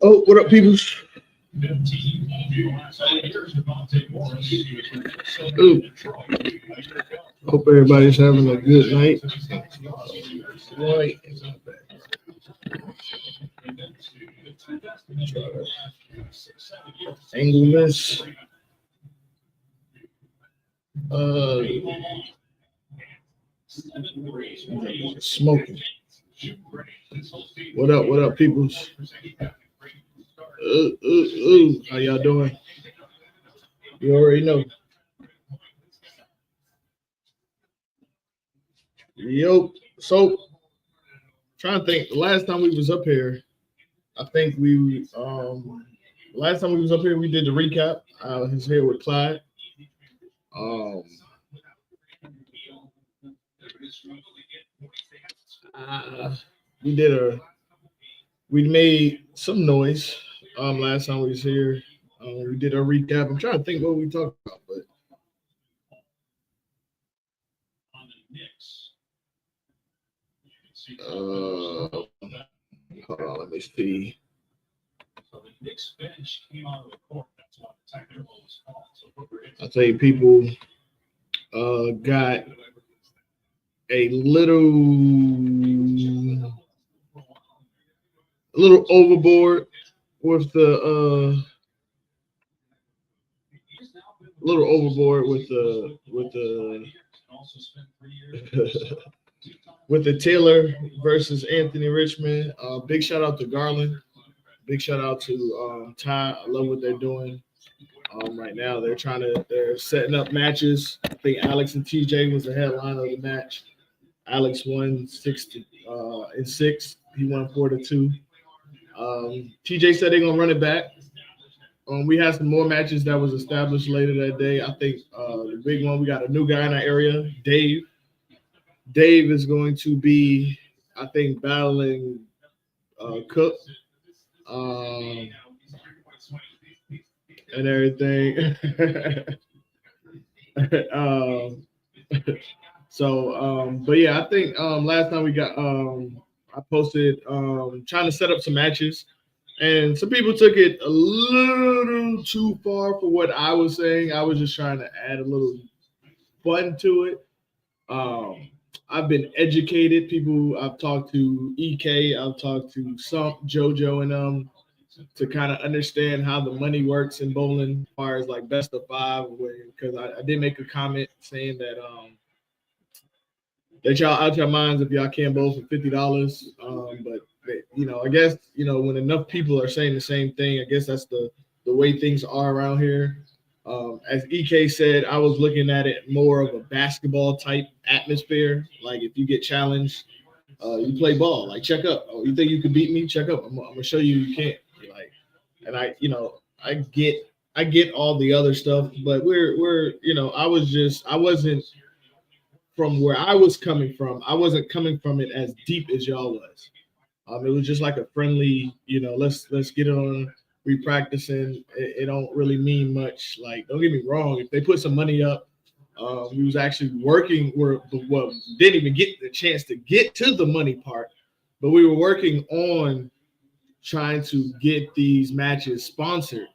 Oh, what up, peoples? Ooh, hope everybody's having a good night. Right. Angle this. Smoking. What up, peoples? How y'all doing? You already know. Yo, so trying to think. The last time we was up here, I think last time we was up here, we did the recap. I was here with Clyde. Um, uh, we did we made some noise. Last time we was here, we did a recap. I'm trying to think what we talked about, but hold on, let me see. I think people got a little overboard with the little overboard with the with the Taylor versus Anthony Richmond. Big shout out to Garland. Big shout out to Ty. I love what they're doing. Right now, they're setting up matches. I think Alex and TJ was the headline of the match. Alex won 6-6. He won 4-2. TJ said they're gonna run it back. We had some more matches that was established later that day. I think the big one, we got a new guy in that area, Dave. Dave is going to be, I think, battling Cook and everything. But yeah, I think last time we got, I posted trying to set up some matches. And some people took it a little too far for what I was saying. I was just trying to add a little fun to it. I've been educated. People I've talked to EK, I've talked to Sump, JoJo, and to kind of understand how the money works in bowling, as far as like best of five. Because I did make a comment saying that that y'all out your minds if y'all can't bowl for $50. But I guess when enough people are saying the same thing, I guess that's the way things are around here. As EK said, I was looking at it more of a basketball type atmosphere. Like if you get challenged, you play ball. Like check up. Oh, you think you can beat me? Check up. I'm gonna show you you can't. Like, and I get all the other stuff, but I wasn't from where I was coming from. I wasn't coming from it as deep as y'all was. It was just like a friendly, let's get it on repracticing. It don't really mean much. Like, don't get me wrong. If they put some money up, we was actually working. Didn't even get the chance to get to the money part, but we were working on trying to get these matches sponsored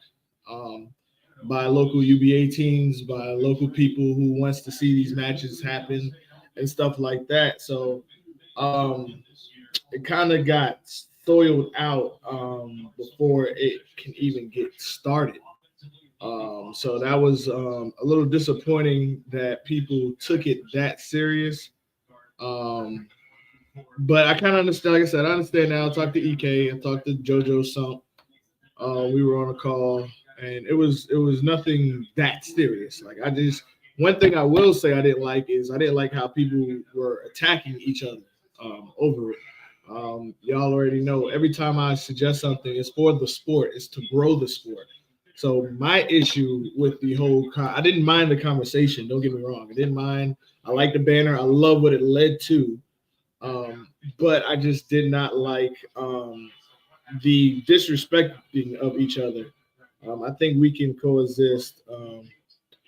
by local UBA teams, by local people who wants to see these matches happen and stuff like that. So it kind of got soiled out before it can even get started. So that was a little disappointing that people took it that serious. But I kind of understand. Like I said, I understand now. I talked to EK. I talked to JoJo Sump. We were on a call, and it was nothing that serious. Like one thing I will say I didn't like how people were attacking each other over it. Y'all already know. Every time I suggest something, it's for the sport. It's to grow the sport. So my issue with the whole, I didn't mind the conversation. Don't get me wrong. I didn't mind. I like the banner. I love what it led to. But I just did not like the disrespecting of each other. I think we can coexist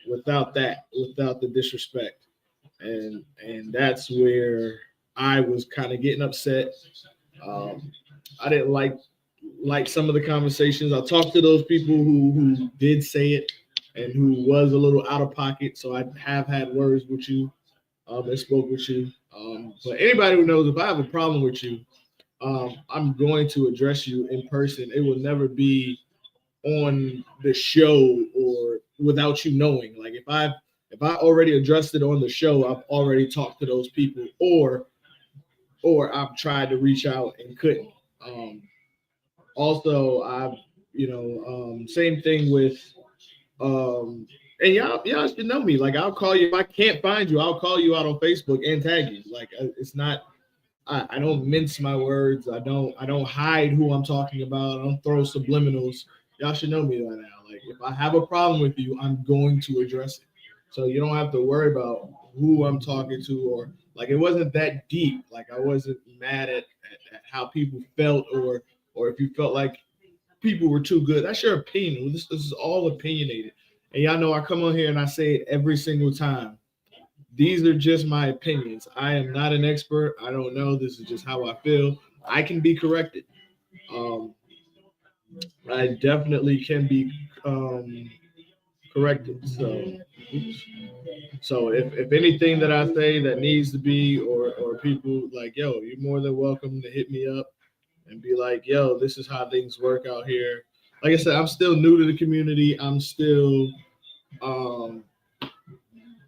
without the disrespect, and that's where I was kind of getting upset. I didn't like like some of the conversations. I talked to those people who did say it and who was a little out of pocket. So I have had words with you and spoke with you. But anybody who knows, if I have a problem with you, I'm going to address you in person. It will never be on the show or without you knowing. Like if I already addressed it on the show, I've already talked to those people, or I've tried to reach out and couldn't. Um, Also, I've same thing with and y'all should know me. Like I'll call you if I can't find you. I'll call you out on Facebook and tag you. Like it's not. I don't mince my words. I don't hide who I'm talking about. I don't throw subliminals. Y'all should know me by now. Like if I have a problem with you, I'm going to address it. So you don't have to worry about who I'm talking to or like it wasn't that deep. Like I wasn't mad at how people felt or if you felt like people were too good. That's your opinion. This is all opinionated. And y'all know I come on here and I say it every single time. These are just my opinions. I am not an expert. I don't know. This is just how I feel. I can be corrected. Um, I definitely can be corrected. So if anything that I say that needs to be or people like, yo, you're more than welcome to hit me up and be like, yo, this is how things work out here. Like I said, I'm still new to the community. Um,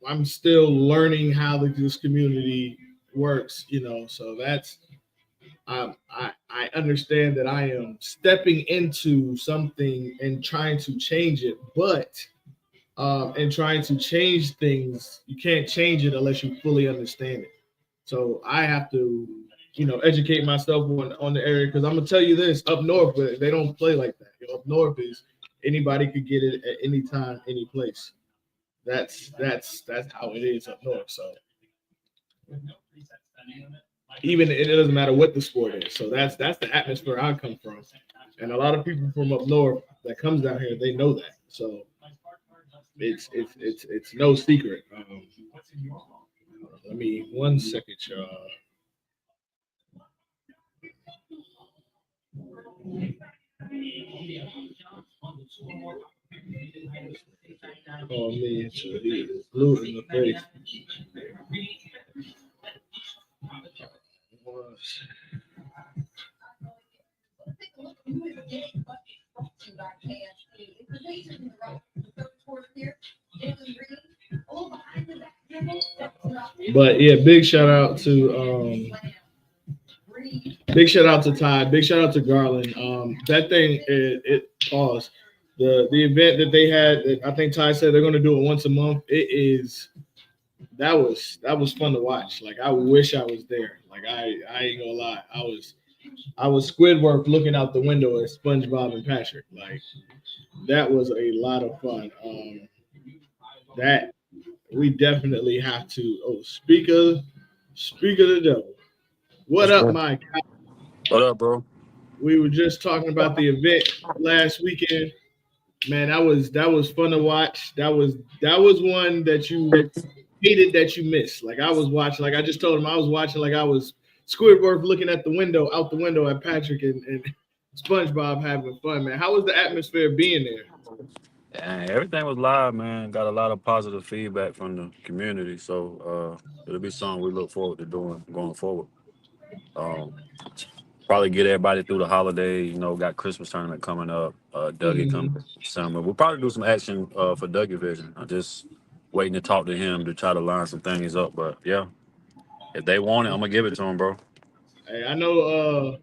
I'm still learning how this community works, So that's I understand that I am stepping into something and trying to change it, but and trying to change things, you can't change it unless you fully understand it. So I have to, educate myself on the area because I'm gonna tell you this: up north, but they don't play like that. Up north is anybody could get it at any time, any place. That's how it is up north. So even it doesn't matter what the sport is. So that's the atmosphere I come from, and a lot of people from up north that comes down here, they know that. So it's no secret. Let me 1 second, y'all. Call me until he is blue in the face. But yeah, big shout out to Ty, big shout out to Garland. That thing it paused. The event that they had, I think Ty said they're going to do it once a month. It is that was fun to watch. Like I wish I was there. Like I ain't gonna lie, I was Squidward looking out the window at SpongeBob and Patrick. Like that was a lot of fun. That we definitely have to. Oh, speak of the devil. What That's up, cool. Mike? What up, bro? We were just talking about the event last weekend. Man, that was fun to watch. That was one that you hated that you missed. Like I was watching, like I just told him I was watching like I was Squidward looking at the window, out the window at Patrick and SpongeBob having fun, man. How was the atmosphere being there? And everything was live, man. Got a lot of positive feedback from the community, so it'll be something we look forward to doing going forward. Um, Probably get everybody through the holiday. Got Christmas tournament coming up. Dougie coming Mhm. summer. We'll probably do some action for Dougie Vision. I'm just waiting to talk to him to try to line some things up. But yeah, if they want it, I'm gonna give it to them, bro. Hey, I know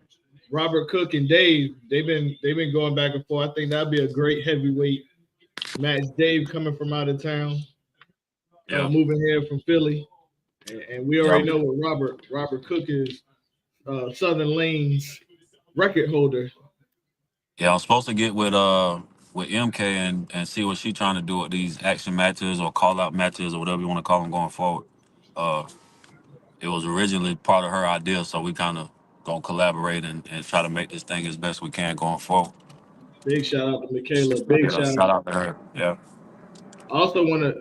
Robert Cook and Dave, they've been going back and forth. I think that'd be a great heavyweight match. Dave coming from out of town, Yeah, moving here from Philly. And we yeah, already know what Robert Cook is, Southern Lane's record holder. yeah. I'm supposed to get with MK and see what she trying to do with these action matches or call out matches or whatever you want to call them going forward. Uh, it was originally part of her idea, so we kind of gonna collaborate and try to make this thing as best we can going forward. Big shout out to Michaela. Big Yeah, shout shout out. out to her. Yeah. I also wanna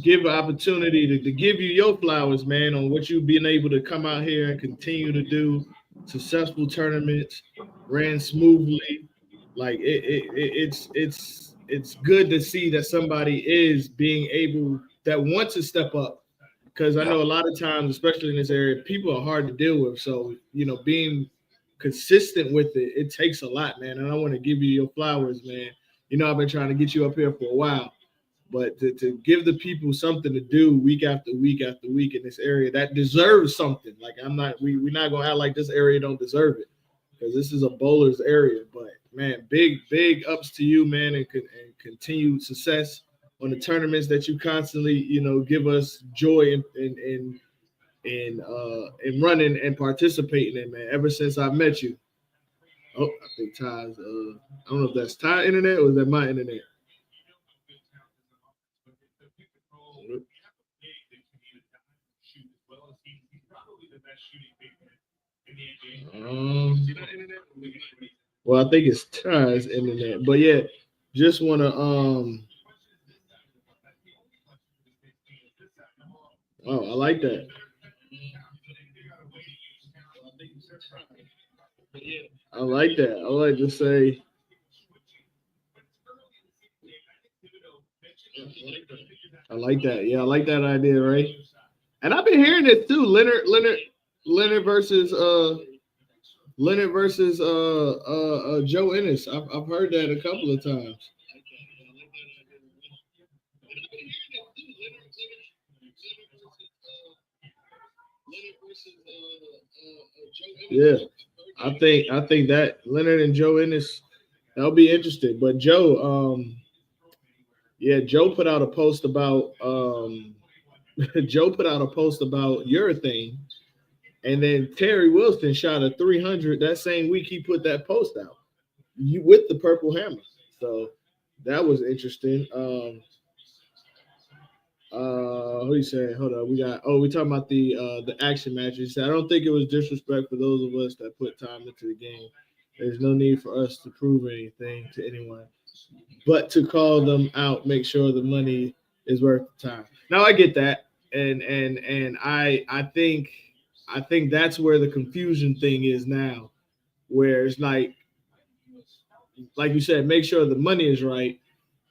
give an opportunity to give you your flowers, man, on what you've been able to come out here and continue to do. successful tournaments, ran smoothly. Like it's good to see that somebody is being able that wants to step up because I Yeah. know a lot of times, especially in this area, people are hard to deal with. So being consistent with it, it takes a lot, man. And I want to give you your flowers, man. I've been trying to get you up here for a while, but to give the people something to do week after week after week in this area that deserves something. Like we're not gonna act like this area don't deserve it because this is a bowler's area. But man, big ups to you, man, and continued success on the tournaments that you constantly, give us joy in running and participating in, man. Ever since I met you. Oh, I think Ty's. I don't know if that's Ty internet or is that my internet. Um, well, I think it's Ty's internet, but yeah, just want to Oh, I like that. I like that. I like to say. I like that. Yeah, I like that idea, right? And I've been hearing it too. Leonard versus Joe Ennis. I've heard that a couple of times. Yeah, I think that Leonard and Joe Ennis that'll be interesting. But yeah, Joe put out a post about Joe put out a post about your thing, and then Terry Wilson shot a 300 that same week he put that post out. You with the purple hammer, so that was interesting. Who you saying? Hold on, we talking about the action matches. I don't think it was disrespect for those of us that put time into the game. There's no need for us to prove anything to anyone, but to call them out, make sure the money is worth the time. Now I get that, and I think that's where the confusion thing is now, where it's like you said, make sure the money is right.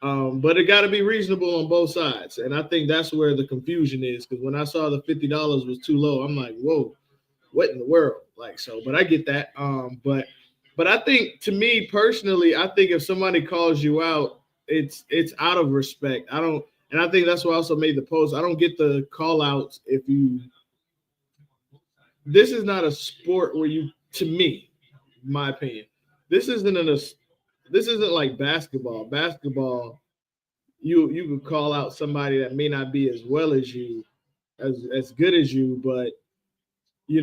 But it got to be reasonable on both sides, and I think that's where the confusion is. Because when I saw the $50 was too low, I'm like, "Whoa, what in the world?" Like so, but I get that. But I think to me personally, I think if somebody calls you out, it's out of respect. I don't, and I think that's why I also made the post. I don't get the call outs if you. This is not a sport where you, to me, my opinion, this isn't an. This isn't like basketball. Basketball, you could call out somebody that may not be as well as you, as good as you, but you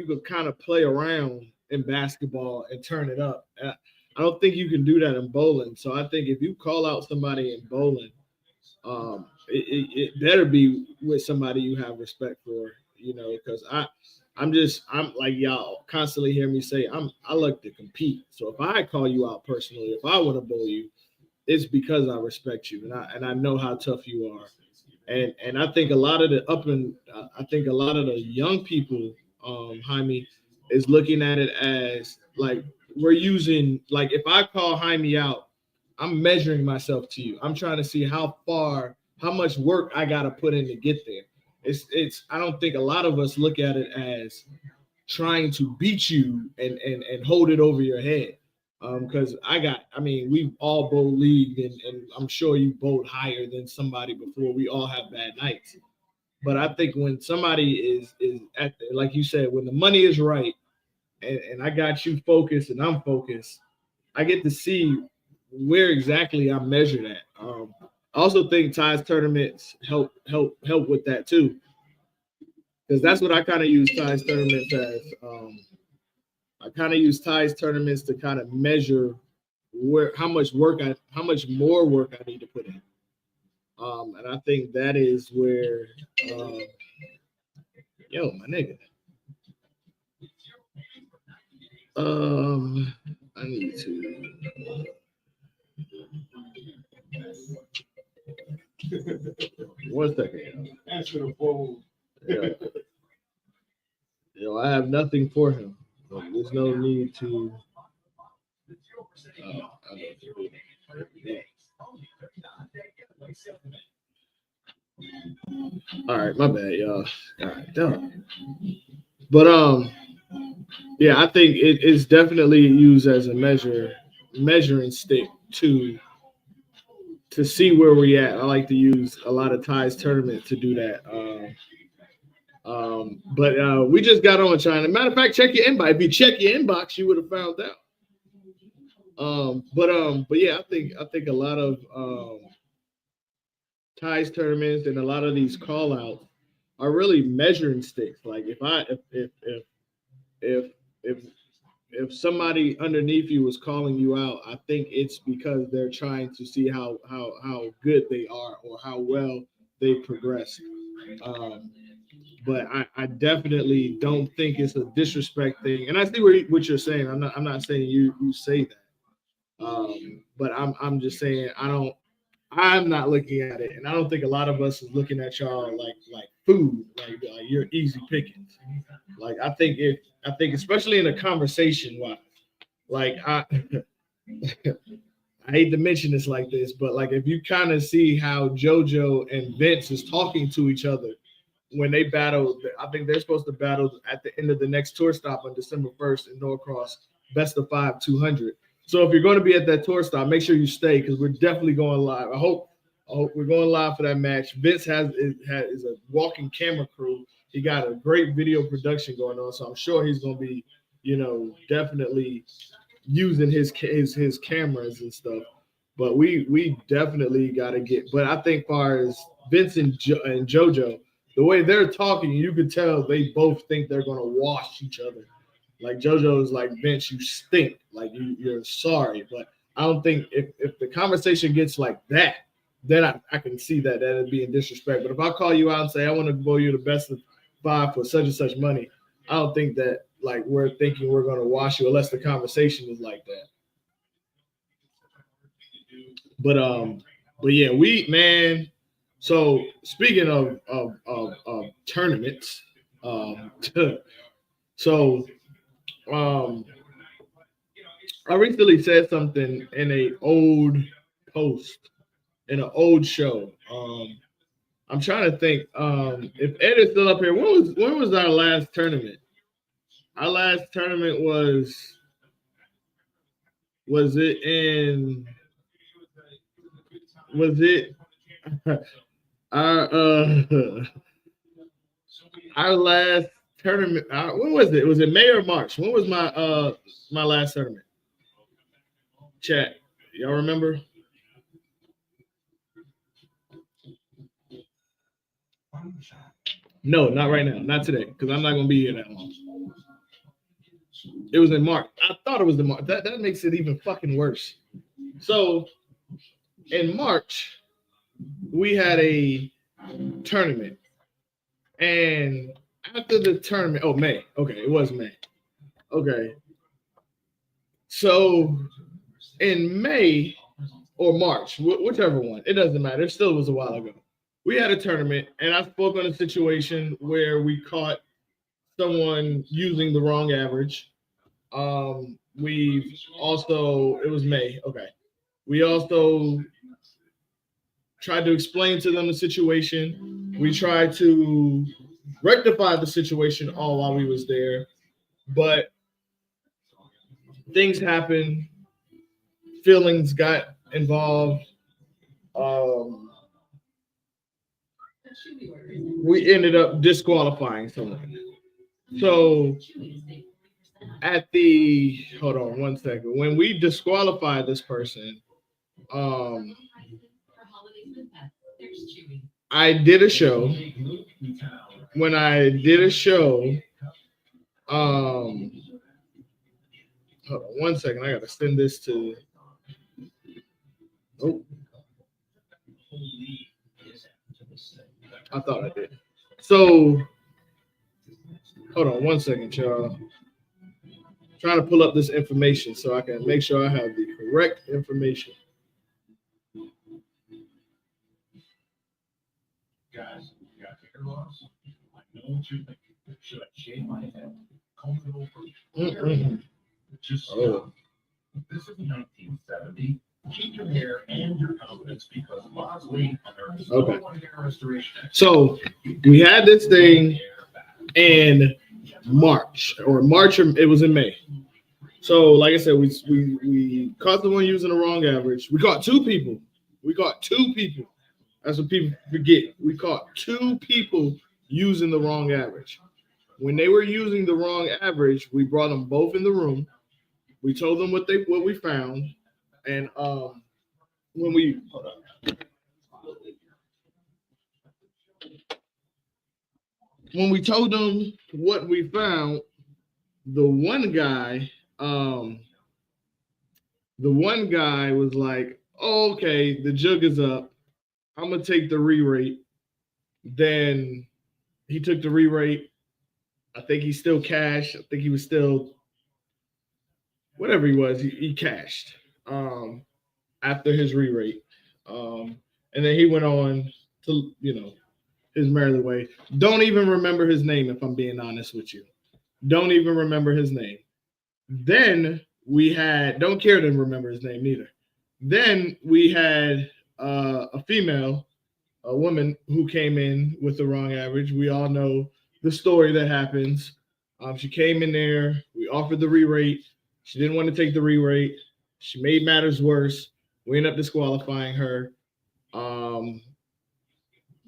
could kind of play around in basketball and turn it up. I don't think you can do that in bowling. So I think if you call out somebody in bowling, it better be with somebody you have respect for, because I'm like y'all constantly hear me say I like to compete. So if I call you out personally, if I want to bowl you, it's because I respect you and I know how tough you are. And I think a lot of I think a lot of the young people, Jaime, is looking at it as like we're using like if I call Jaime out, I'm measuring myself to you. I'm trying to see how much work I got to put in to get there. It's I don't think a lot of us look at it as trying to beat you and hold it over your head. Because I mean, we've all bowled league, and I'm sure you bowled higher than somebody before. We all have bad nights, but I think when somebody is like you said, when the money is right, and I got you focused and I'm focused, I get to see where exactly I'm measured at. I also think ties tournaments help with that too, because that's what I kind of use ties tournaments as. I kind of use ties tournaments to kind of measure how much more work I need to put in. And I think that is where, um, yo, my nigga. Um, I need to 1 second. Answer the phone. Yeah. I have have nothing for him. There's no need to. All right, my bad, y'all. All right, done. But yeah, I think it is definitely used as a measuring stick to see where we at. I like to use a lot of ties tournament to do that. But we just got on China. Matter of fact, check your inbox. If you check your inbox, you would have found out. But yeah, I think a lot of ties tournaments and a lot of these call outs are really measuring sticks. Like if if if somebody underneath you is calling you out, I think it's because they're trying to see how good they are or how well they progress. Um, but I definitely don't think it's a disrespect thing. And I see what you're saying. I'm not saying you say that. But I'm just saying I'm not looking at it, and I don't think a lot of us is looking at y'all like food, like you're easy pickings. Like I think especially in a conversation wise, like I hate to mention this like this, but like if you kind of see how JoJo and Vince is talking to each other when they battle, I think they're supposed to battle at the end of the next tour stop on December 1st in Norcross, best of 5 200. So if you're going to be at that tour stop, make sure you stay because we're definitely going live. I hope we're going live for that match. Vince is a walking camera crew. He got a great video production going on, so I'm sure he's going to be, definitely using his cameras and stuff. But we definitely got to get. But I think far as Vince and JoJo, the way they're talking, you could tell they both think they're going to wash each other. Like JoJo is like, Vince, you stink. Like you're sorry. But I don't think if the conversation gets like that, then I can see that'd be in disrespect. But if I call you out and say I want to bowl you the best of 5 for such and such money, I don't think that like we're thinking we're going to wash you unless the conversation is like that. But yeah, we man. So speaking of tournaments, um, so um, I recently said something in a old post in an old show. I'm trying to think if Ed is still up here. When was our last tournament? Our last tournament was it in was it our our last tournament? When was it? Was it May or March? When was my last tournament? Chat, y'all remember? No, not right now, not today, because I'm not gonna be here that long. It was in March. I thought it was in March. That makes it even fucking worse. So in March, we had a tournament, and after the tournament, oh May, okay, it was May. Okay, so in May or March, whichever one, it doesn't matter. It still was a while ago. We had a tournament, and I spoke on a situation where we caught someone using the wrong average. We've also, it was May. Okay. We also tried to explain to them the situation. We tried to rectify the situation all while we was there, but things happened. Feelings got involved. Um, we ended up disqualifying someone. So at the hold on one second. When we disqualified this person, um, I did a show. When I did a show, um, hold on one second. I gotta send this to. Oh, I thought I did. So hold on one second, y'all. Trying to pull up this information so I can make sure I have the correct information. Just this is 1970. Keep your hair and your confidence because Bosley Okay. So we had this thing in March, it was in May. So, like I said, we caught the one using the wrong average. We caught two people. That's what people forget. We caught two people using the wrong average. When they were using the wrong average, we brought them both in the room. We told them what we found, and when we told them what we found, the one guy was like, oh, okay, the jug is up. I'm gonna take the re-rate. Then he took the re-rate. I think he still cashed. I think he was still whatever he was. He cashed after his re-rate, and then he went on to his merry way. Don't even remember his name, if I'm being honest with you. Don't even remember his name. Then we had, don't care to remember his name neither. Then we had a woman who came in with the wrong average. We all know the story that happens. She came in there. We offered the re-rate. She didn't want to take the re-rate. She made matters worse. We ended up disqualifying her.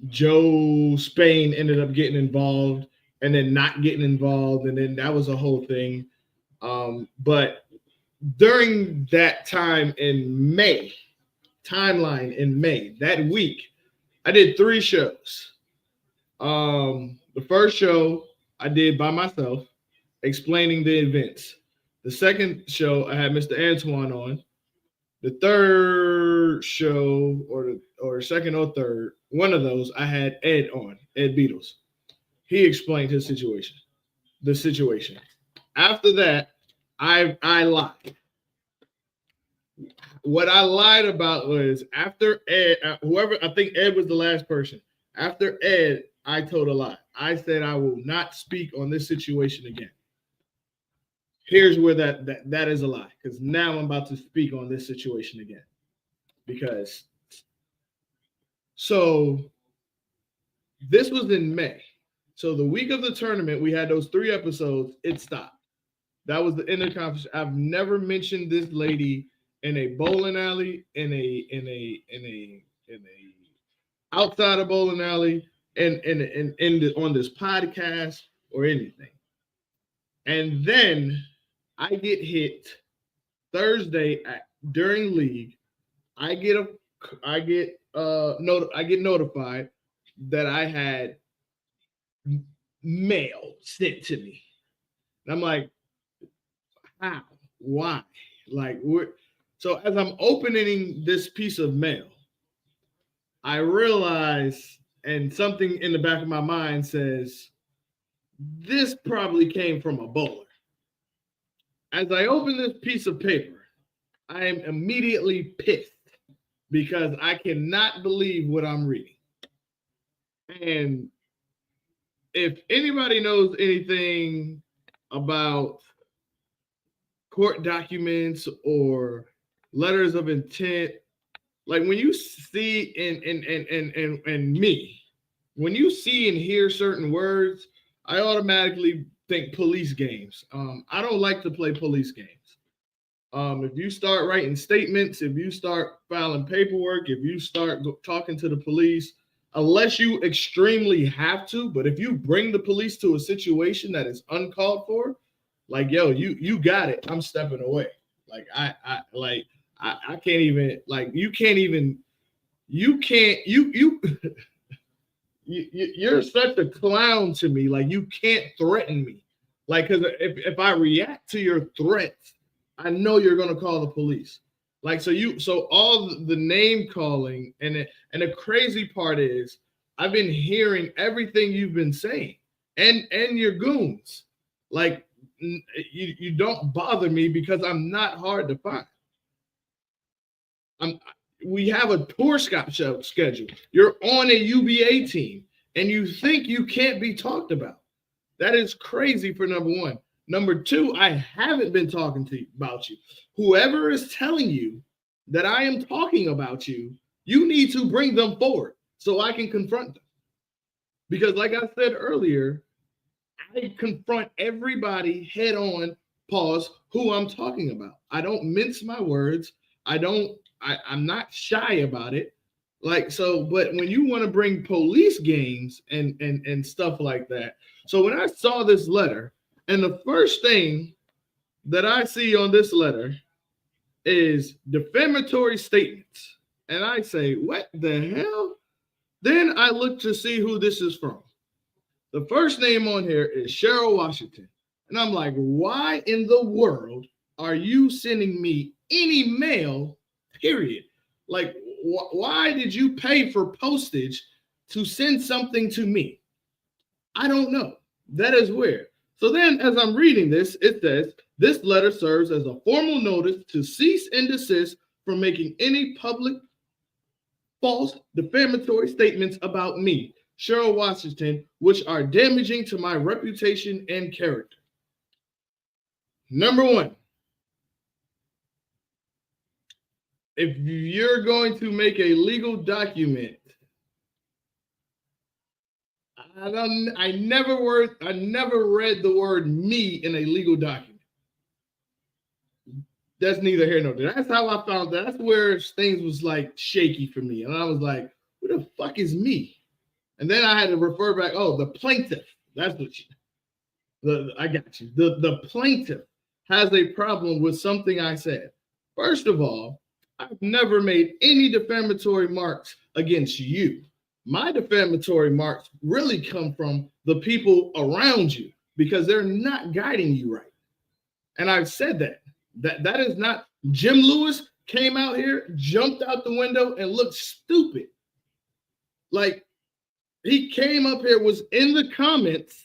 Joe Spain ended up getting involved and then not getting involved. And then that was a whole thing. But during that time in May, that week, I did 3 shows. The first show I did by myself, explaining the events. The second show, I had Mr. Antoine on. The third show, or second or third, one of those, I had Ed on, Ed Beatles. He explained his situation, the situation. After that, I lied. What I lied about was after Ed, I think Ed was the last person. After Ed, I told a lie. I said I will not speak on this situation again. Here's where that is a lie, because now I'm about to speak on this situation again. So this was in May. So the week of the tournament, we had those 3 episodes. It stopped. That was the end of the conference. I've never mentioned this lady in a bowling alley, in a outside of bowling alley, and on this podcast or anything. And then I get hit Thursday during league. I get notified that I had mail sent to me. And I'm like, how? Why? So as I'm opening this piece of mail, I realize, and something in the back of my mind says, this probably came from a bowler. As I open this piece of paper, I am immediately pissed because I cannot believe what I'm reading. And if anybody knows anything about court documents or letters of intent, like when you see in me, when you see and hear certain words, I automatically think police games. I don't like to play police games. If you start writing statements, if you start filing paperwork, if you start talking to the police, unless you extremely have to, but if you bring the police to a situation that is uncalled for, like, yo, you got it, I'm stepping away. Like I can't even, like, you're such a clown to me. Like, you can't threaten me. Like, because if I react to your threats, I know you're gonna call the police. Like, so all the name calling, and the crazy part is I've been hearing everything you've been saying, and your goons. Like, you don't bother me because I'm not hard to find. We have a tour schedule. You're on a UBA team, and you think you can't be talked about. That is crazy for number one. Number two, I haven't been talking to you about you. Whoever is telling you that I am talking about you, you need to bring them forward so I can confront them. Because like I said earlier, I confront everybody head on, pause, who I'm talking about. I don't mince my words. I'm not shy about it. Like, so, but when you want to bring police games and stuff like that. So when I saw this letter, and the first thing that I see on this letter is defamatory statements. And I say, what the hell? Then I look to see who this is from. The first name on here is Cheryl Washington. And I'm like, why in the world are you sending me any mail, period? Like, why did you pay for postage to send something to me? I don't know. That is weird. So then as I'm reading this, it says, this letter serves as a formal notice to cease and desist from making any public false defamatory statements about me, Cheryl Washington, which are damaging to my reputation and character. Number one, if you're going to make a legal document, I never read the word me in a legal document. That's neither here nor there. That's how I found that. That's where things was like shaky for me. And I was like, who the fuck is me? And then I had to refer back, oh, the plaintiff. That's what I got you. The plaintiff has a problem with something I said. First of all, I've never made any defamatory marks against you. My defamatory marks really come from the people around you because they're not guiding you right. And I've said that. That is not. Jim Lewis came out here, jumped out the window, and looked stupid. Like, he came up here, was in the comments,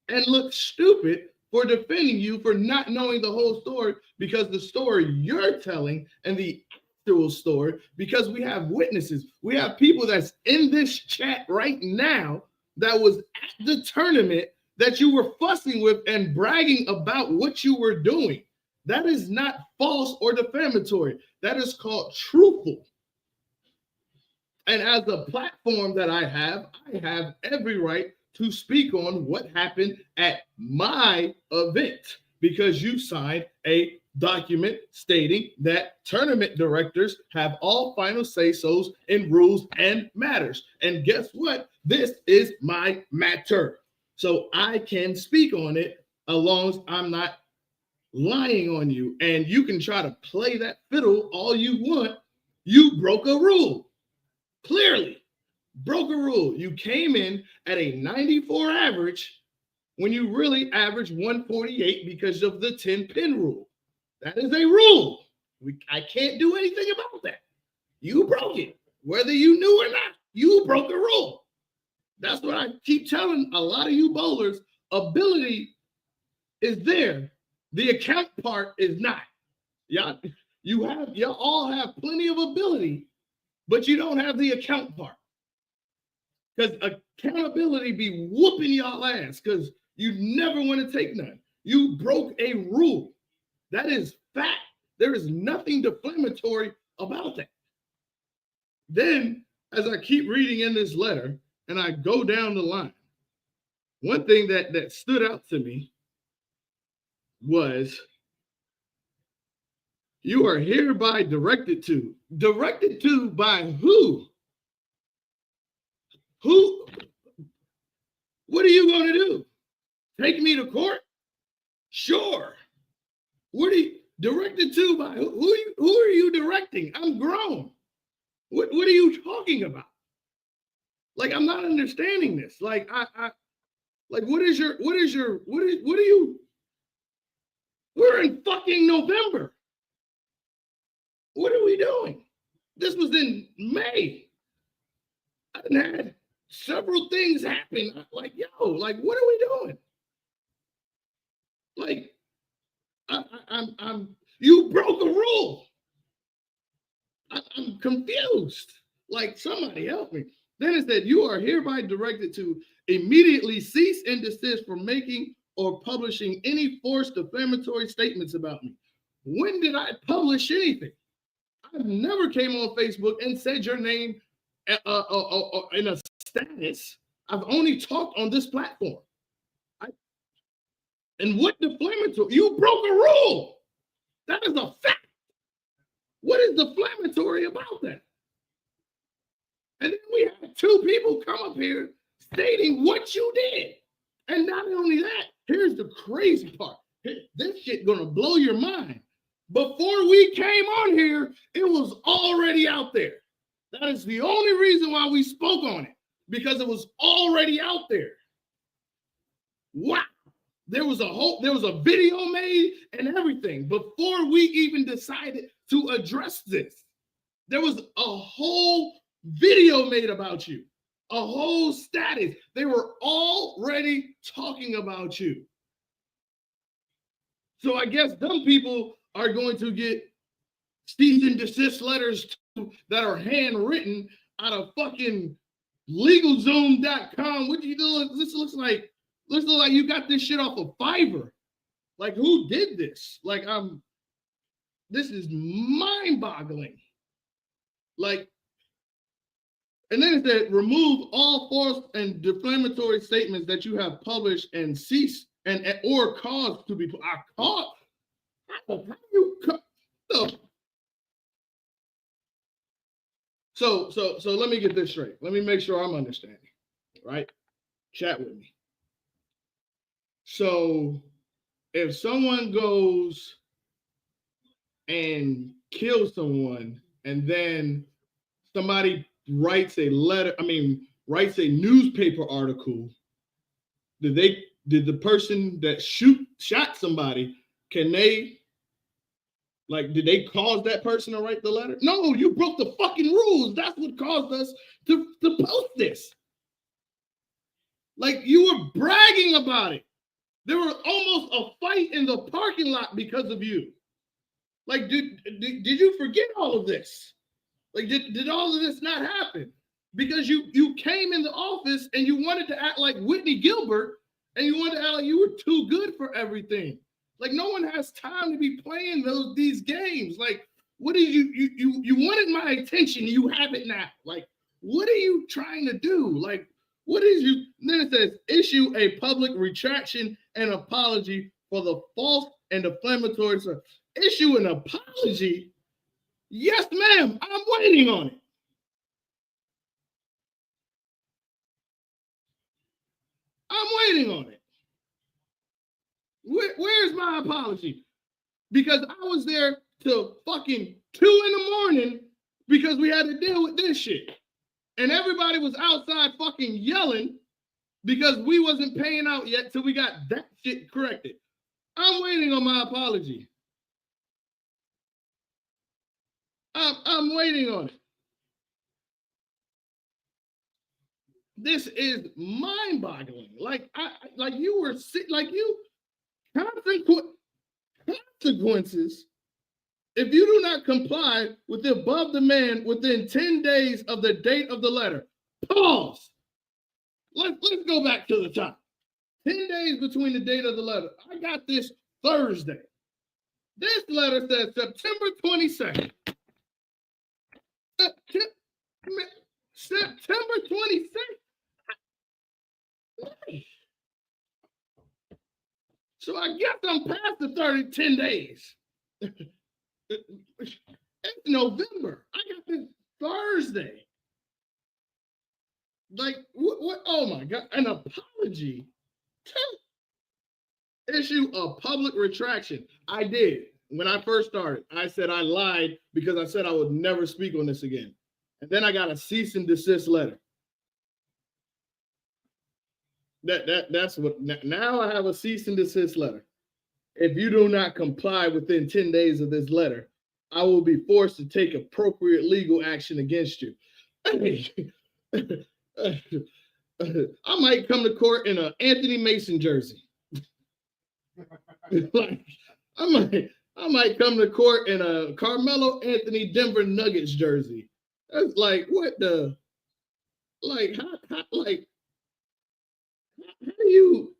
and looked stupid for defending you for not knowing the whole story, because the story you're telling and the actual story, because we have witnesses. We have people that's in this chat right now that was at the tournament that you were fussing with and bragging about what you were doing. That is not false or defamatory. That is called truthful. And as a platform that I have every right to speak on what happened at my event, because you signed a document stating that tournament directors have all final say-sos in rules and matters. And guess what? This is my matter. So I can speak on it as long as I'm not lying on you. And you can try to play that fiddle all you want. You broke a rule. Clearly broke a rule. You came in at a 94 average when you really averaged 148 because of the 10-pin rule. That is a rule. I can't do anything about that. You broke it. Whether you knew or not, you broke a rule. That's what I keep telling a lot of you bowlers. Ability is there. The account part is not. Y'all all have plenty of ability, but you don't have the account part. Because accountability be whooping y'all ass because you never want to take none. You broke a rule. That is fact. There is nothing defamatory about that. Then, as I keep reading in this letter and I go down the line, one thing that stood out to me was, you are hereby directed to. Directed to by who? Who? What are you going to do? Take me to court? Sure. What are you directed to by who are you directing? I'm grown. What are you talking about? Like, I'm not understanding this. Like, what are you? We're in fucking November. What are we doing? This was in May. I had several things happen. I'm like, yo, like, what are we doing? Like, you broke a rule. I'm confused. Like, somebody help me. Then it said, you are hereby directed to immediately cease and desist from making or publishing any forced defamatory statements about me. When did I publish anything? I've never came on Facebook and said your name in a status. I've only talked on this platform. And what defamatory? You broke a rule. That is a fact. What is defamatory about that? And then we have two people come up here stating what you did. And not only that, here's the crazy part. This shit gonna blow your mind. Before we came on here, it was already out there. That is the only reason why we spoke on it, because it was already out there. Wow. There was a video made and everything before we even decided to address this. There was a whole video made about you, a whole status. They were already talking about you. So I guess them people are going to get cease and desist letters that are handwritten out of fucking LegalZoom.com. What you do? This looks like you got this shit off of Fiverr. Like, who did this? Like, this is mind-boggling. Like, and then it said, remove all false and defamatory statements that you have published and cease or caused to be. I caught. How you so let me get this straight. Let me make sure I'm understanding. Right? Chat with me. So if someone goes and kills someone and then somebody writes a newspaper article, did the person that shot somebody, did they cause that person to write the letter? No, you broke the fucking rules. That's what caused us to post this. Like, you were bragging about it. There was almost a fight in the parking lot because of you. Like, did you forget all of this? Like, did all of this not happen? Because you came in the office and you wanted to act like Whitney Gilbert and you wanted to act like you were too good for everything. Like, no one has time to be playing these games. Like, what did you wanted my attention, you have it now. Like, what are you trying to do? Like, what is you? Then it says, issue a public retraction and apology for the false and defamatory. Issue an apology? Yes, ma'am. I'm waiting on it. I'm waiting on it. Where's my apology? Because I was there till fucking 2 a.m. because we had to deal with this shit. And everybody was outside fucking yelling because we wasn't paying out yet till we got that shit corrected. I'm waiting on my apology. I'm waiting on it. This is mind-boggling. Like you were consequences if you do not comply with the above demand within 10 days of the date of the letter. Pause. Let's go back to the top. 10 days between the date of the letter. I got this Thursday. This letter says September 22nd. September 22nd. So I guess I'm past the 10 days. It's November. I got this Thursday. Like, what? Oh my God. An apology. Issue a public retraction. I did. When I first started, I said I lied because I said I would never speak on this again. And then I got a cease and desist letter. That's what, now I have a cease and desist letter. If you do not comply within 10 days of this letter, I will be forced to take appropriate legal action against you. I might come to court in an Anthony Mason jersey. Like, I might come to court in a Carmelo Anthony Denver Nuggets jersey. That's like, what the, like, how do you,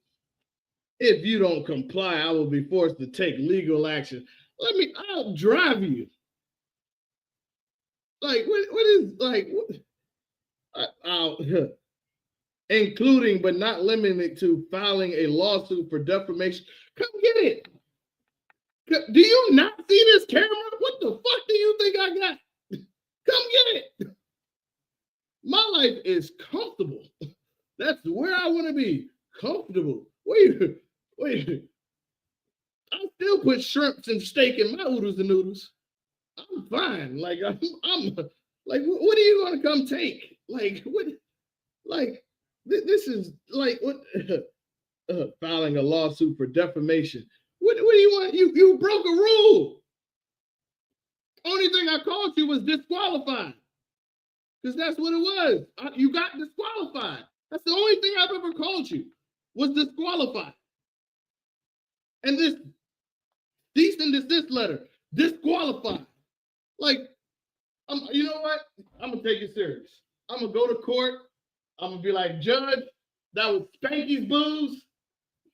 If you don't comply, I will be forced to take legal action. I'll drive you. Like, what is, like, what? I'll, including but not limited to filing a lawsuit for defamation. Come get it. Do you not see this camera? What the fuck do you think I got? Come get it. My life is comfortable. That's where I want to be. Comfortable. Wait. I still put shrimps and steak in my oodles and noodles. I'm fine. Like I'm like, what are you gonna come take? Like what? Like this is like what? Filing a lawsuit for defamation. What do you want? You broke a rule. Only thing I called you was disqualified. Because that's what it was. You got disqualified. That's the only thing I've ever called you was disqualified. And this cease and desist letter, disqualified. Like, you know what? I'm going to take it serious. I'm going to go to court. I'm going to be like, Judge, that was Spanky's booze.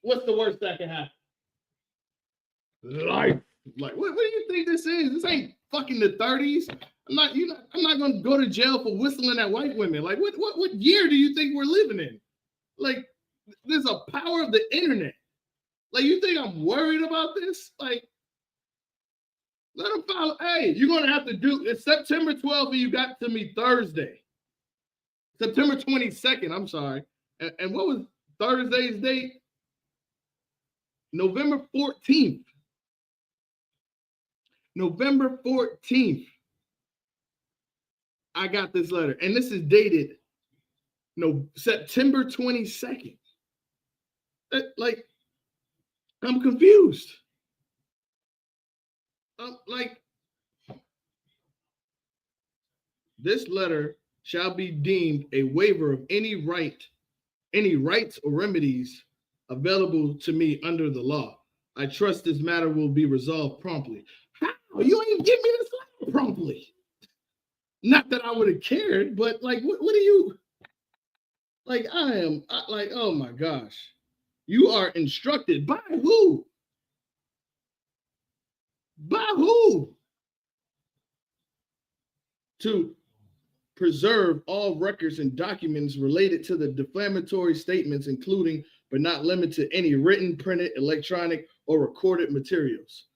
What's the worst that can happen? Life. Like, what do you think this is? This ain't fucking the 30s. I'm not gonna go to jail for whistling at white women. Like, what year do you think we're living in? Like, there's a power of the internet. Like, you think I'm worried about this? Like, let them file. Hey, you're gonna have to do it's September 12th, and you got to me Thursday. September 22nd, I'm sorry. And what was Thursday's date? November 14th. November 14th. I got this letter, and this is dated September 22nd. Like, I'm confused. Like, this letter shall be deemed a waiver of any rights or remedies available to me under the law. I trust this matter will be resolved promptly. How? You ain't give me this letter promptly. Not that I would have cared, but like, what do you, like, oh my gosh. You are instructed by who? By who? To preserve all records and documents related to the defamatory statements, including but not limited to any written, printed, electronic, or recorded materials.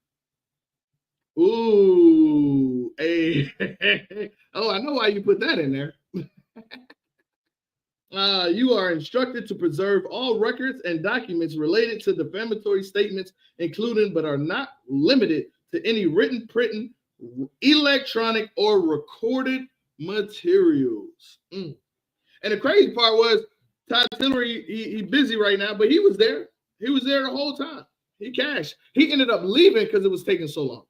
Ooh, hey. Oh, I know why you put that in there. You are instructed to preserve all records and documents related to defamatory statements, including but are not limited to any written, printed, electronic, or recorded materials. And the crazy part was Todd Tillery, he busy right now, but he was there. He was there the whole time. He cashed. He ended up leaving because it was taking so long.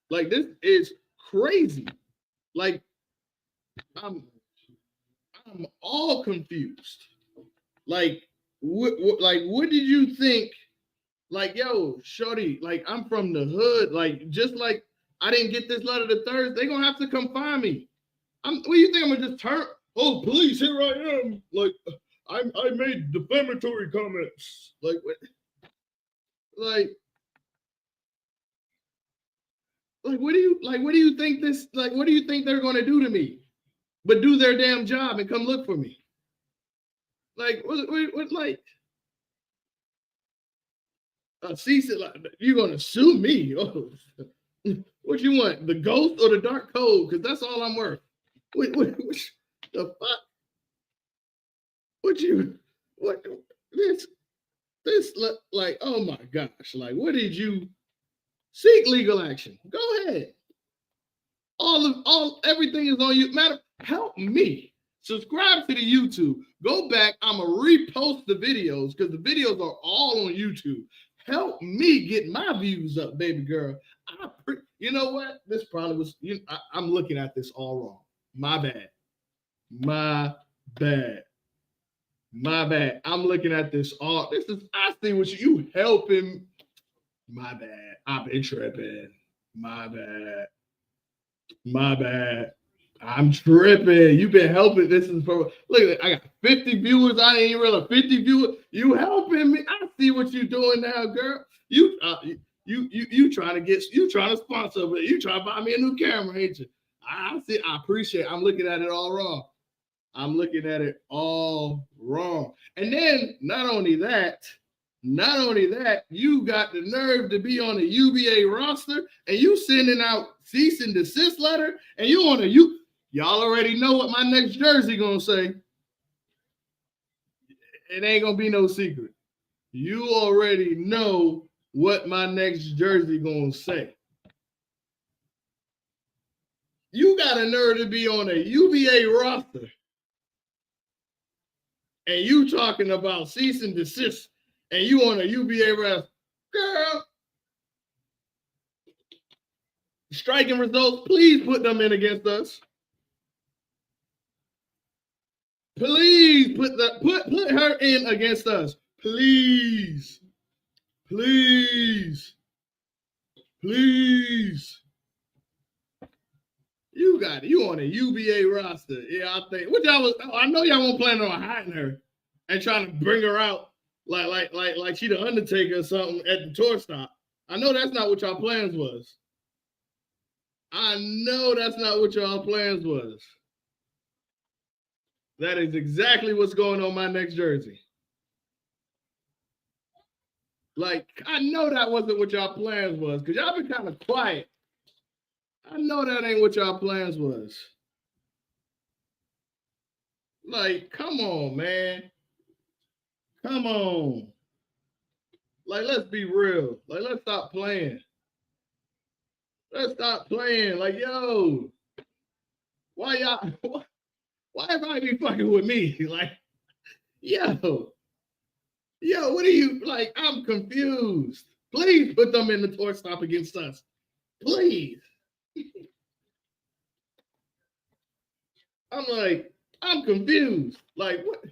Like, this is crazy. Like, I'm all confused. Like, what did you think? Like, yo, shorty, like, I'm from the hood. Like, just like I didn't get this letter to Thursday, they're gonna have to come find me. What do you think? I'm gonna just turn? Oh, police, here I am. Like, I made defamatory comments. Like, what? What do you think this? Like, what do you think they're gonna do to me? But do their damn job and come look for me. Like, what like? Cease it. Like, you're gonna sue me? Oh, what you want? The ghost or the dark code? Because that's all I'm worth. What the fuck? What this like? Oh my gosh! Like, what did you seek legal action? Go ahead. Everything is on you. Matter, help me. Subscribe to the YouTube. Go back. I'ma repost the videos because the videos are all on YouTube. Help me get my views up, baby girl. You know what? This probably was. I'm looking at this all wrong. My bad. I'm looking at this all. I see what you helping. My bad. I've been tripping. My bad. I'm tripping. You've been helping. This is for look. I got 50 viewers. I ain't real 50 viewers. You helping me? I see what you doing now, girl. You trying to sponsor, but you trying to buy me a new camera, ain't you? I see. I appreciate. I'm looking at it all wrong. I'm looking at it all wrong. And then not only that, you got the nerve to be on a UBA roster and you sending out cease and desist letter, and y'all already know what my next jersey gonna say. It ain't gonna be no secret. You already know what my next jersey gonna say. You got a nerve to be on a UBA roster, and you talking about cease and desist, and you on a UBA roster, girl. Striking results, please put them in against us. Please put her in against us. Please. You got it. You on a UBA roster. Yeah, I know y'all won't plan on hiding her and trying to bring her out like she the Undertaker or something at the tour stop. I know that's not what y'all plans was. That is exactly what's going on my next jersey. Like, I know that wasn't what y'all plans was, because y'all been kind of quiet. I know that ain't what y'all plans was. Like, come on, man. Come on. Like, let's be real. Like, let's stop playing. Like, yo, why everybody be fucking with me? Like, yo, what are you, like, I'm confused. Please put them in the tour stop against us. Please. I'm confused. Like, what?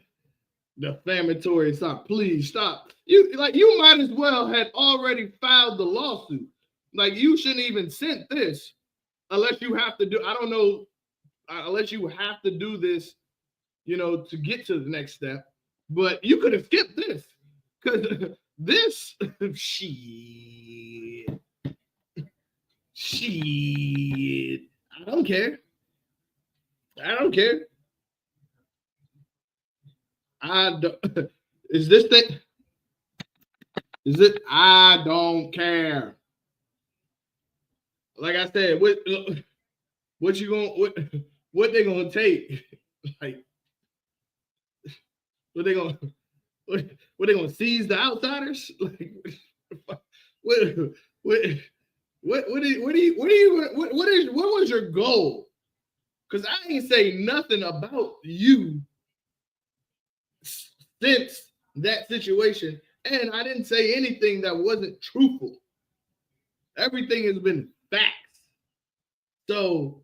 Defamatory stop. Please stop. You might as well had already filed the lawsuit. Like, you shouldn't even send this unless you have to do, I don't know, unless you have to do this, to get to the next step. But you could have skipped this. Because this, shit. I don't care. Is this thing? Is it? I don't care. Like I said, what they gonna take? Like, what they gonna seize the outsiders? Like, what was your goal? Because I ain't say nothing about you since that situation, and I didn't say anything that wasn't truthful. Everything has been facts. So,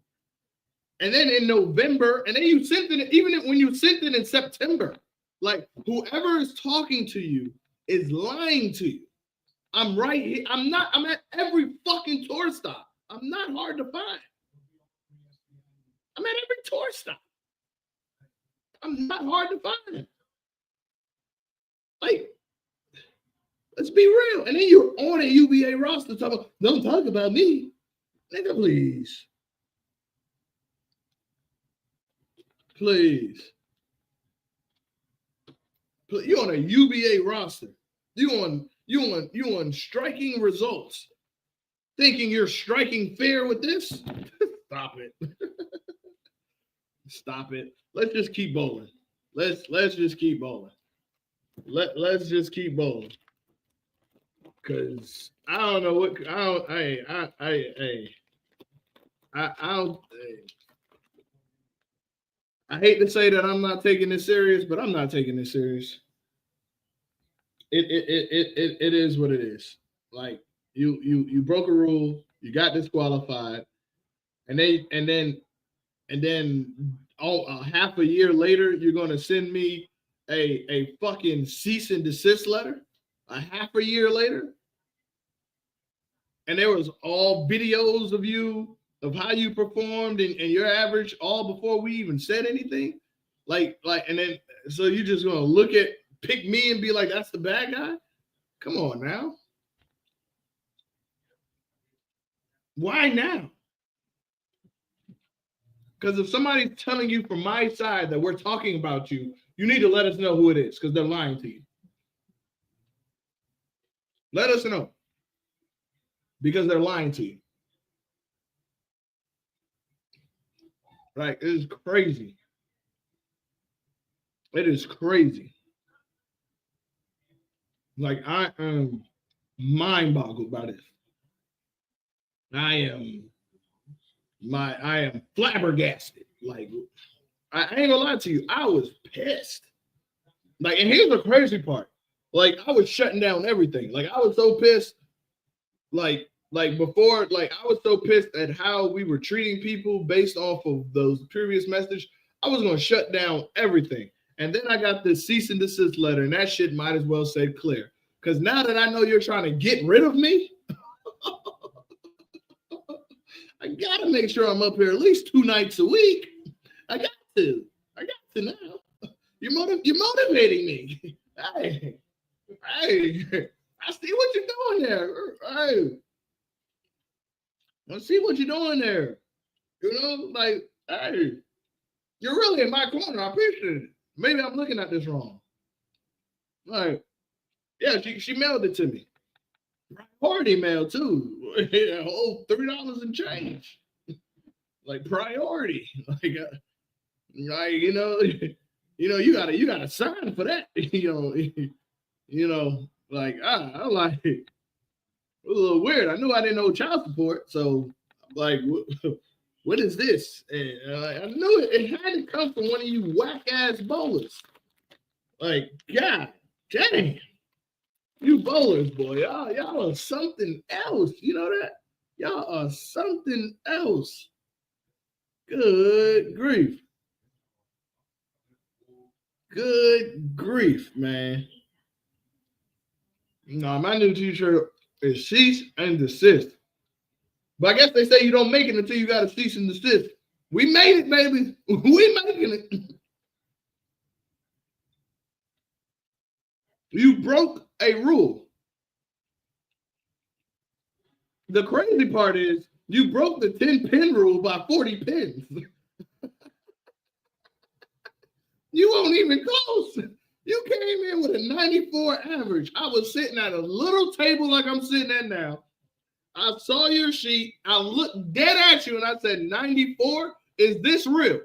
and then in November, and then you sent it, even when you sent it in September, like, whoever is talking to you is lying to you. I'm right here. I'm at every fucking tour stop. I'm not hard to find. I'm at every tour stop. I'm not hard to find. Like, let's be real. And then you're on a UBA roster talking about, don't talk about me. Nigga, please. You're on a UBA roster. You on striking results. Thinking you're striking fair with this? Stop it. Stop it. Let's just keep bowling. Let's just keep bowling. Let's just keep bowling. Cause I don't know what I hate to say that I'm not taking this serious, but I'm not taking this serious. It is what it is. Like, you broke a rule, you got disqualified, and then half a year later, you're gonna send me a fucking cease and desist letter. A half a year later, and there was all videos of you of how you performed and your average all before we even said anything? And then so you're just gonna pick me and be like, that's the bad guy? Come on now. Why now? Because if somebody's telling you from my side that we're talking about you, you need to let us know who it is because they're lying to you. Let us know. Because they're lying to you. Like, it is crazy. It is crazy. Like, I am mind boggled by this. I am flabbergasted. Like, I ain't gonna lie to you. I was pissed. Like, and here's the crazy part. Like, I was shutting down everything. Like, I was so pissed. Like before, like, I was so pissed at how we were treating people based off of those previous messages. I was gonna shut down everything. And then I got this cease and desist letter, and that shit might as well say clear. Because now that I know you're trying to get rid of me, I gotta make sure I'm up here at least 2 nights a week. I got to now. You're motivating me. Hey, I see what you're doing there. Hey, I see what you're doing there. You know, like, hey, you're really in my corner. I appreciate it. Maybe I'm looking at this wrong. Like, yeah, she mailed it to me. Priority mail too. A whole $3 and change. Like, priority. Like you know, you gotta sign for that. Like, I like it. It was a little weird. I knew I didn't owe child support, so like, what is this? And I knew it had to come from one of you whack ass bowlers. Like, God dang, you bowlers, boy, y'all are something else. You know that? Y'all are something else. Good grief. Good grief, man. No, my new t-shirt is cease and desist. But I guess they say you don't make it until you got to cease and desist. We made it, baby. We making it. You broke a rule. The crazy part is you broke the 10-pin rule by 40 pins. You won't even close. You came in with a 94 average. I was sitting at a little table like I'm sitting at now. I saw your sheet. I looked dead at you and I said, 94? Is this real?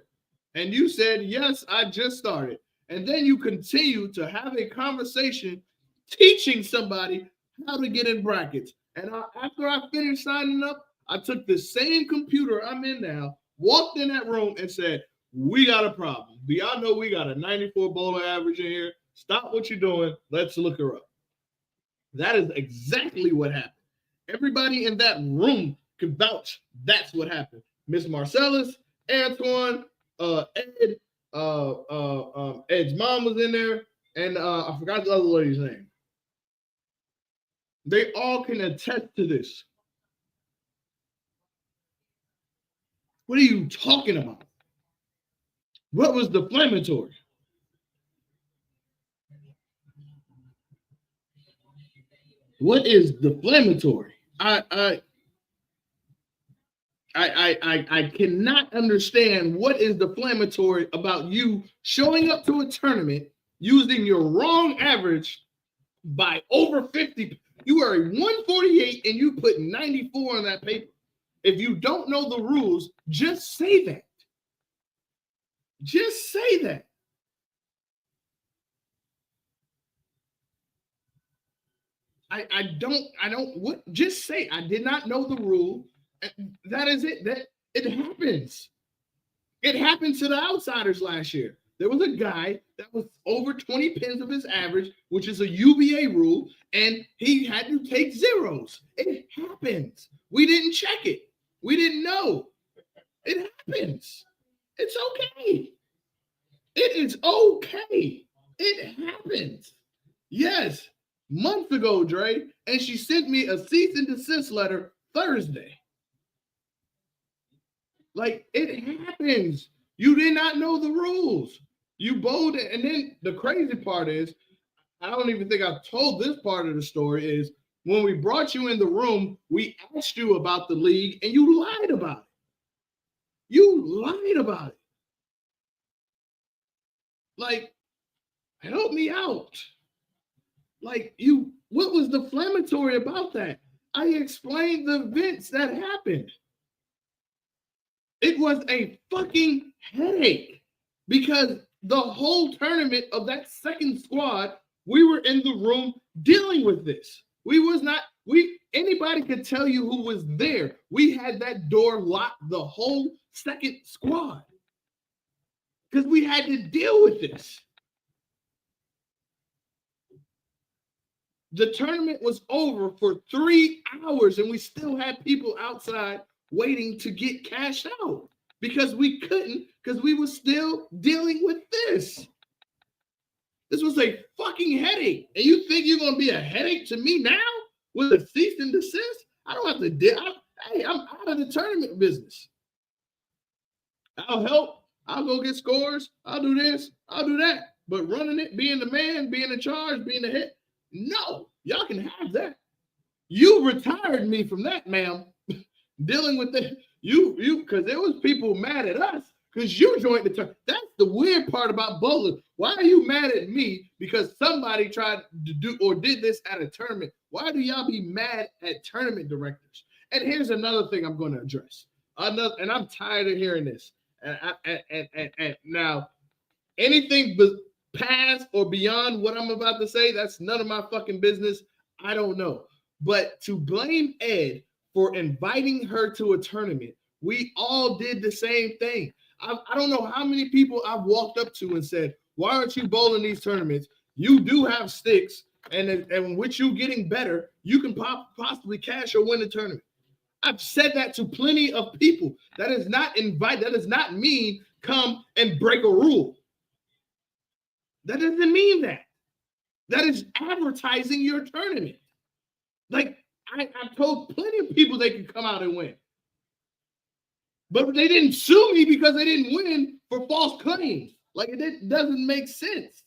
And you said, yes, I just started. And then you continue to have a conversation teaching somebody how to get in brackets. And after I finished signing up, I took the same computer I'm in now, walked in that room and said, we got a problem. Do y'all know we got a 94 bowler average in here? Stop what you're doing. Let's look her up. That is exactly what happened. Everybody in that room can vouch that's what happened. Miss Marcellus, Antoine, Ed, Ed's mom was in there, and I forgot the other lady's name. They all can attest to this. What are you talking about? What was deflammatory? What is deflammatory? I cannot understand what is deflammatory about you showing up to a tournament using your wrong average by over 50. You are a 148 and you put 94 on that paper. If you don't know the rules, just say that. Just say that. I don't, what, just say, I did not know the rule. That is it. That it happens. It happened to the outsiders last year. There was a guy that was over 20 pins of his average, which is a UBA rule, and he had to take zeros. It happens. We didn't check it. We didn't know. It happens. It's okay. It is okay. It happens. Yes. Months ago, Dre, and she sent me a cease and desist letter Thursday. Like, it happens. You did not know the rules. You bowled it. And then the crazy part is, I don't even think I've told this part of the story, is when we brought you in the room, we asked you about the league and you lied about it. You lied about it. Like, help me out. Like, what was deflammatory about that? I explained the events that happened. It was a fucking headache because the whole tournament of that second squad, we were in the room dealing with this. Anybody could tell you who was there. We had that door locked the whole second squad because we had to deal with this. The tournament was over for 3 hours and we still had people outside waiting to get cashed out because we couldn't, because we were still dealing with this. This was a fucking headache. And you think you're going to be a headache to me now with a cease and desist? I don't have to deal. I'm out of the tournament business. I'll help. I'll go get scores. I'll do this. I'll do that. But running it, being the man, being in charge, being the head, no, y'all can have that. You retired me from that, ma'am. Dealing with that, because there was people mad at us because you joined the tournament. That's the weird part about bowling. Why are you mad at me because somebody tried to do or did this at a tournament? Why do y'all be mad at tournament directors? And here's another thing I'm going to address. And I'm tired of hearing this. And now, anything past or beyond what I'm about to say, that's none of my fucking business. I don't know. But to blame Ed for inviting her to a tournament, we all did the same thing. I don't know how many people I've walked up to and said, why aren't you bowling these tournaments? You do have sticks, and with you getting better, you can possibly cash or win the tournament. I've said that to plenty of people. That is not that does not mean come and break a rule. That doesn't mean that. That is advertising your tournament. Like, I've told plenty of people they could come out and win. But they didn't sue me because they didn't win for false claims. Like, it doesn't make sense.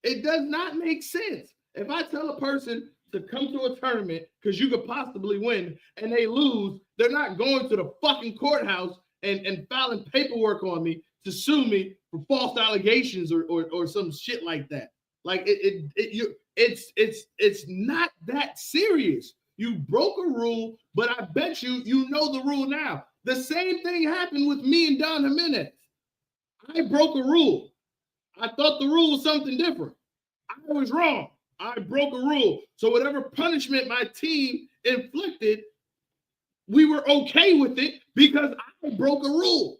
It does not make sense. If I tell a person to come to a tournament because you could possibly win and they lose, they're not going to the fucking courthouse and filing paperwork on me to sue me for false allegations or some shit like that. Like, it's not that serious. You broke a rule, but I bet you know the rule now. The same thing happened with me and Don Jimenez. I broke a rule. I thought the rule was something different. I was wrong. I broke a rule. So whatever punishment my team inflicted, we were okay with it because I broke a rule.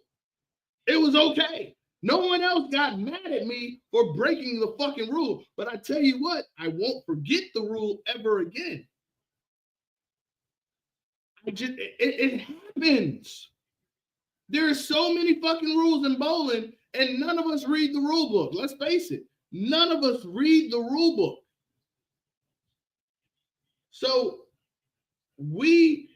It was okay. No one else got mad at me for breaking the fucking rule. But I tell you what, I won't forget the rule ever again. It happens. There are so many fucking rules in bowling, and none of us read the rule book. Let's face it. None of us read the rule book. So we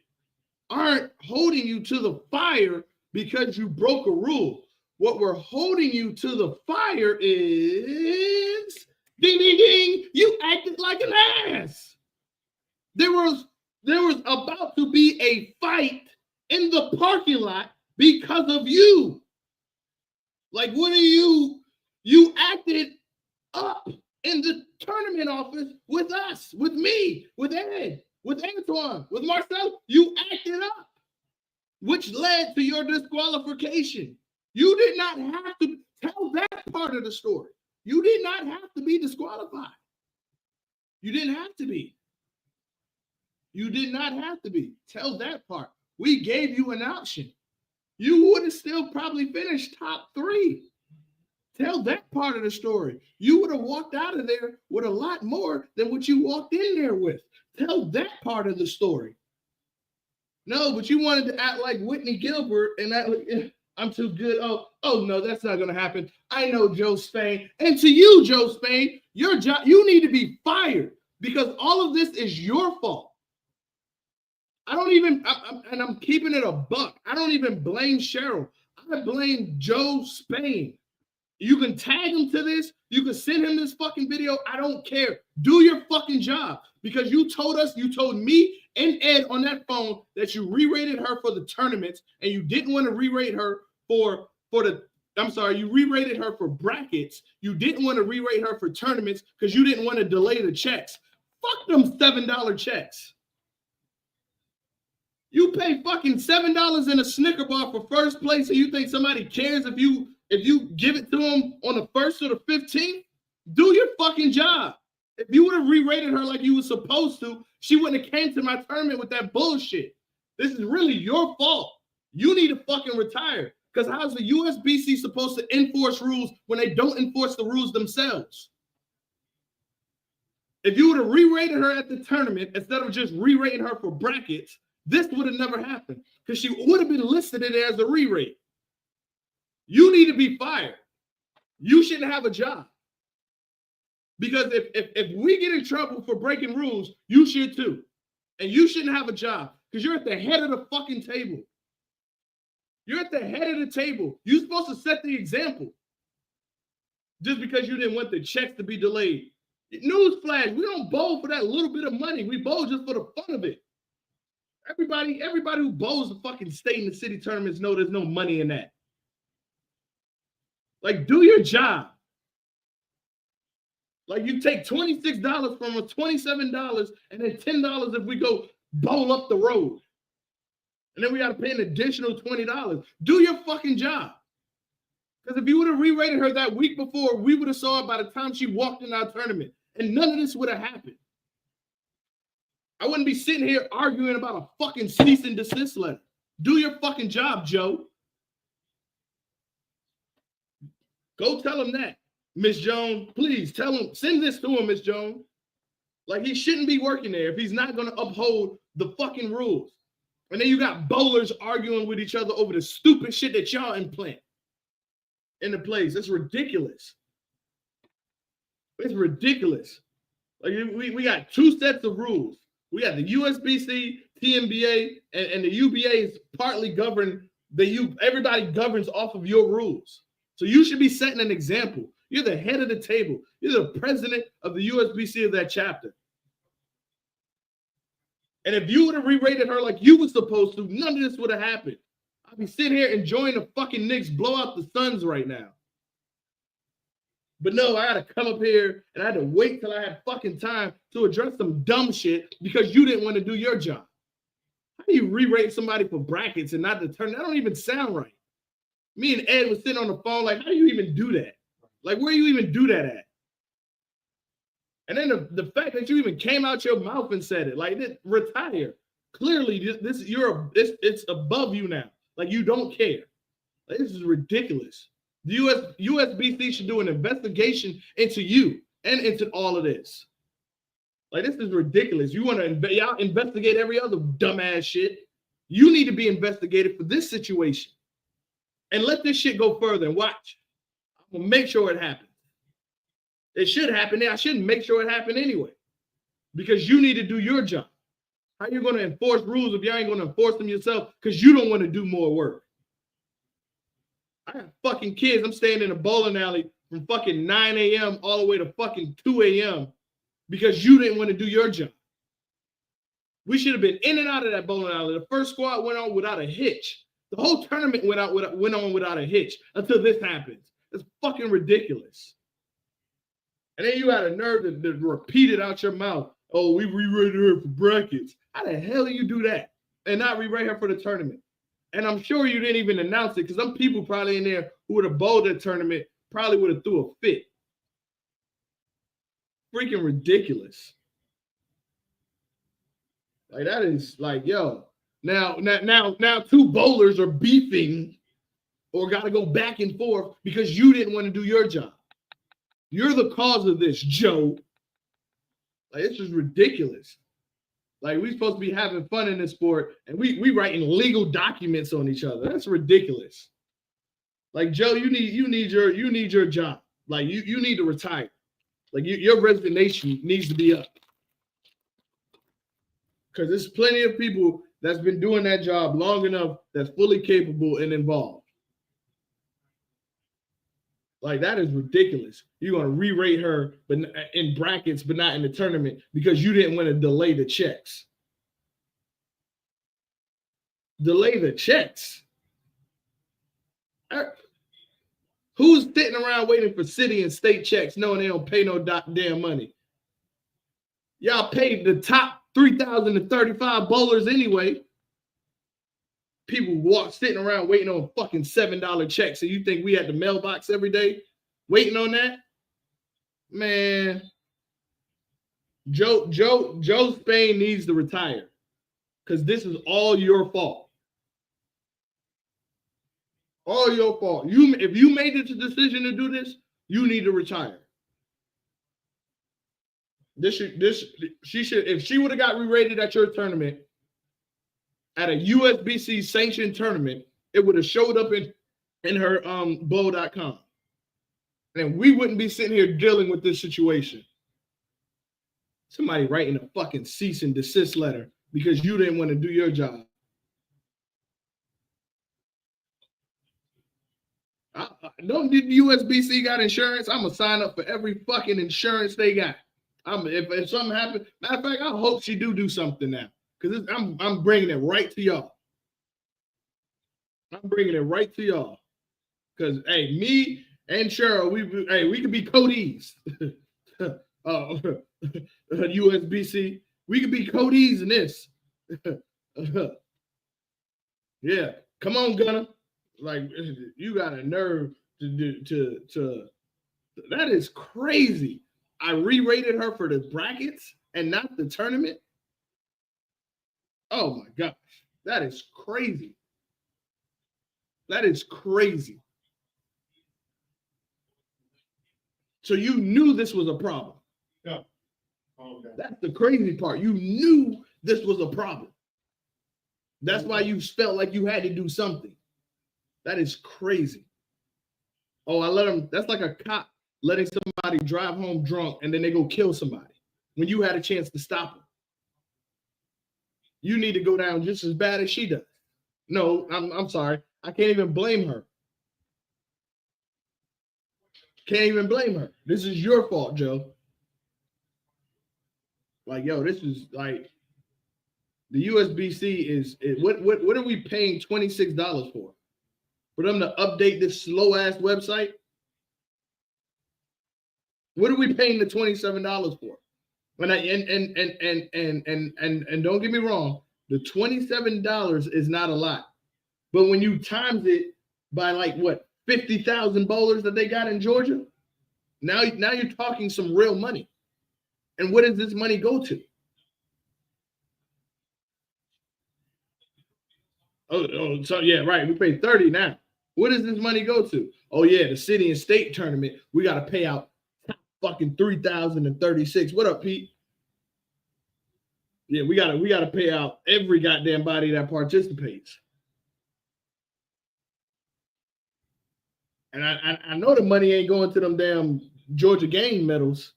aren't holding you to the fire because you broke a rule. What we're holding you to the fire is, ding, ding, ding, you acted like an ass. There was about to be a fight in the parking lot because of you. Like, what are you acted up in the tournament office with us, with me, with Ed, with Antoine, with Marcel. You acted up, which led to your disqualification. You did not have to tell that part of the story. You did not have to be disqualified. You didn't have to be. You did not have to be. Tell that part. We gave you an option. You would have still probably finished top 3. Tell that part of the story. You would have walked out of there with a lot more than what you walked in there with. Tell that part of the story. No, but you wanted to act like Whitney Gilbert and act like, I'm too good. Oh no, that's not going to happen. I know Joe Spain. And to you, Joe Spain, your job, you need to be fired because all of this is your fault. I don't even, and I'm keeping it a buck. I don't even blame Cheryl. I blame Joe Spain. You can tag him to this. You can send him this fucking video. I don't care. Do your fucking job, because you told me and Ed on that phone that you re-rated her for the tournaments, and you didn't want to re-rate her you re-rated her for brackets. You didn't want to re-rate her for tournaments because you didn't want to delay the checks. Fuck them $7 checks. You pay fucking $7 in a Snicker bar for first place, and you think somebody cares if you give it to them on the 1st or the 15th? Do your fucking job. If you would have re-rated her like you were supposed to, she wouldn't have came to my tournament with that bullshit. This is really your fault. You need to fucking retire. Because how's the USBC supposed to enforce rules when they don't enforce the rules themselves? If you would have re-rated her at the tournament instead of just re-rating her for brackets, this would have never happened, because she would have been listed in there as a re-rate. You need to be fired. You shouldn't have a job. Because if we get in trouble for breaking rules, you should too. And you shouldn't have a job, because you're at the head of the fucking table. You're at the head of the table. You're supposed to set the example. Just because you didn't want the checks to be delayed. Newsflash, we don't bowl for that little bit of money. We bowl just for the fun of it. Everybody who bowls the fucking state and the city tournaments know there's no money in that. Like, do your job. Like, you take $26 from us, $27, and then $10 if we go bowl up the road. And then we got to pay an additional $20. Do your fucking job. Because if you would have re-rated her that week before, we would have saw her by the time she walked in our tournament. And none of this would have happened. I wouldn't be sitting here arguing about a fucking cease and desist letter. Do your fucking job, Joe. Go tell him that, Miss Jones. Please tell him, send this to him, Miss Jones. Like, he shouldn't be working there if he's not going to uphold the fucking rules. And then you got bowlers arguing with each other over the stupid shit that y'all implant in the place. It's ridiculous. It's ridiculous. Like, we got two sets of rules. We got the USBC, TNBA, and the UBA is partly governed. Everybody governs off of your rules. So you should be setting an example. You're the head of the table. You're the president of the USBC of that chapter. And if you would have re-rated her like you were supposed to, none of this would have happened. I'd be sitting here enjoying the fucking Knicks blow out the Suns right now. But no, I had to come up here and I had to wait till I had fucking time to address some dumb shit because you didn't want to do your job. How do you re-rate somebody for brackets and not determine? That don't even sound right. Me and Ed was sitting on the phone like, how do you even do that? Like, where do you even do that at? And then the fact that you even came out your mouth and said it, like, retire. Clearly, it's above you now. Like, you don't care. Like, this is ridiculous. The USBC should do an investigation into you and into all of this. Like, this is ridiculous. You want to y'all investigate every other dumbass shit. You need to be investigated for this situation. And let this shit go further and watch. I'm going to make sure it happens. It should happen. I shouldn't make sure it happened anyway. Because you need to do your job. How are you going to enforce rules if you ain't going to enforce them yourself because you don't want to do more work? I have fucking kids. I'm staying in a bowling alley from fucking 9 a.m. all the way to fucking 2 a.m. because you didn't want to do your job. We should have been in and out of that bowling alley. The first squad went on without a hitch. The whole tournament went on without a hitch until this happens. It's fucking ridiculous. And then you had a nerve to repeat it out your mouth. Oh, we re-rated her for brackets. How the hell do you do that and not re-rate her for the tournament? And I'm sure you didn't even announce it because some people probably in there who would have bowled that tournament probably would have threw a fit. Freaking ridiculous. Like, that is like, yo. Now two bowlers are beefing or got to go back and forth because you didn't want to do your job. You're the cause of this, Joe. Like, it's just ridiculous. Like, we're supposed to be having fun in this sport, and we writing legal documents on each other. That's ridiculous. Like, Joe, you need your job. Like, you need to retire. Like, your resignation needs to be up. Because there's plenty of people that's been doing that job long enough, that's fully capable and involved. Like, that is ridiculous. You're going to re-rate her but in brackets, but not in the tournament because you didn't want to delay the checks. Delay the checks. Who's sitting around waiting for city and state checks knowing they don't pay no damn money? Y'all paid the top 3,035 bowlers anyway. People sitting around waiting on fucking $7 checks. And you think we at the mailbox every day waiting on that? Man, Joe Spain needs to retire because this is all your fault. All your fault. If you made the decision to do this, you need to retire. She should, if she would have got re-rated at your tournament, at a USBC sanctioned tournament, it would have showed up in her bowl.com. And we wouldn't be sitting here dealing with this situation. Somebody writing a fucking cease and desist letter because you didn't want to do your job. Don't the USBC got insurance? I'm gonna sign up for every fucking insurance they got. If something happens, matter of fact, I hope she do something now because I'm bringing it right to y'all. I'm bringing it right to y'all because hey, me and Cheryl, we could be Cody's. USBC, we could be Cody's in this. Yeah, come on, Gunner. Like, you got a nerve to that is crazy. I re-rated her for the brackets and not the tournament. Oh my gosh, that is crazy. That is crazy. So you knew this was a problem. Yeah. Okay. That's the crazy part. You knew this was a problem. That's why you felt like you had to do something. That is crazy. Oh, I let him. That's like a cop letting somebody drive home drunk and then they go kill somebody when you had a chance to stop them. You need to go down just as bad as she does. No, I'm sorry. I can't even blame her. Can't even blame her. This is your fault, Joe. Like, yo, this is like the USBC is what are we paying $26 for? For them to update this slow ass website? What are we paying the $27 for? And don't get me wrong, the $27 is not a lot. But when you times it by like what 50,000 bowlers that they got in Georgia, now you're talking some real money. And what does this money go to? Oh, so yeah, right. We pay 30 now. What does this money go to? Oh yeah, the city and state tournament. We got to pay out fucking 3,036. What up, Pete? Yeah, we gotta pay out every goddamn body that participates. And I know the money ain't going to them damn Georgia game medals,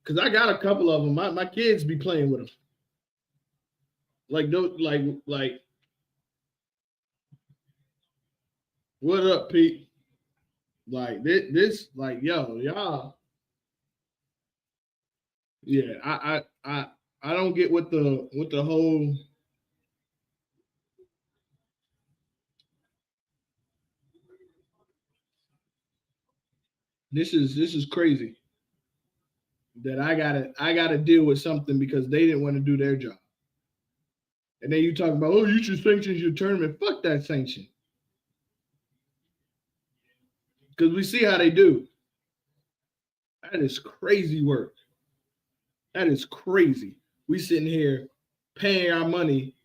because I got a couple of them. My kids be playing with them. Like what up, Pete? Like this, like, yo, y'all. Yeah, I don't get what the whole this is crazy. That I gotta deal with something because they didn't want to do their job. And then you talk about, oh, you should sanction your tournament. Fuck that sanction. Because we see how they do. That is crazy work. That is crazy. We sitting here paying our money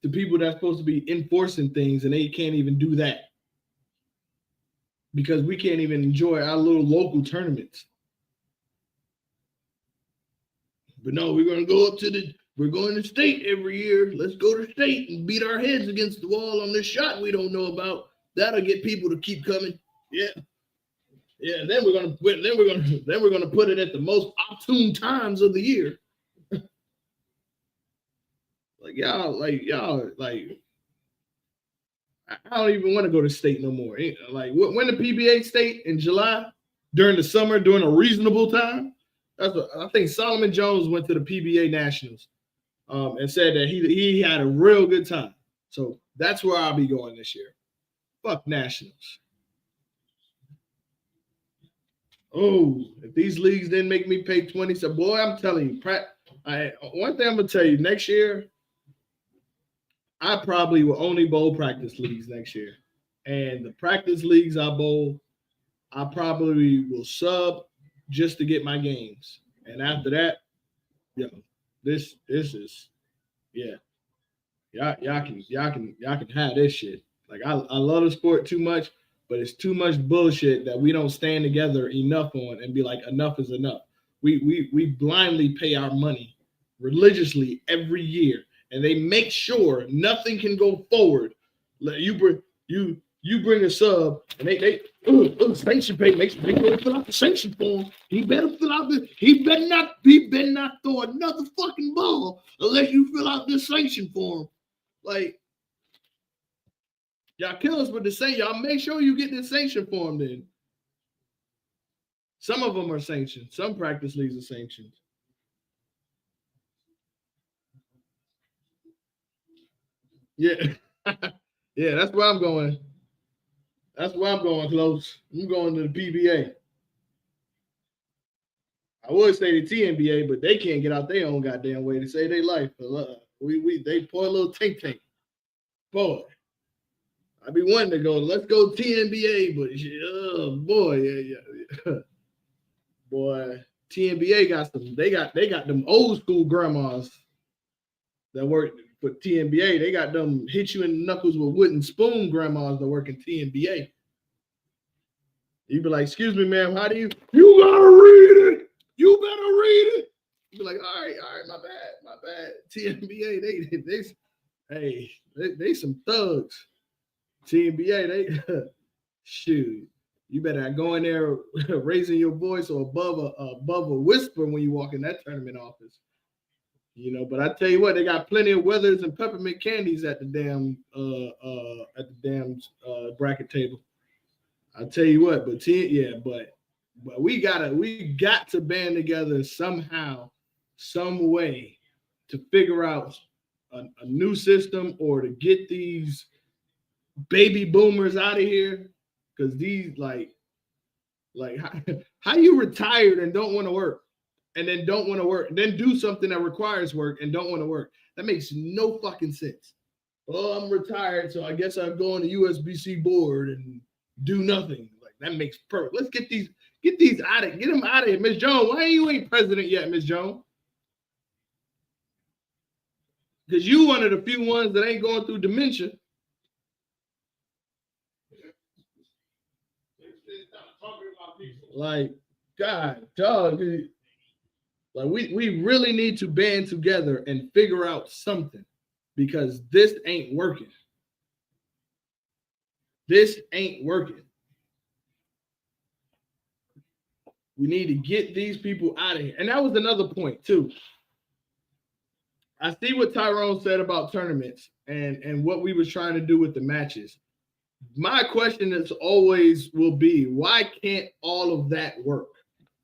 to people that's supposed to be enforcing things, and they can't even do that. Because we can't even enjoy our little local tournaments. But no, we're going to go we're going to state every year. Let's go to state and beat our heads against the wall on this shot we don't know about. That'll get people to keep coming. Yeah. Yeah, then we're gonna put it at the most opportune times of the year. y'all, I don't even want to go to state no more. Like when the PBA state in July during the summer during a reasonable time. That's what I think. Solomon Jones went to the PBA Nationals and said that he had a real good time. So that's where I'll be going this year. Fuck Nationals. Oh, if these leagues didn't make me pay 20, so boy, I'm telling you, one thing I'm gonna tell you, next year, I probably will only bowl practice leagues next year. And the practice leagues I bowl, I probably will sub just to get my games. And after that, this is y'all can have this shit. Like I love the sport too much, but it's too much bullshit that we don't stand together enough on and be like, enough is enough. We blindly pay our money religiously every year, and they make sure nothing can go forward. You bring a sub, and they sanction pay. Make sure they fill out the sanction form. He better fill out the. He better not throw another fucking ball unless you fill out this sanction form. Like, y'all kill us with the same. Y'all make sure you get this sanction form then. Some of them are sanctioned. Some practice leagues are sanctioned. Yeah. Yeah, that's where I'm going. That's where I'm going, Close. I'm going to the PBA. I would say the TNBA, but they can't get out their own goddamn way to save their life. They pour a little tank. Boy, I be wanting to go. Let's go TNBA, but oh boy, yeah. Boy, TNBA got some. They got them old school grandmas that work for TNBA. They got them hit you in the knuckles with wooden spoon grandmas that work in TNBA. You be like, excuse me, ma'am, how do you gotta read it? You better read it. You be like, all right, my bad. TNBA, they some thugs. TNBA, they shoot. You better go in there raising your voice or above a whisper when you walk in that tournament office. But I tell you what, they got plenty of Weathers and peppermint candies at the damn bracket table. I tell you what, but we got to band together somehow, some way to figure out a new system or to get these baby boomers out of here, because these like how you retired and don't want to work, and then don't want to work, and then do something that requires work and don't want to work. That makes no fucking sense. Oh, I'm retired, so I guess I'm going to USBC board and do nothing. Like, that makes perfect. Let's get these out of, get them out of here. Miss Jones, why you ain't president yet, Miss Jones? Because you one of the few ones that ain't going through dementia. Like, God, dog. Like, we really need to band together and figure out something, because this ain't working. This ain't working. We need to get these people out of here. And that was another point, too. I see what Tyrone said about tournaments and what we was trying to do with the matches. My question is always will be, why can't all of that work?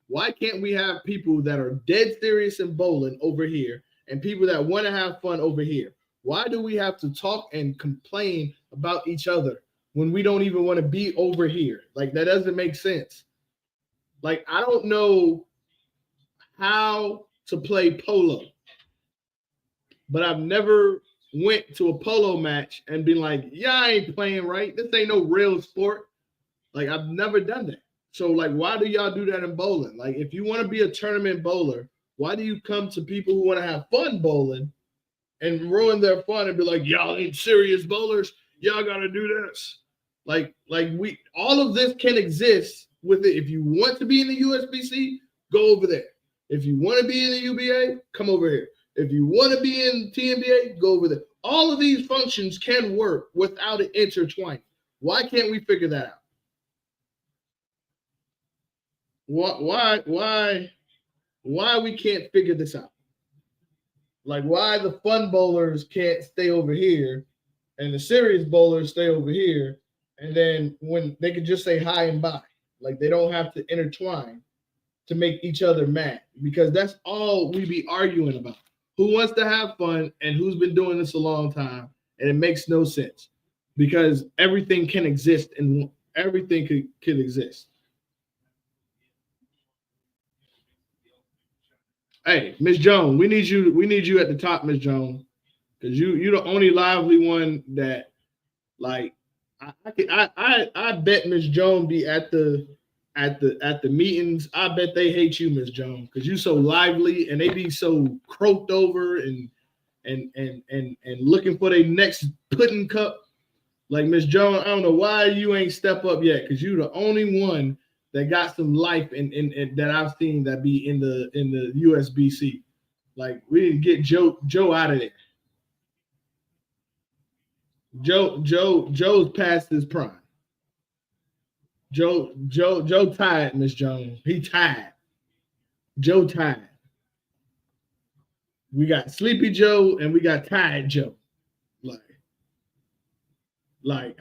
Why can't we have people that are dead serious in bowling over here and people that want to have fun over here? Why do we have to talk and complain about each other when we don't even want to be over here? Like, that doesn't make sense. Like, I don't know how to play polo, but I've never went to a polo match and been like, yeah, I ain't playing right. This ain't no real sport. Like, I've never done that. So, like, why do y'all do that in bowling? Like, if you want to be a tournament bowler, why do you come to people who want to have fun bowling and ruin their fun and be like, y'all ain't serious bowlers? Y'all got to do this. Like all of this can exist with it. If you want to be in the USBC, go over there. If you want to be in the UBA, come over here. If you want to be in TNBA, go over there. All of these functions can work without it intertwining. Why can't we figure that out? Why we can't figure this out? Like, why the fun bowlers can't stay over here and the serious bowlers stay over here, and then when they could just say hi and bye, like they don't have to intertwine to make each other mad, because that's all we be arguing about. Who wants to have fun and who's been doing this a long time, and it makes no sense because everything can exist and everything could exist. Hey, Miss Jones, we need you. We need you at the top, Miss Jones, because you're the only lively one that like. I bet Miss Jones be at the meetings. I bet they hate you, Miss Jones, because you so lively and they be so croaked over and looking for their next pudding cup. Like Miss Jones, I don't know why you ain't step up yet, because you the only one that got some life in that I've seen that be in the USBC. Like we didn't get Joe out of there. Joe's past his prime. Joe tired, Miss Jones. He tired. Joe tired. We got Sleepy Joe and we got Tired Joe.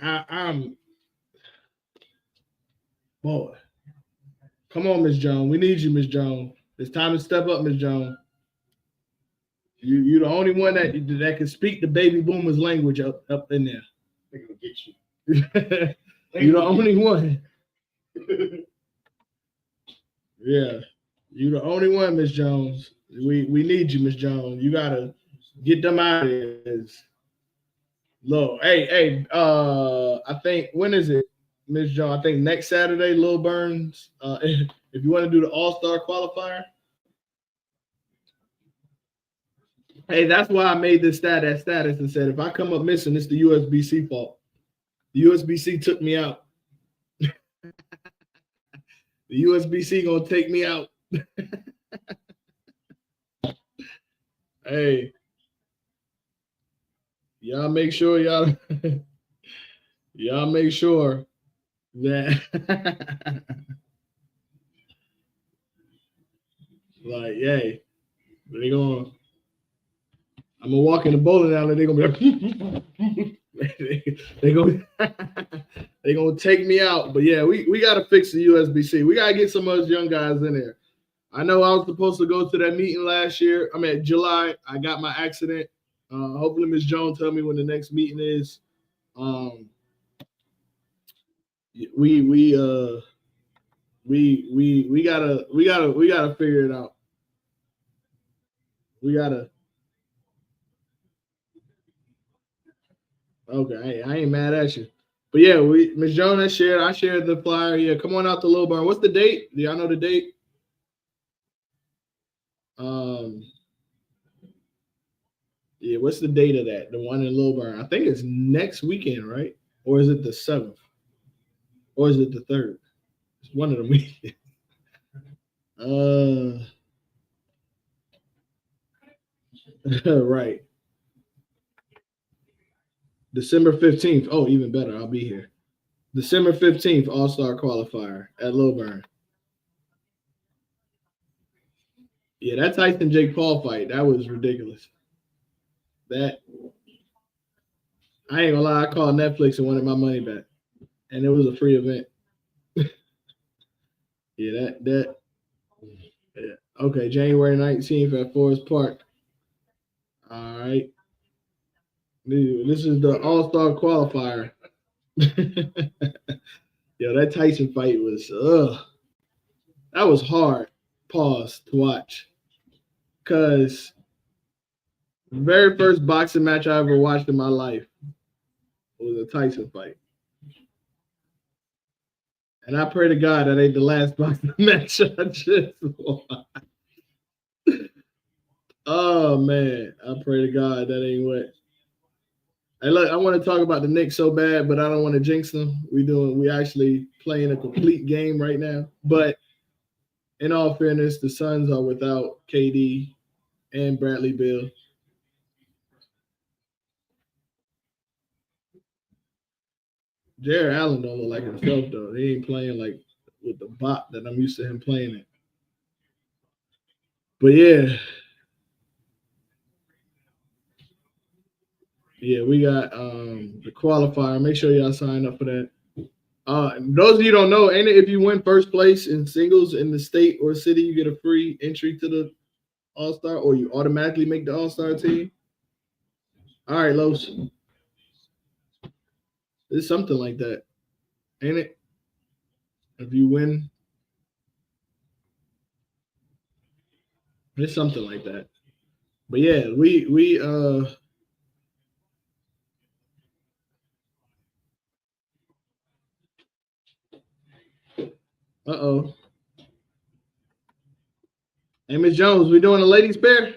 I'm boy. Come on, Miss Jones. We need you, Miss Jones. It's time to step up, Miss Jones. You the only one that can speak the baby boomers language up in there. They're gonna get you. You're the only one. Yeah, you're the only one, Miss Jones. We need you, Miss Jones. You gotta get them out of here. Low. Hey, I think when is it, Miss Jones? I think next Saturday, Lil Burns. If you want to do the All-Star qualifier. Hey, that's why I made this status and said if I come up missing, it's the USBC fault. The USBC took me out. The USBC gonna take me out. Hey, y'all make sure y'all make sure that like, yay, they gonna. I'm gonna walk in the bowling alley. They're gonna be like, they gonna take me out. But yeah, we gotta fix the USBC. We gotta get some of those young guys in there. I know I was supposed to go to that meeting last year. I mean, July. I got my accident. Hopefully, Ms. Jones tell me when the next meeting is. We gotta figure it out. We gotta. Okay, I ain't mad at you. But yeah, Ms. Jones I shared the flyer. Yeah, come on out to Little Barn. What's the date? Do y'all know the date? Yeah, what's the date of that? The one in Little Barn. I think it's next weekend, right? Or is it the 7th? Or is it the 3rd? It's one of the weekends. Right. December 15th. Oh, even better. I'll be here. December 15th, All-Star qualifier at Lilburn. Yeah, that Tyson Jake Paul fight, that was ridiculous. That I ain't gonna lie, I called Netflix and wanted my money back. And it was a free event. Yeah, that yeah. Okay, January 19th at Forest Park. All right. This is the All-Star qualifier. Yo, that Tyson fight was that was hard. Pause to watch. Cause the very first boxing match I ever watched in my life was a Tyson fight. And I pray to God that ain't the last boxing match I just watched. Oh man, I pray to God that ain't what. Hey, look, I want to talk about the Knicks so bad, but I don't want to jinx them. We actually playing a complete game right now. But in all fairness, the Suns are without KD and Bradley Beal. Jared Allen don't look like himself though. He ain't playing like with the bop that I'm used to him playing it. But yeah, Yeah, we got the qualifier. Make sure y'all sign up for that. Those of you don't know, ain't it if you win first place in singles in the state or city, you get a free entry to the All-Star, or you automatically make the All-Star team? All right, Los. It's something like that, ain't it? If you win, it's something like that. But yeah, we uh-oh. Hey, Miss Jones, we doing a ladies pair?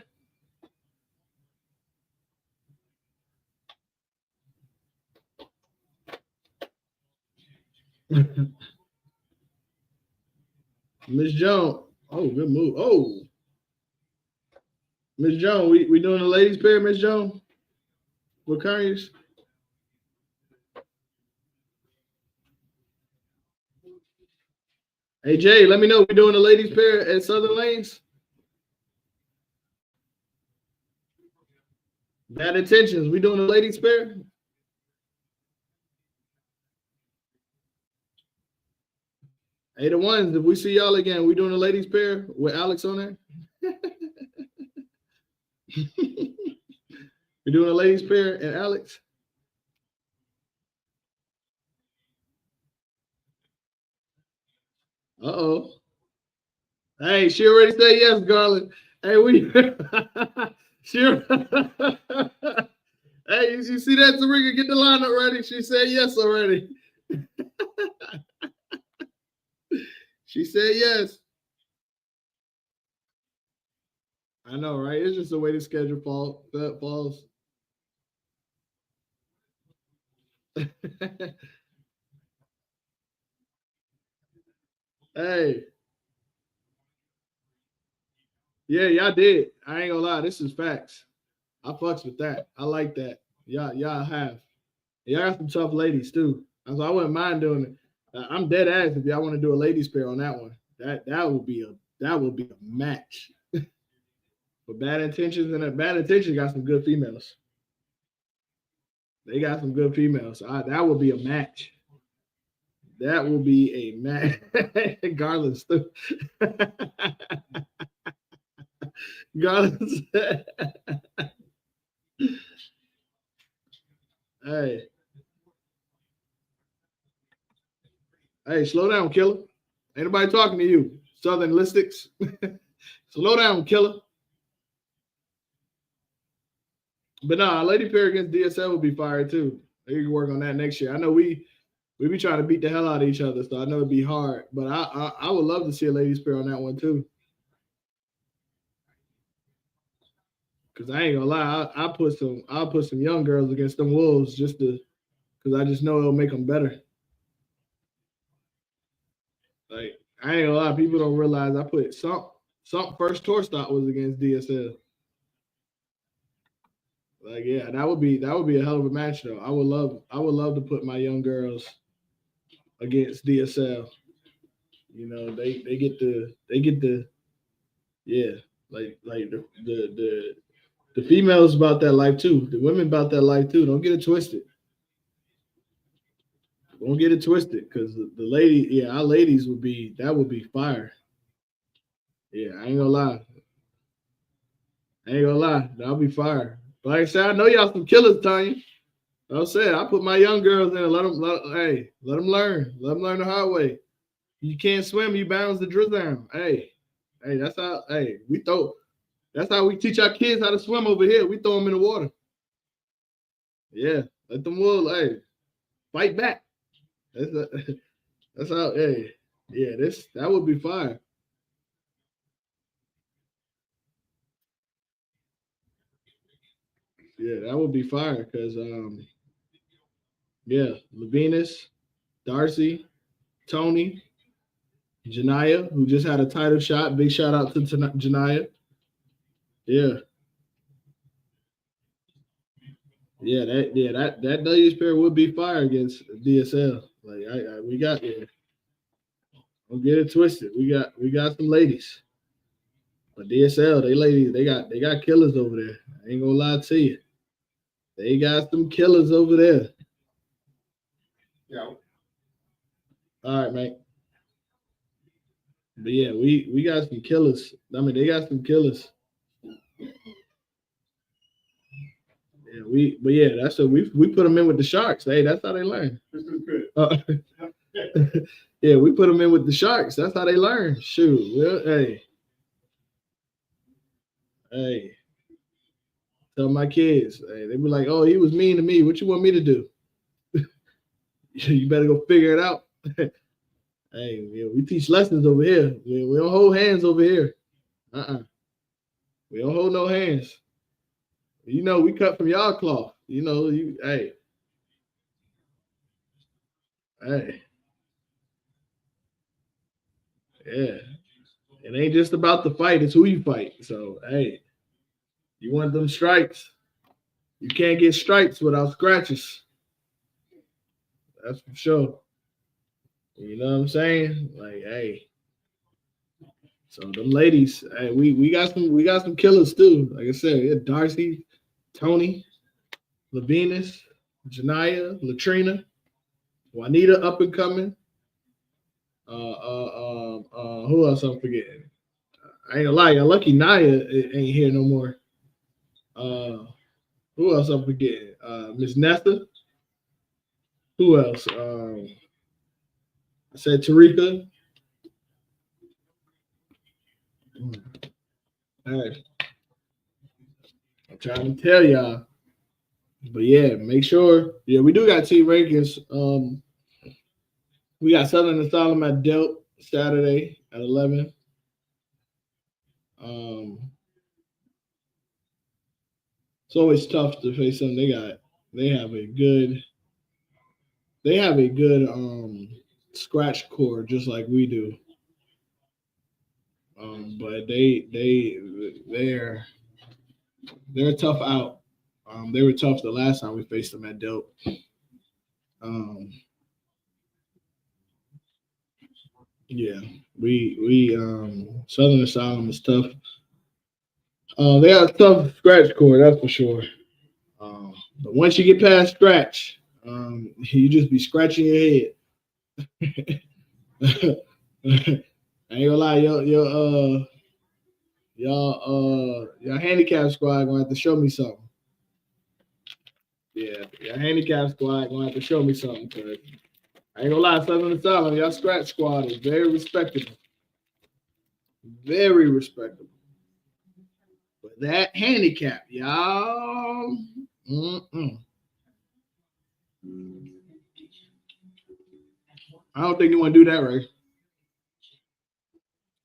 Miss Jones. Oh, good move. Oh, Miss Jones, we doing a ladies pair, Miss Jones? With Conyers? Hey Jay, let me know we doing a ladies pair at Southern Lanes. Bad intentions. We doing a ladies pair? Hey, the ones. If we see y'all again, we doing a ladies pair with Alex on there. We doing a ladies pair and Alex. Uh-oh. Hey, she already said yes, Garland. Hey, we sure. Hey, you see that, Sarika? Get the lineup ready. She said yes already. She said yes. I know, right? It's just the way the schedule falls. Hey. Yeah, y'all did. I ain't gonna lie. This is facts. I fucks with that. I like that. Y'all have. Y'all got some tough ladies too. So I wouldn't mind doing it. I'm dead ass if y'all want to do a ladies pair on that one. That would be a match. But bad intentions and bad intentions got some good females. They got some good females. So that would be a match. That will be a match. Garland's too. Garland's. Hey. Hey, slow down, killer. Ain't nobody talking to you. Southern Listics. Slow down, killer. But no, Lady Pair against DSL would be fire too. You can work on that next year. I know we be trying to beat the hell out of each other, so I know it'd be hard. But I would love to see a ladies pair on that one too. Cause I ain't gonna lie, I'll put some young girls against them wolves just because I just know it'll make them better. Like I ain't gonna lie, people don't realize I put some first tour stop was against DSL. Like yeah, that would be a hell of a match though. I would love to put my young girls against DSL. You know, they get the yeah, like the females about that life too. The women about that life too. Don't get it twisted. Don't get it twisted because the lady, yeah, our ladies would be fire. Yeah, I ain't gonna lie. That'll be fire. But like I said, I know y'all some killers, Tanya. I said I put my young girls in and let them learn. Let them learn the hard way. You can't swim, you bounce the drill down. Hey, that's how. Hey, that's how we teach our kids how to swim over here. We throw them in the water. Yeah, let them hey, fight back. That's how. Hey, yeah, that would be fire. Yeah, that would be fire because yeah, Levinus, Darcy, Tony, Janaya, who just had a title shot. Big shout out to Janaya. Yeah. Yeah, that W's pair would be fire against DSL. Like we got yeah. Don't get it twisted. We got some ladies. But DSL, they got killers over there. I ain't gonna lie to you. They got some killers over there. Yeah. All right, mate. But yeah, we got some killers. I mean, they got some killers. Yeah, that's what we put them in with the Sharks. Hey, that's how they learn. This is good. Yeah, we put them in with the Sharks. That's how they learn. Shoot, well, hey, tell my kids. Hey, they be like, "Oh, he was mean to me. What you want me to do?" You better go figure it out. Hey, we teach lessons over here. We don't hold hands over here. We don't hold no hands. You know, we cut from y'all cloth. You know, hey. Yeah. It ain't just about the fight, it's who you fight. So, hey, you want them stripes. You can't get stripes without scratches. That's for sure. You know what I'm saying? Like, hey. So them ladies, hey, we got some killers too. Like I said, yeah, Darcy, Tony, Lavinus, Janaya, Latrina, Juanita up and coming. Who else I'm forgetting? I ain't gonna lie, y'all lucky Naya ain't here no more. Who else I'm forgetting? Miss Nesta. Who else? I said Tarika. Hey, I'm trying to tell y'all. But yeah, make sure. Yeah, we do got team rankings. We got Southern Asylum at Delt Saturday at 11. It's always tough to face them. They have a good scratch core just like we do. But they're tough out. They were tough the last time we faced them at Delt. Yeah, we Southern Asylum is tough. They have a tough scratch core, that's for sure. But once you get past scratch, you just be scratching your head. I ain't gonna lie, your handicap squad gonna have to show me something. Yeah, your handicap squad gonna have to show me something. Cause I ain't gonna lie, Southern Asylum, your scratch squad is very respectable. Very respectable. But that handicap, y'all. I don't think you want to do that, right?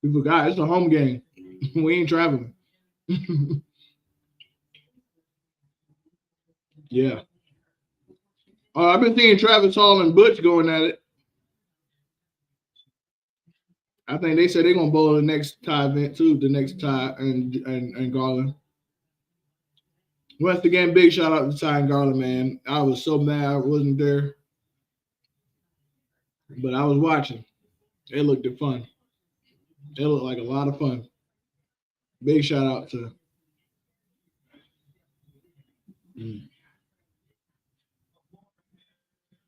We forgot it's a home game. We ain't traveling. Yeah. I've been seeing Travis Hall and Butch going at it. I think they said they're gonna bowl the next tie event too, the next tie and Garland. Once again, big shout out to Ty and Garland, man. I was so mad I wasn't there. But I was watching. It looked fun. It looked like a lot of fun. Big shout out to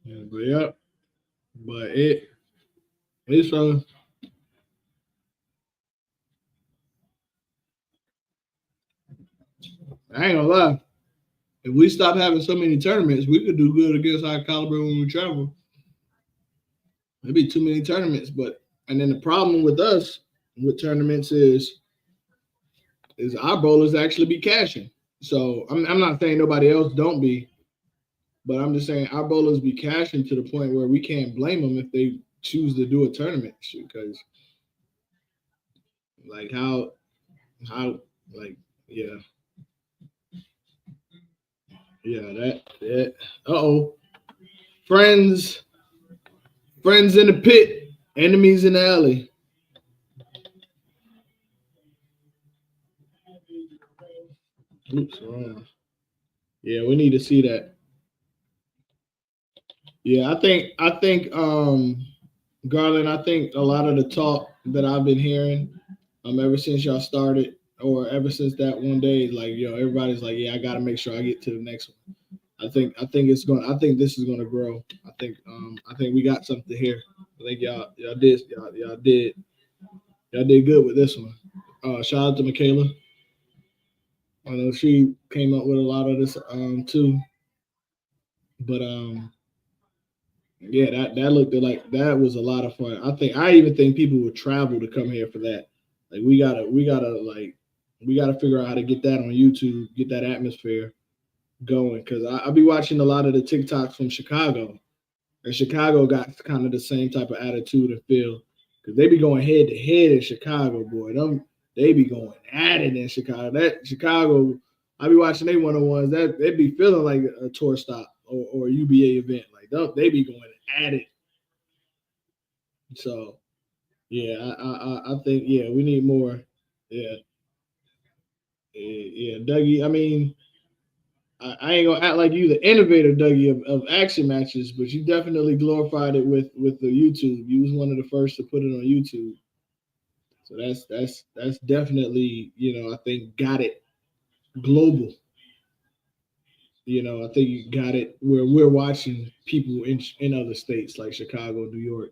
Yeah, but it's I ain't gonna lie. If we stop having so many tournaments, we could do good against high caliber when we travel. There'd be too many tournaments, and then the problem with us with tournaments is our bowlers actually be cashing. So I'm not saying nobody else don't be, but I'm just saying our bowlers be cashing to the point where we can't blame them if they choose to do a tournament because like how like yeah that friends in the pit, enemies in the alley. Oops, yeah, we need to see that. Yeah, I think Garland, I think a lot of the talk that I've been hearing ever since y'all started or ever since that one day, like everybody's like, yeah, I gotta make sure I get to the next one. I think this is gonna grow. I think we got something here. I think y'all did good with this one. Shout out to Michaela. I know she came up with a lot of this too. But yeah, that looked like that was a lot of fun. I even think people would travel to come here for that. Like we gotta figure out how to get that on YouTube, get that atmosphere going. Cause I'll be watching a lot of the TikToks from Chicago. And Chicago got kind of the same type of attitude and feel. Cause they be going head to head in Chicago, boy. They be going at it in Chicago. That Chicago, I be watching they one-on-ones. That they be feeling like a tour stop or a UBA event. Like they be going at it. So yeah, I think we need more. Yeah, yeah, Dougie. I mean, I ain't gonna act like you the innovator, Dougie, of action matches, but you definitely glorified it with the YouTube. You was one of the first to put it on YouTube. So that's definitely, I think got it global. I think you got it where we're watching people in other states like Chicago, New York,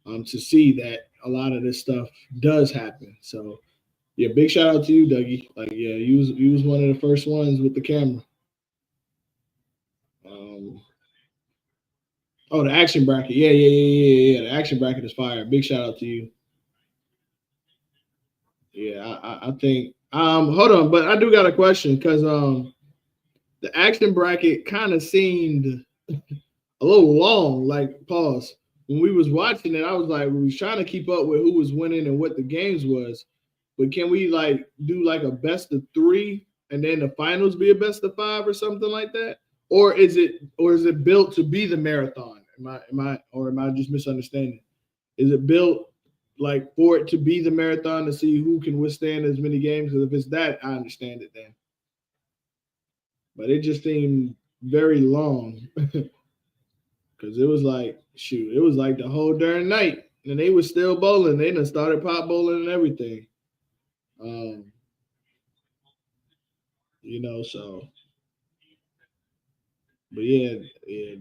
to see that a lot of this stuff does happen. So yeah, big shout out to you, Dougie. Like yeah, you was one of the first ones with the camera. Um, oh, the action bracket. Yeah. The action bracket is fire. Big shout out to you. Yeah, I think. Hold on, but I do got a question because the action bracket kind of seemed a little long. Like pause. When we was watching it, I was like, we was trying to keep up with who was winning and what the games was. But can we like do like a best of three and then the finals be a best of five or something like that? Or is it built to be the marathon? Am I just misunderstanding? Is it built like for it to be the marathon to see who can withstand as many games? Because if it's that, I understand it then. But it just seemed very long. Because it was like, shoot, it was like the whole darn night. And they were still bowling. They done started pop bowling and everything. So but yeah,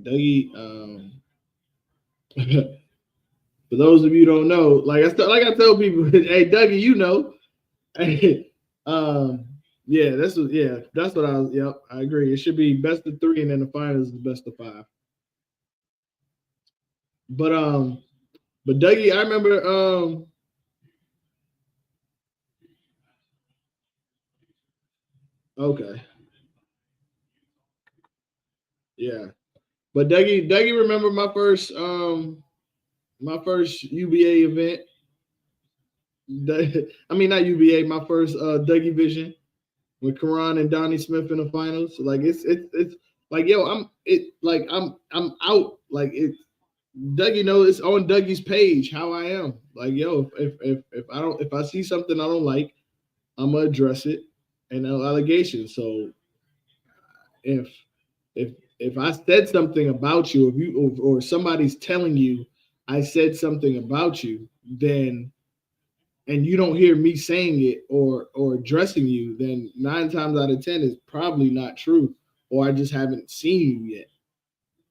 Dougie. For those of you who don't know, like I tell people, hey Dougie, hey, that's what I was. Yep, I agree. It should be best of three, and then the finals is best of five. But Dougie, I remember. Okay. Yeah, but Dougie, remember my first UBA event. I mean, not UBA. My first Dougie Vision with Karan and Donnie Smith in the finals. Like it's like yo, I'm out. Like it, Dougie knows it's on Dougie's page how I am. Like yo, if I see something I don't like, I'm gonna address it and no allegations. So if if I said something about you, if you or somebody's telling you I said something about you, then and you don't hear me saying it or addressing you, then 9 times out of 10 is probably not true, or I just haven't seen you yet.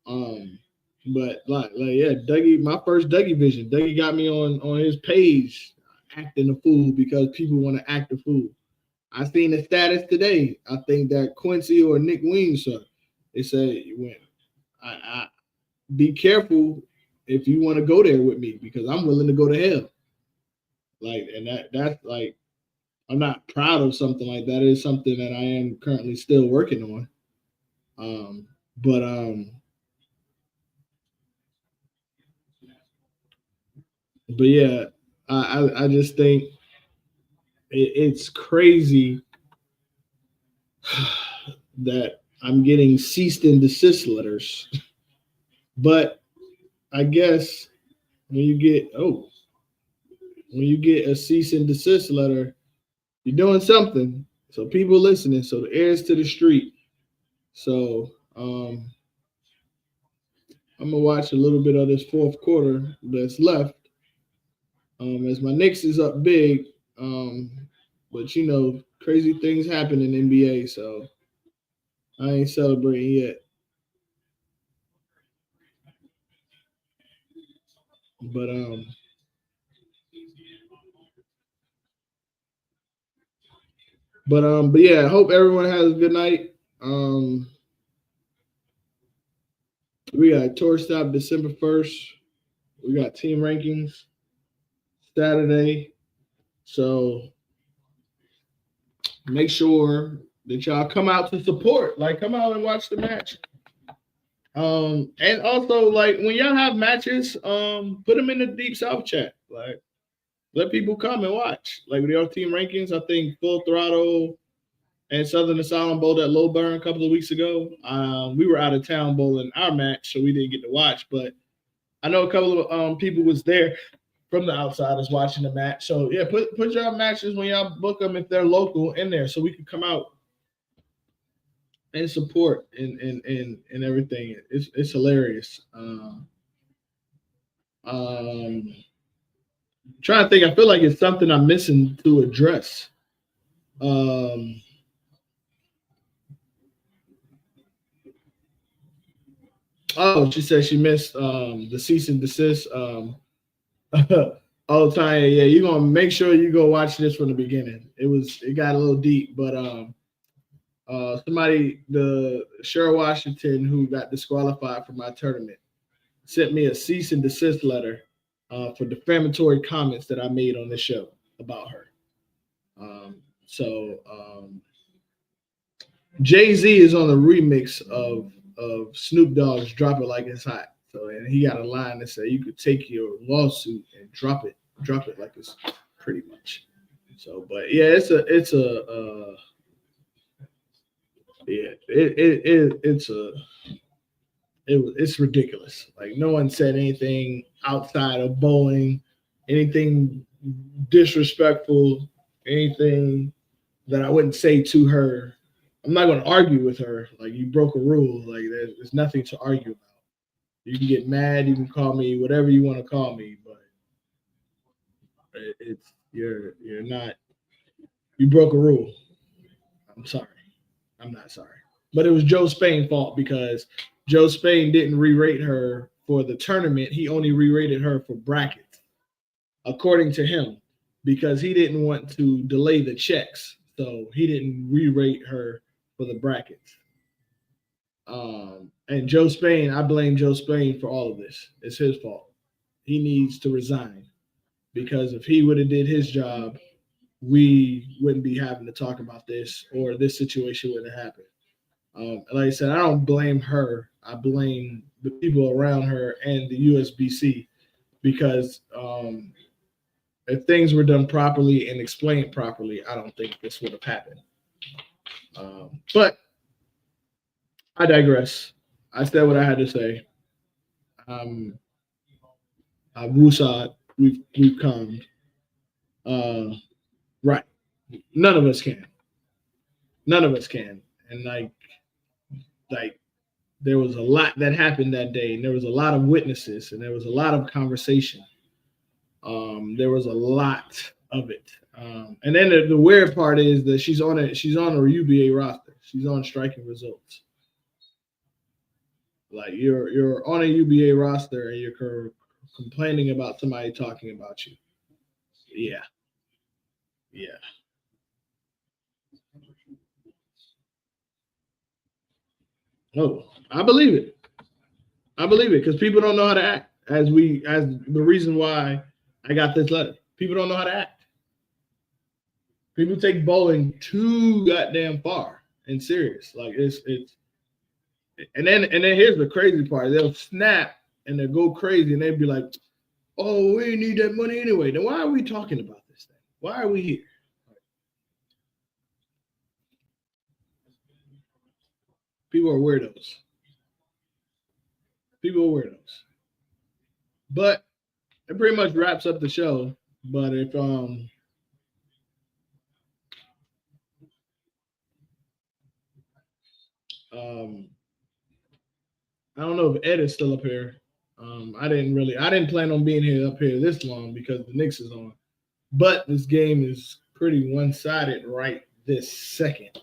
But yeah, Dougie, my first Dougie Vision, Dougie got me on his page acting a fool because people want to act a fool. I seen the status today. I think that Quincy or Nick Weems, they said when I be careful if you want to go there with me because I'm willing to go to hell. Like, and that's like, I'm not proud of something like that. It is something that I am currently still working on. But yeah, I just think it's crazy that I'm getting cease and desist letters. But I guess when you get a cease and desist letter, you're doing something. So people listening. So the air's to the street. So I'm gonna watch a little bit of this fourth quarter that's left. As my Knicks is up big. But crazy things happen in NBA, so I ain't celebrating yet. But but yeah, I hope everyone has a good night. We got tour stop December 1st. We got team rankings Saturday. So make sure that y'all come out to support. Like, come out and watch the match. And also, like, when y'all have matches, put them in the Deep South chat. Like, let people come and watch. Like, with your team rankings, I think Full Throttle and Southern Asylum bowled at Low Burn a couple of weeks ago. We were out of town bowling our match, so we didn't get to watch. But I know a couple of people was there from the outsiders watching the match. So yeah, put your matches when y'all book them if they're local in there, so we can come out and support and everything. It's hilarious. Trying to think, I feel like it's something I'm missing to address. Oh, she said she missed the cease and desist. Oh, Tanya, yeah, you're gonna make sure you go watch this from the beginning. It got a little deep, but somebody, the Cheryl Washington, who got disqualified from my tournament, sent me a cease and desist letter for defamatory comments that I made on this show about her. Jay-Z is on the remix of Snoop Dogg's "Drop It Like It's Hot." So, and he got a line that said you could take your lawsuit and drop it like it's pretty much. So, but yeah, it's ridiculous. Like, no one said anything outside of bowling, anything disrespectful, anything that I wouldn't say to her. I'm not going to argue with her. Like, you broke a rule. Like, there's nothing to argue about. You can get mad. You can call me whatever you want to call me, but you're not. You broke a rule. I'm sorry. I'm not sorry. But it was Joe Spain's fault because Joe Spain didn't re-rate her for the tournament. He only re-rated her for brackets, according to him, because he didn't want to delay the checks. So he didn't re-rate her for the brackets. And Joe Spain, I blame Joe Spain for all of this. It's his fault. He needs to resign, because if he would have did his job, we wouldn't be having to talk about this, or this situation wouldn't have happened. Like I said, I don't blame her. I blame the people around her and the USBC, because if things were done properly and explained properly, I don't think this would have happened. But I digress. I said what I had to say. Wusad, we've come. Right. None of us can. None of us can. And like there was a lot that happened that day, and there was a lot of witnesses, and there was a lot of conversation. There was a lot of it. And then the weird part is that she's on a UBA roster. She's on striking results. Like, you're on a UBA roster and you're complaining about somebody talking about you. Yeah. Oh, I believe it. Because people don't know how to act. As the reason why I got this letter. People don't know how to act. People take bowling too goddamn far and serious. Like, it's and then here's the crazy part. They'll snap and they'll go crazy and they'll be like, "Oh, we need that money anyway." Then why are we talking about this thing? Why are we here? People are weirdos. But it pretty much wraps up the show. But if I don't know if Ed is still up here. I didn't plan on being up here this long because the Knicks is on. But this game is pretty one-sided right this second.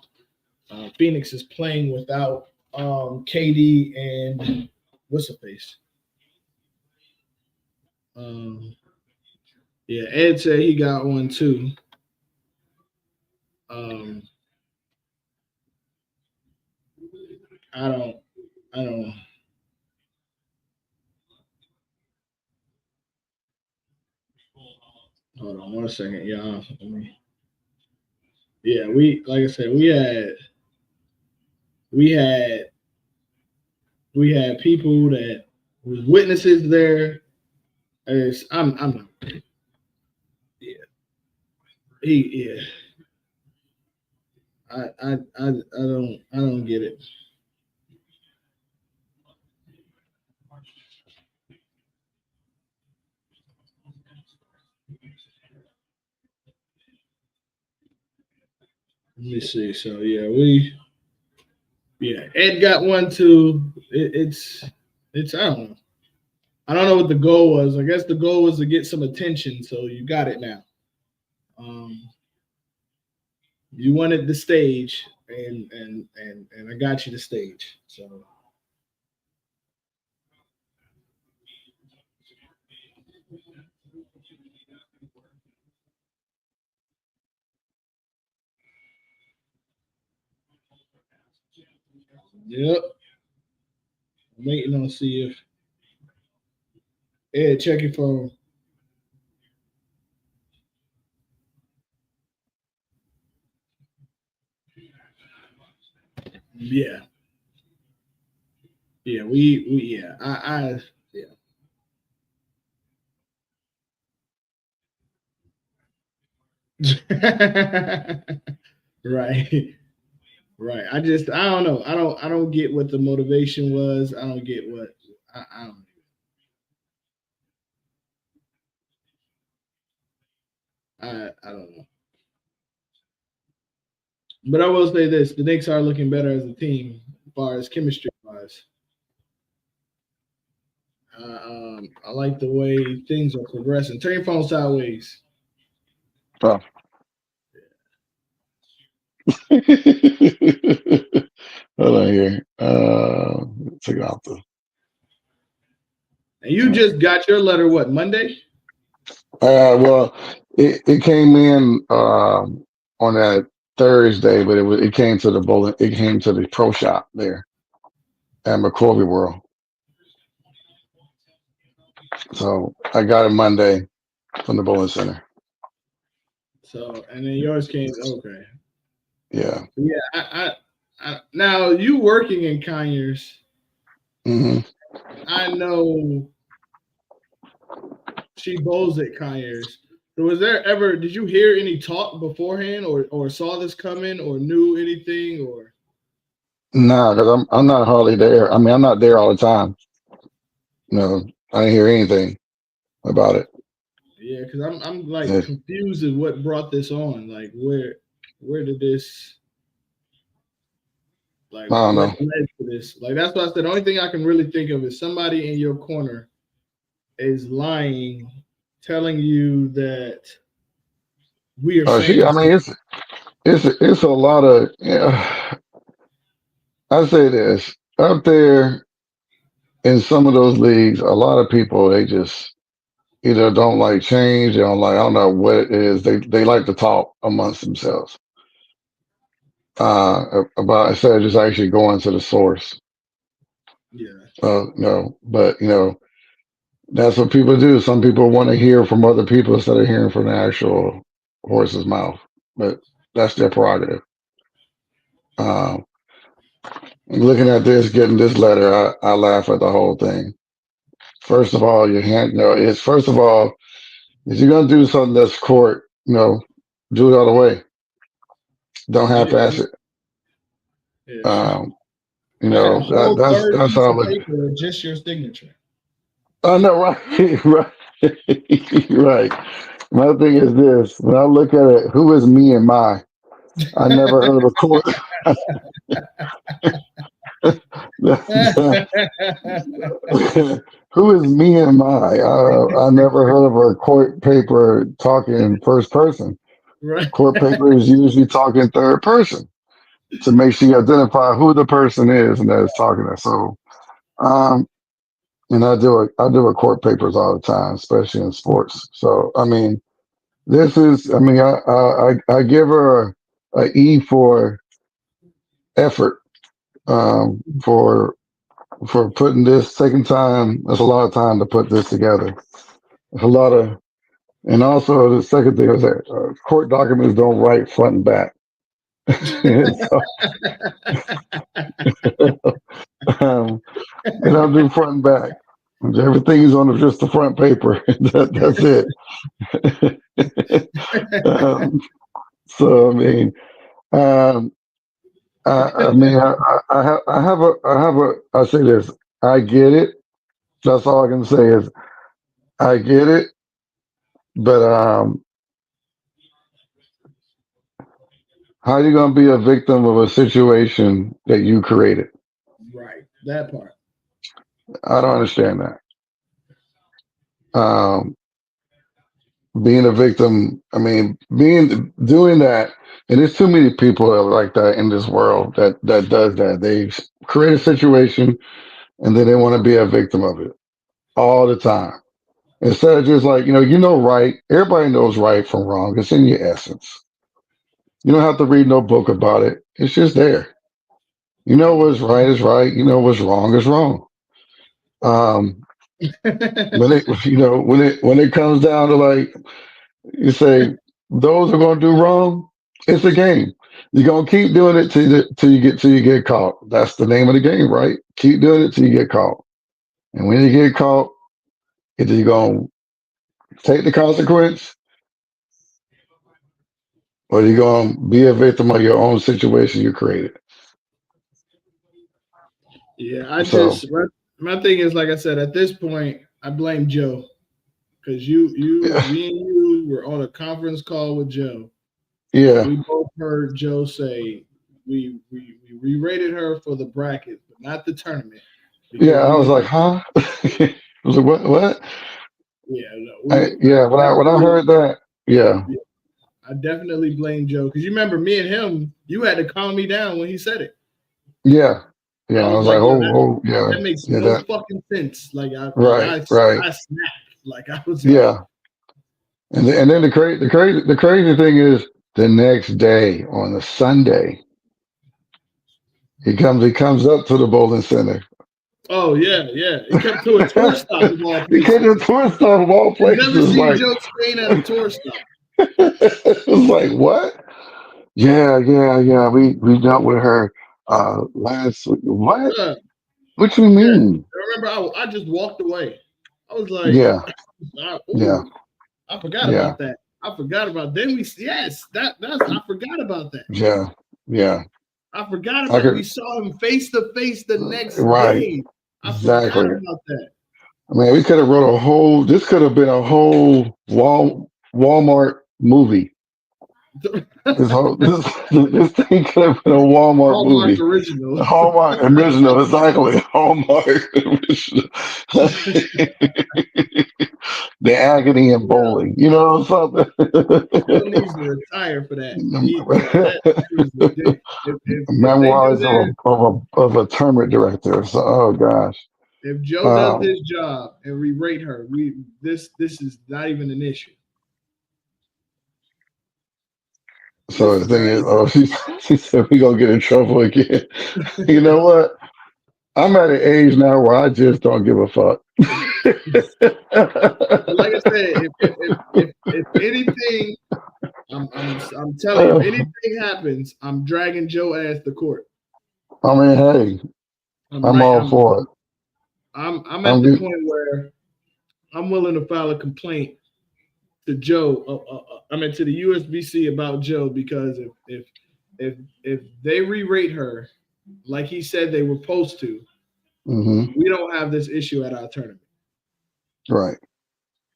Phoenix is playing without KD and what's the face? Yeah, Ed said he got one too. Um, I don't, I don't. Hold on 1 second, y'all. Yeah, like I said, we had we had people that was witnesses there. As I'm not. Yeah, yeah. I don't get it. Let me see. So yeah, Ed got one too. It's I don't know. I don't know what the goal was. I guess the goal was to get some attention. So you got it now. Um, you wanted the stage, and I got you the stage. So yep. I'm waiting on see if Ed check your phone. Yeah, yeah. We yeah. I yeah. Right. Right. I don't know. I don't get what the motivation was. I don't get what I don't I don't know. But I will say this: the Knicks are looking better as a team, as far as chemistry wise. I like the way things are progressing. Turn your phone sideways. Oh. Hold on here. Take it out the. And you just got your letter. What Monday? Well, it came in on that Thursday, but it came to the bowling. It came to the pro shop there at McCorvey World. So I got it Monday from the bowling center. So and then yours came. Okay. Yeah. Yeah. Now you working in Conyers. Hmm. I know she bowls at Conyers. So was there ever? Did you hear any talk beforehand, or saw this coming, or knew anything, or? Nah, because I'm not hardly there. I mean, I'm not there all the time. No, I didn't hear anything about it. Yeah, because I'm like Yeah, confused at what brought this on. Like where did this like I don't what know. led to this? Like that's what I said. The only thing I can really think of is somebody in your corner is lying, telling you that we are saying I mean, it's a lot of. Yeah, I say this up there in some of those leagues. A lot of people they just either don't like change. They don't like. I don't know what it is. They like to talk amongst themselves about instead of just actually going to the source. yeah, No, but that's what people do. Some people want to hear from other people instead of hearing from the actual horse's mouth. But that's their prerogative. Um, Looking at this, getting this letter, I laugh at the whole thing. First of all, your hand, it's first of all, if you're gonna do something that's court, do it all the way. Don't half-ass yeah, it. yeah. Um, I got a whole third that's piece how I of look. paper with just your signature. Oh no, right, right, right. My thing is this: when I look at it, who is me and my? I never heard of a court. Who is me and my? I never heard of a court paper talking in first person. Right. Court paper is usually talking third person to make sure you identify who the person is and that is talking to. So, um, and I do a court papers all the time, especially in sports. So I mean, this is I mean I give her a E for effort, for putting this taking time. That's a lot of time to put this together. A lot of, and also the second thing is that court documents don't write front and back. So, um, they don't do front and back. Everything is on just the front paper. That's it. um, so I mean, um, I mean, I have a. I say this. I get it. That's all I can say is I get it. But how are you going to be a victim of a situation that you created? Right. That part. I don't understand that. Um, being a victim, I mean, doing that, and there's too many people that are like that in this world that does that. They create a situation and then they want to be a victim of it all the time. Instead of just like, right, everybody knows right from wrong. It's in your essence. You don't have to read no book about it. It's just there. You know what's right is right. You know what's wrong is wrong. Um, when it, when it comes down to like, you say those are going to do wrong. It's a game. You're gonna keep doing it till you get caught. That's the name of the game, right? Keep doing it till you get caught. And when you get caught, either you're gonna take the consequence or you're gonna be a victim of your own situation you created. Yeah, I So just my thing is like I said, at this point, I blame Joe because yeah, me and you were on a conference call with Joe, and yeah, we both heard Joe say we re-rated her for the bracket, but not the tournament yeah. because I we was like, knew. huh? I was like, what? What? Yeah, no, Yeah. When I heard that, yeah, yeah, I definitely blame Joe because you remember me and him. You had to calm me down when he said it. yeah, yeah. I I was was like, like, yo, yeah, that makes yeah. no That fucking sense. right, right, I snapped. Like I was like, yeah. And then the crazy thing is the next day on a Sunday, he comes up to the bowling center. oh yeah, yeah. He come to a tour stop of all He came to a places. tourist stop of all I've never places. seen Like Joe Spain at a tour stop. it was like what? Yeah, yeah, yeah. We dealt with her last week. What? Yeah, What you yeah. mean? I remember I just walked away. I was like, Yeah, yeah, ooh, I forgot yeah, about that. I forgot about then we yes, that's I forgot about that. yeah, yeah. I forgot I about could we saw him face to face the next right, day. I forgot exactly. about that. I mean, we could have wrote a whole. This could have been a whole Walmart movie. This thing could have been a Walmart Hallmark movie. original. Hallmark original, exactly. Hallmark original. The agony in Yeah. bowling, something. Joe needs to retire for that. That was ridiculous. If they do Memoirs this, of a tournament director. So, oh gosh. if Joe does Um, his job and re-rate her, this is not even an issue. so This the is thing not is, even. oh, she said we gonna get in trouble again. You know what? I'm at an age now where I just don't give a fuck. But like I said, if anything, I'm telling you, if anything happens, I'm dragging Joe ass to court. I mean, hey, I'm I'm right. all for it. I'm at I'm the good. point where I'm willing to file a complaint to Joe. I mean to the USBC about Joe because if they re-rate her like he said they were supposed to, Hmm. we don't have this issue at our tournament. Right.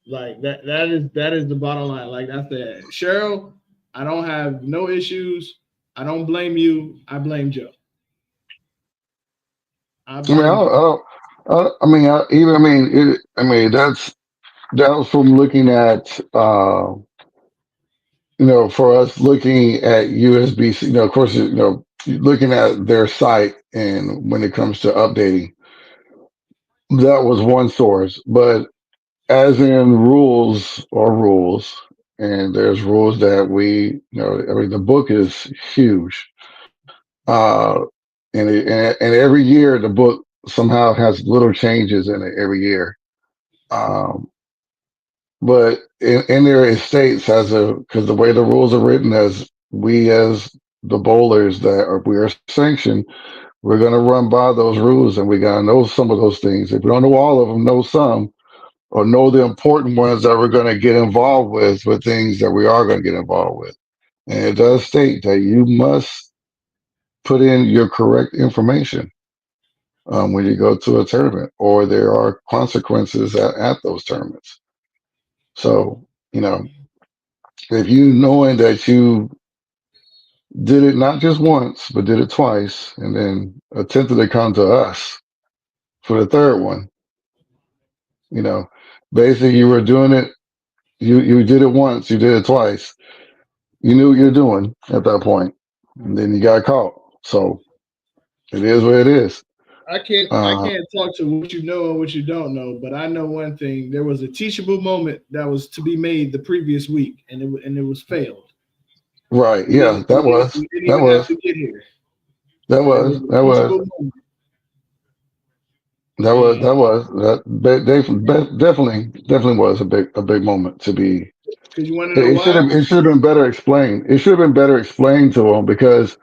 Like that is the bottom line. Like that's the Cheryl. I don't have no issues. I don't blame you. I blame Joe. I I mean, blame Joe. I mean, I mean, that was from looking at, for us looking at USB-C, of course, looking at their site and when it comes to updating, That was one source, but as in rules, and there's rules that I mean, the book is huge. Uh, and every year the book somehow has little changes in it every year. Um, but in there it states because the way the rules are written, as the bowlers we are sanctioned, we're going to run by those rules and we got to know some of those things. If we don't know all of them, know some or know the important ones that we're going to get involved with things that we are going to get involved with. And it does state that you must put in your correct information when you go to a tournament, or there are consequences at those tournaments. So, if you knowing that you did it not just once, but did it twice, and then attempted to come to us for the third one, you know, basically you were doing it. You did it once, you did it twice. You knew what you're doing at that point, and then you got caught. So it is what it is. I Uh, can't talk to what you know and what you don't know, but I know one thing. There was a teachable moment that was to be made the previous week, and it was failed. right? Yeah, We didn't even have to get here, but it was a that was teachable moment. that And was that definitely was a big moment to be. because you want to know It why? it should have been better explained. It should have been better explained to them because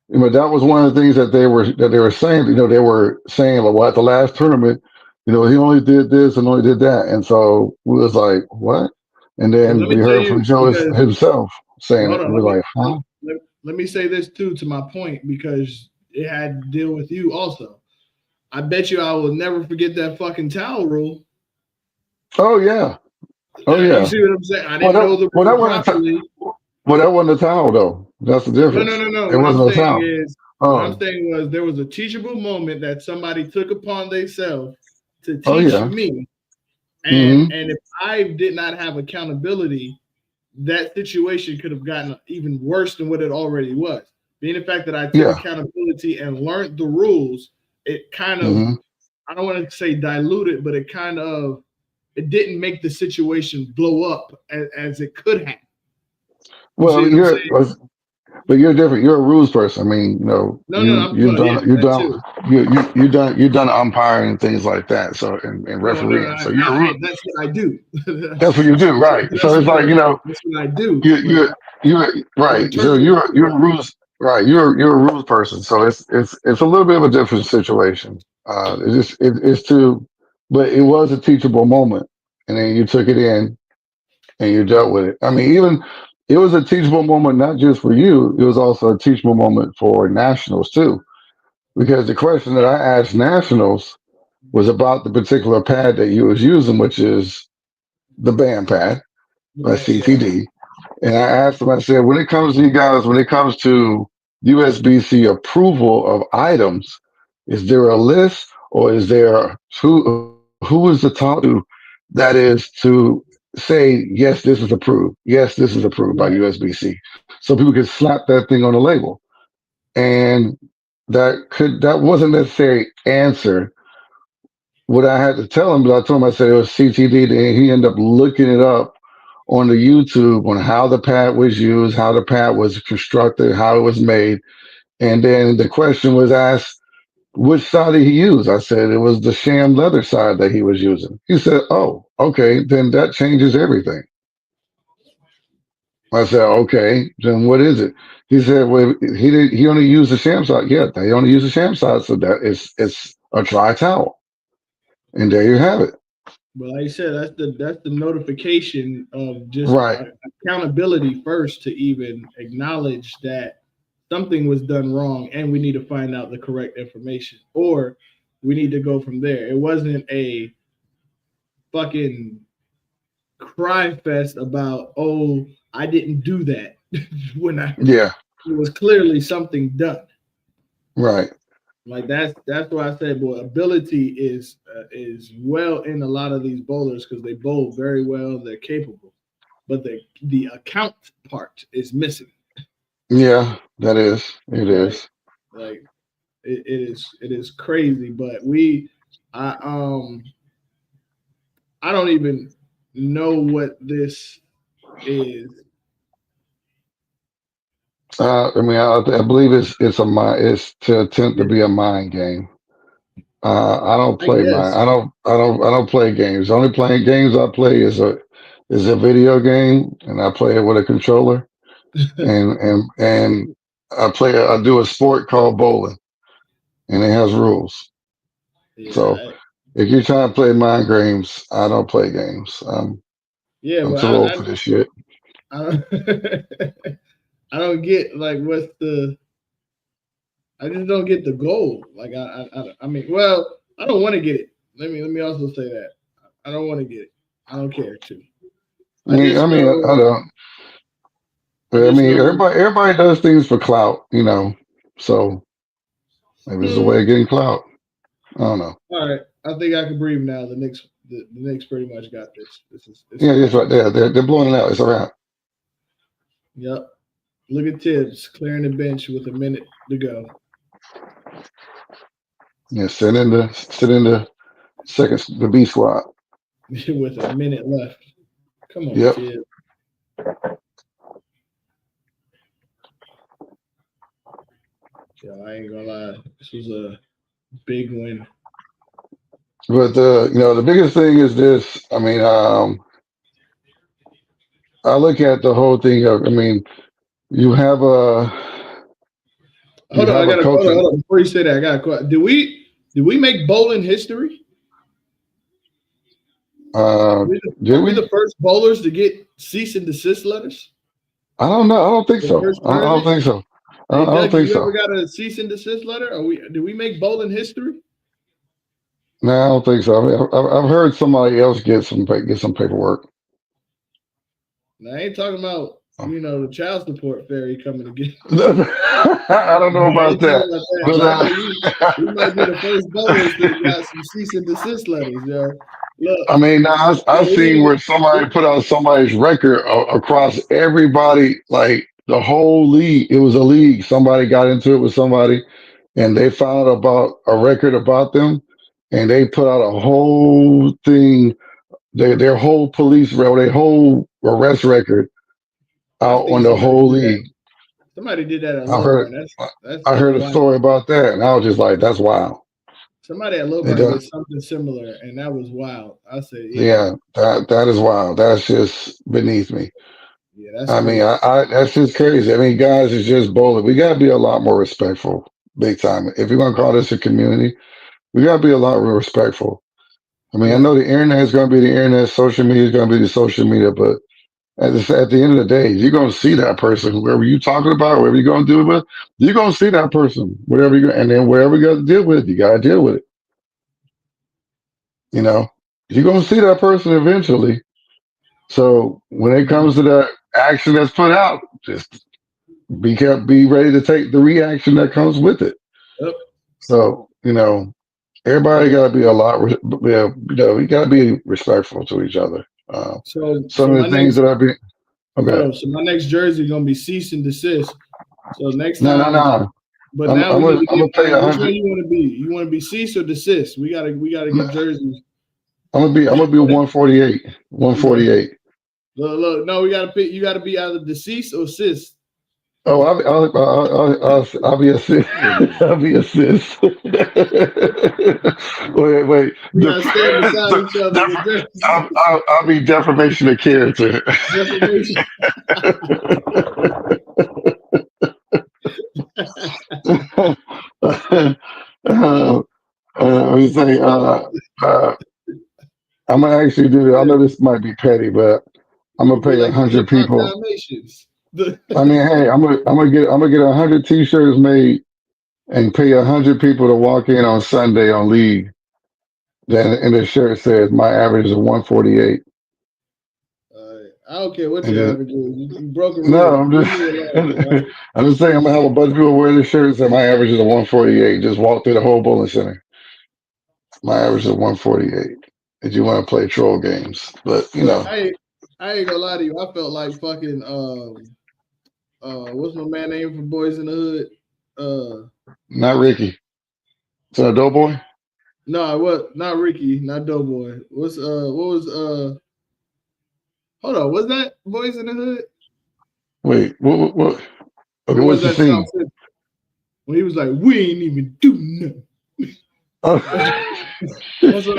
that was one of the things that they were saying. They were saying, like, well, at the last tournament, he only did this and only did that, and so we was like, what? And Well, then let me we tell heard from you Joe because himself saying hold it, on, and we're like, huh? let me say this too to my point because it had to deal with you also. I bet you I will never forget that fucking towel rule. Oh yeah, oh You yeah. see what I'm saying? I Well, didn't know the rule that wasn't properly. that wasn't a towel though. That's the difference. No. It What I'm wasn't a saying towel. is, what I'm Oh, saying was there was a teachable moment that somebody took upon themselves to oh teach yeah. me, Hmm. and if I did not have accountability, that situation could have gotten even worse than what it already was. Being the fact that I took Yeah. accountability and learned the rules, it kind of, Hmm. I don't want to say diluted, but it didn't make the situation blow up as it could have. You see Well, what I'm saying? but you're different. You're a rules person. I mean, No, I'm you've well, yeah, done that too. you've done umpiring and things like that. So and No, refereeing. So you're a rule. that's what I do. That's what you do, right? So it's like That's what I do. you Like you I'm right. So interpreting you're a sport. rules right. You're a rules person. So it's a little bit of a different situation. It's too, but it was a teachable moment, and then you took it in and you dealt with it. I mean, even it was a teachable moment not just for you. It was also a teachable moment for nationals too, because the question that I asked nationals was about the particular pad that you was using, which is the band pad, Yeah. CTD. And I asked them, I said, when it comes to you guys, when it comes to USBC approval of items, is there a list or is there who is the top that is to say, yes, this is approved. Yes, this is approved by Right. USBC. So people can slap that thing on the label. And that wasn't necessary answer. What I had to tell him, but I told him, I said it was CTD, and he ended up looking it up on the YouTube on how the pad was used, how the pad was constructed, how it was made. And then the question was asked, which side did he use? I said it was the sham leather side that he was using. He said, oh, okay, then that changes everything. I said, okay, then what is it? He said, well, he only used the sham side. Yeah, they only use the sham side, so that it's a dry towel. And there you have it. But like I said, that's the notification of just Right. accountability first to even acknowledge that something was done wrong and we need to find out the correct information or we need to go from there. It wasn't a fucking cry fest about, oh, I didn't do that when Yeah. it was clearly something done. Right. Like that's why I said, boy, ability is well in a lot of these bowlers because they bowl very well, they're capable, but the account part is missing. Yeah, that is. It Like is. like it is crazy, but we I I don't even know what this is. I believe it's to attempt to Yeah, be a mind game. I don't I play mind. guess. I don't play games. The only playing games I play is a video game, and I play it with a controller. And I do a sport called bowling, and it has rules. Yeah, So if you're trying to play mind games, I don't play games. yeah, I'm but too old for this shit. I don't, I don't get like what's the. I just don't get the goal. Like I mean, well, I don't want to get it. Let me also say that I don't want to get it. I don't care to. I just I know. don't. I I just mean, know. everybody does things for clout, So maybe it's a way Hmm, of getting clout. I don't know. all right, I think I can breathe now. The Knicks pretty much got this. It's a Yeah, it's wrap. right there. They're blowing it out. It's a wrap. Yep. Look at Tibbs clearing the bench with a minute to go. Yeah, sit in the second the B squad. With a minute left. Come on, Yep. Tibbs. Yeah, I ain't gonna lie. This was a big win. But the biggest thing is this. I look at the whole thing of. You have you Hold on, I have a gotta coaching. hold on. Before you say that, I got a question. Did we make bowling history? Uh, did Are we we? the first bowlers to get cease and desist letters? I don't know. I don't think The so. first I don't tournament? think so. Hey I don't Doug, think you so. ever got a cease and desist letter? Did we make bowling history? No, I don't think so. I've heard somebody else get some paperwork. Now, I ain't talking about the child support fairy coming to get. I don't know I about ain't talking that, about that, but but I know we might be the first bowlers that got some cease and desist letters, yo. Look, now I've we seen need where somebody put out somebody's record across everybody, like the whole league. It was a league. Somebody got into it with somebody, and they found out about a record about them, and they put out a whole thing, their whole their whole arrest record I out think on the whole league. somebody did that at I heard Longhorn. I That's heard a wild. story about that, and I was just like, that's wild. Somebody at They Longhorn done, did something similar, and that was wild. I said, yeah, yeah, that is wild. That's just beneath me. yeah, that's crazy. That's just crazy. Guys, it's just bowling. We gotta be a lot more respectful, big time. If you're gonna call this a community, we gotta be a lot more respectful. I Yeah, know the internet is gonna be the internet, social media is gonna be the social media, but at the end of the day, you're gonna see that person, whoever you talking about, whoever you're gonna do it with, you're gonna see that person, whatever you and then wherever you gotta deal with it, you gotta deal with it. You know, you're gonna see that person eventually. So when it comes to that action that's put out, just be ready to take the reaction that comes with it. yep, So everybody yeah. got to be a lot. Yeah, we got to be respectful to each other. So, Some of my the things next that I be hold okay. on. So my next jersey gonna be cease and desist. So next No, no, time, no. but now we need to I'm get. gonna pay Which one 100. you want to be? You want to be cease or desist? We gotta get jerseys. I'm gonna be 148. You got 148. look. No, we gotta pick. You gotta be either deceased or cis. Oh, I'll be assist. I'll be assist. wait, wait. We gotta stand beside each other with jerseys. I'll be defamation of character. Defamation. Let me say, uh, I'm gonna actually do it. I know this might be petty, but I'm gonna We'll be pay a like the hip hundred hop people. Dalmatians. Hey, I'm gonna get 100 T-shirts made and pay 100 people to walk in on Sunday on League. Then and the shirt says my average is 148. I don't care what And your then average is. You broke a no, rule. I'm Leave just me alone. All right. I'm just saying I'm gonna have a bunch of people wear the shirts and my average is a 148. Just walk through the whole bowling center. My average is 148. If you want to play troll games, but Look, I ain't gonna lie to you. I felt like fucking what's my man name for Boys in the Hood? not Ricky. So Doughboy. No, what? Not Ricky, not Doughboy. What was hold on, was that Boys in the Hood? Wait, what? Okay, Or was what's the that South scene? Central? When he was like, we ain't even do nothing. Oh. That's, that's what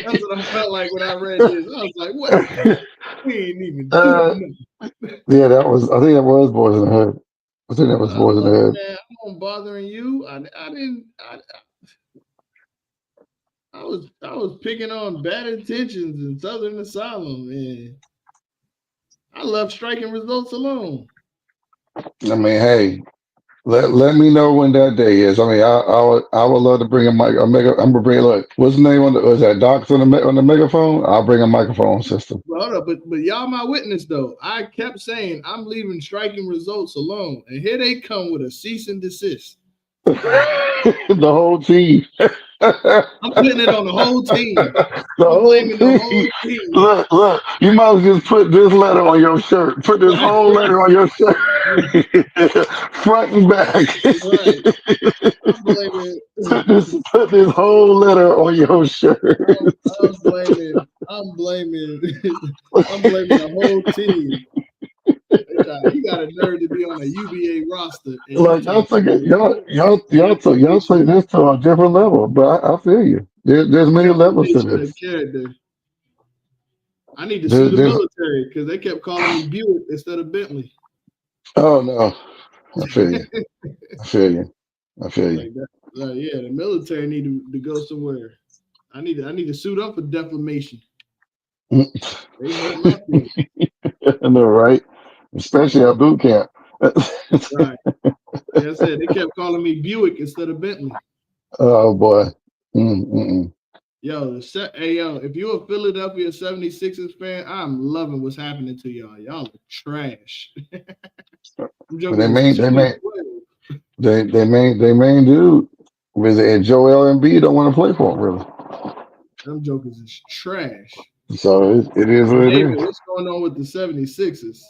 that's what I felt like when I read this. I was like, what the we ain't even do uh, nothing. yeah, that was. I think that was Boys in the Hood. I think that was I was Boys in the like, Hood. man, I'm not bothering you. I didn't I was picking on bad intentions in Southern Asylum, and I left striking results alone. I mean, hey, let me know when that day is. I mean, I would love to bring a mic. I'm gonna bring. Look, what's the name on the? Was that Docs on the megaphone? I'll bring a microphone system. But hold up, but y'all my witness though. I kept saying I'm leaving striking results alone, and here they come with a cease and desist. The whole team. The I'm putting it on the whole team. I'm whole blaming the team. whole team. Look, you might as well just put this letter on your shirt. Put this Right, whole letter on your shirt. Front and back. right. I'm blaming. Put this whole letter on your shirt. I'm blaming. I'm blaming the whole team. You got a nerve to be on a UBA roster, and you Like y'all talking took it, about y'all took this to a different level. But I feel you. There's many levels to defamation of this. character. I need to sue There, the there's military because they kept calling me Buick instead of Bentley. oh no, I feel you. I feel you. I feel you. Like that. Yeah, the military need to go somewhere. I need to suit up for defamation. They hurt my feelings. I know, right? Especially at boot camp. Right. Like I said, they kept calling me Buick instead of Bentley. Oh boy. Mm-mm. Yo, hey yo, if you're a Philadelphia 76ers fan, I'm loving what's happening to y'all. Y'all are trash. Them But they jokers is main, 2-12. they main dude was it Joel Embiid don't want to play for him really. Them jokers is trash. So it is And what it David, is. what's going on with the 76ers?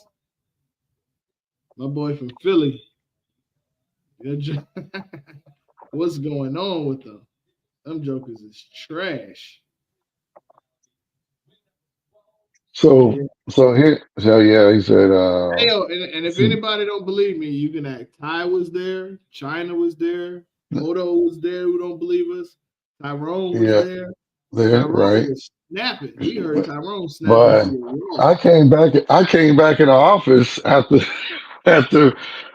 My boy from Philly. What's going on with them? Them jokers is trash. So Yeah. so yeah, he said Hey, yo, and if anybody don't believe me, you can act. Ty was there. China was there. Odo was there who don't believe us. Tyrone was yeah, there. there, Tyrone right. was snapping. We heard Tyrone snapping But through the wall. I came back in the office after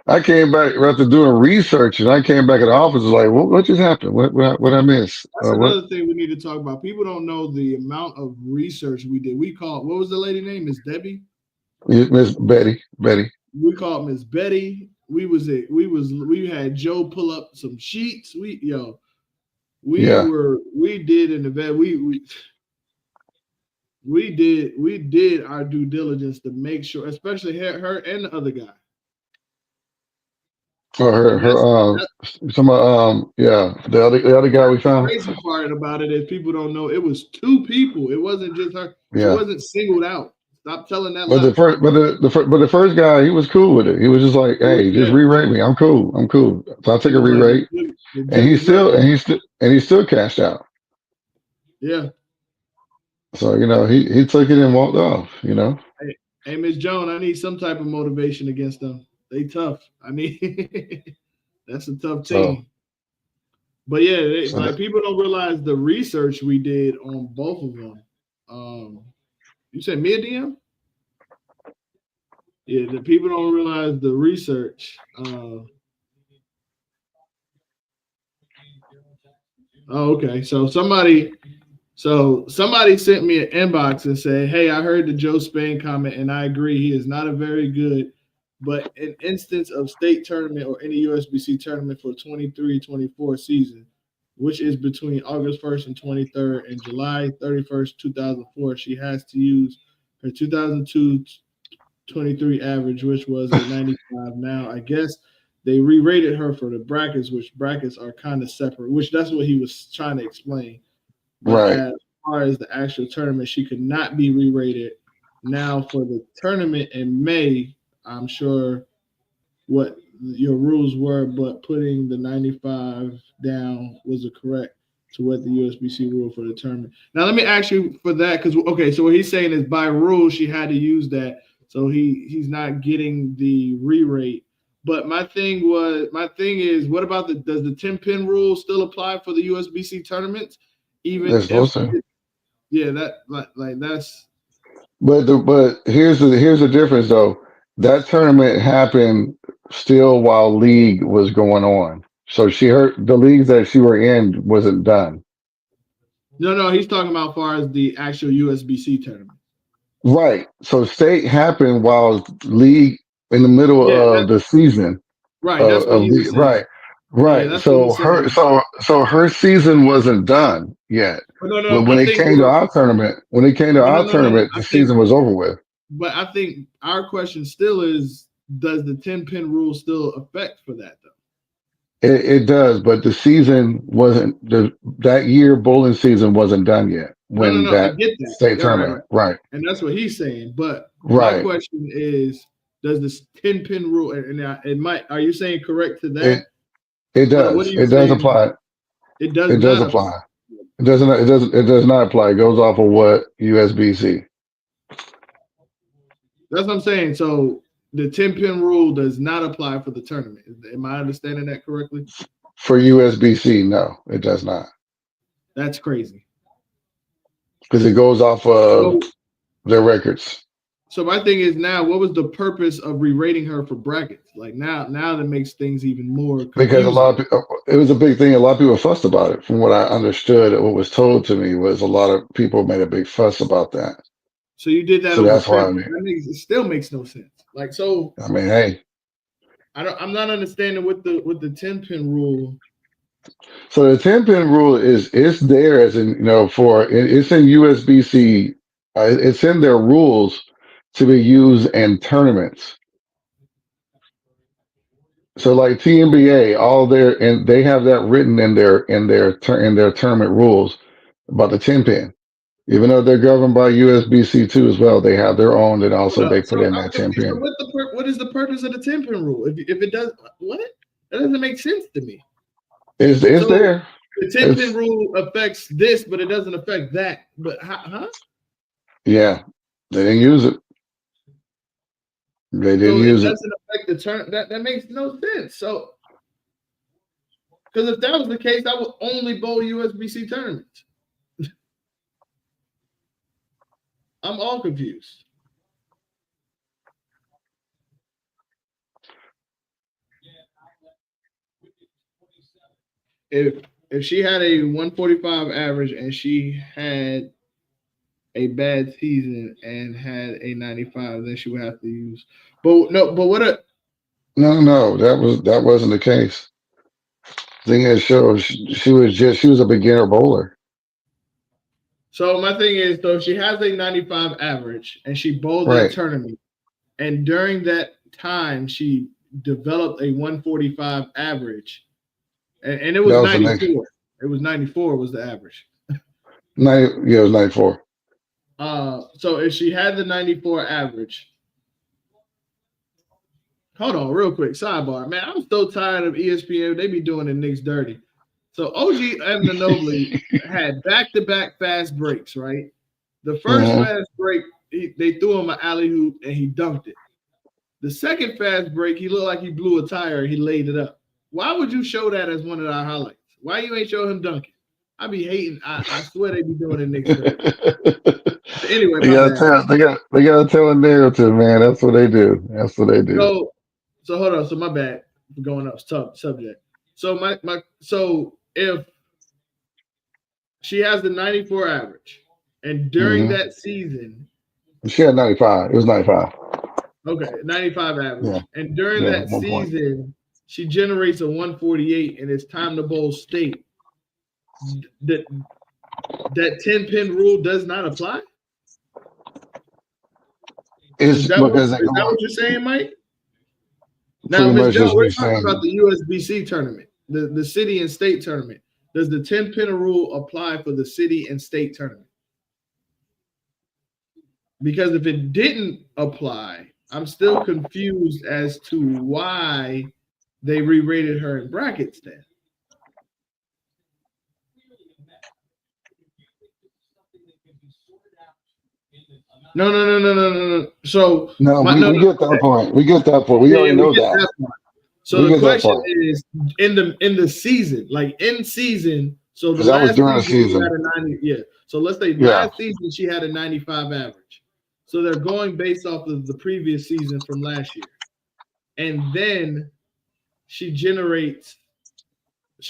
I came back after doing research and I came back in the office was like, what just happened? What I miss? That's What another thing we need to talk about. People don't know the amount of research we did. We called, what was the lady name? Miss Debbie? Miss Betty. We called Miss Betty. We had Joe pull up some sheets. Yeah. We did an event. We did our due diligence to make sure, especially her and the other guy. Or And that's yeah, the other guy we the found. crazy part about it is people don't know it was two people. It wasn't just her. She Yeah. wasn't singled out. Stop telling that But lie. the first guy, he was cool with it. He was just like, It was "Hey, just yeah. re-rate me. I'm cool. I'm cool." So I He took a was like re-rate, the and jig is up. he still cashed out. Yeah. So he took it and walked off. Hey, Miss Joan, I need some type of motivation against them. They tough. I need that's a tough So team. But yeah, so like that, people don't realize the research we did on both of them. You said mid DM? Yeah, the people don't realize the research. Oh, okay. So somebody sent me an inbox and said, "Hey, I heard the Joe Spain comment, and I agree. He is not a very good, but an instance of state tournament or any USBC tournament for 23-24 season, which is between August 1st and 23rd and July 31st, 2004. She has to use her 2002-23 average, which was a 95. Now, I guess they re-rated her for the brackets, which brackets are kind of separate, which that's what he was trying to explain. But right, as far as the actual tournament, she could not be re-rated. Now for the tournament in May, I'm sure what your rules were, but putting the 95 down was a correct. to what the USBC rule for the tournament. Now let me ask you for that, because okay, so what he's saying is by rule she had to use that, so he's not getting the re-rate. But my thing is, what about does the 10-pin rule still apply for the USBC tournaments? Even They're if supposed to. yeah, that like that's But here's the difference though. That tournament happened still while league was going on. So the leagues that she were in wasn't done. no, he's talking about as far as the actual USBC tournament. Right. So state happened while league in the middle Yeah, of the season right. That's what of he league. was saying. Right. Yeah, Right. that's what So he's saying. her season wasn't done yet. But no, But when I it think came to our tournament, no. the season was over with. But I think our question still is: does the 10-pin rule still affect for that though? It does, but the season wasn't that year bowling season wasn't done yet when No. I that get that. state Yeah, right. tournament. Right. And that's what he's saying. But my Right. question is: does this 10-pin rule? And it might. Are you saying correct to It that? it What are does. you It does saying? apply. It does It does not apply. apply. It does not apply. It goes off of what USBC. That's what I'm saying. So the 10-pin rule does not apply for the tournament. Am I understanding that correctly? For USBC, no, it does not. That's crazy. Because it goes off of So, their records. so my thing is now, what was the purpose of re-rating her for brackets? Like now that makes things even more Because a confusing. lot of it was a big thing. A lot of people fussed about it. From what I understood, what was told to me was a lot of people made a big fuss about that. So you did that So over that's why Christmas. That makes it still makes no sense. Like so, I mean, hey. I'm not understanding with the 10-pin rule. So the 10-pin rule is it's there as in it's in USBC. It's in their rules to be used in tournaments. So like TNBA, and they have that written in their tournament rules about the 10-pin. Even though they're governed by USBC too as well, they have their own. And also Hold up. they So put in I'm that confused. So 10-pin. what is the purpose of the 10-pin rule? If it does what? That doesn't make sense to me. It's So there. the 10-pin It's rule affects this, but it doesn't affect that. But huh? yeah. They didn't use it. They didn't So it use it. doesn't affect the turn. That makes no sense. So because if that was the case, I would only bowl USBC tournaments. I'm all confused. If she had a 145 average and she had a bad season and had a 95, then she would have to use. But no, but what a No, that wasn't the case. Thing is, she was a beginner bowler. so my thing is, so if she has a 95 average and she bowled that Right. tournament, and during that time she developed a 145 average, and it was That was the next 94. It was 94 was the average. night. Yeah, it was 94. So if she had the 94 average, hold on, real quick, sidebar, man. I'm so tired of ESPN. They be doing the Knicks dirty. So OG Anunoby had back-to-back fast breaks, right? The first Mhm. fast break, they threw him an alley hoop and he dunked it. The second fast break, he looked like he blew a tire. He laid it up. Why would you show that as one of our highlights? Why you ain't show him dunking? I be hating. I swear they be doing the Knicks dirty. Anyway, They my gotta bad. tell they gotta tell a narrative, man. That's what they do. That's what they do. So hold on. So my bad for going up subject. So so if she has the 94 average, and during Hmm. that season, She had 95. It was 95. okay, 95 Yeah, average, and during yeah, that 1 point. season, she generates a 148, and it's time to bowl state. That 10-pin rule does not apply. It's Is that because they go what you're saying, Mike? Now, pretty Ms. much Joe, just we're me talking about saying. the USBC tournament, the city and state tournament. Does the 10-pin rule apply for the city and state tournament? Because if it didn't apply, I'm still confused as to why they re-rated her in brackets then. No. So No, my we, no, we no. get that Okay. point. We get that point. We Yeah, already we know get that. that part. So We the get that question part is in the season, like in season. So the because that was last during the season she had season. a 90. Yeah. So let's say Yeah. last season she had a 95 average. So they're going based off of the previous season from last year, and then she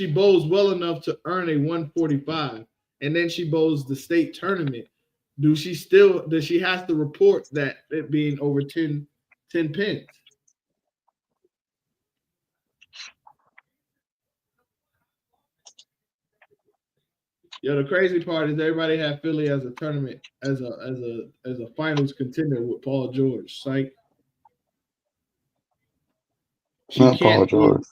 bowls well enough to earn a 145, and then she bowls the state tournament. Does she has to report that it being over 10 pins? The crazy part is everybody had Philly as a tournament as a finals contender with Paul George. Like she Not Paul can't be George.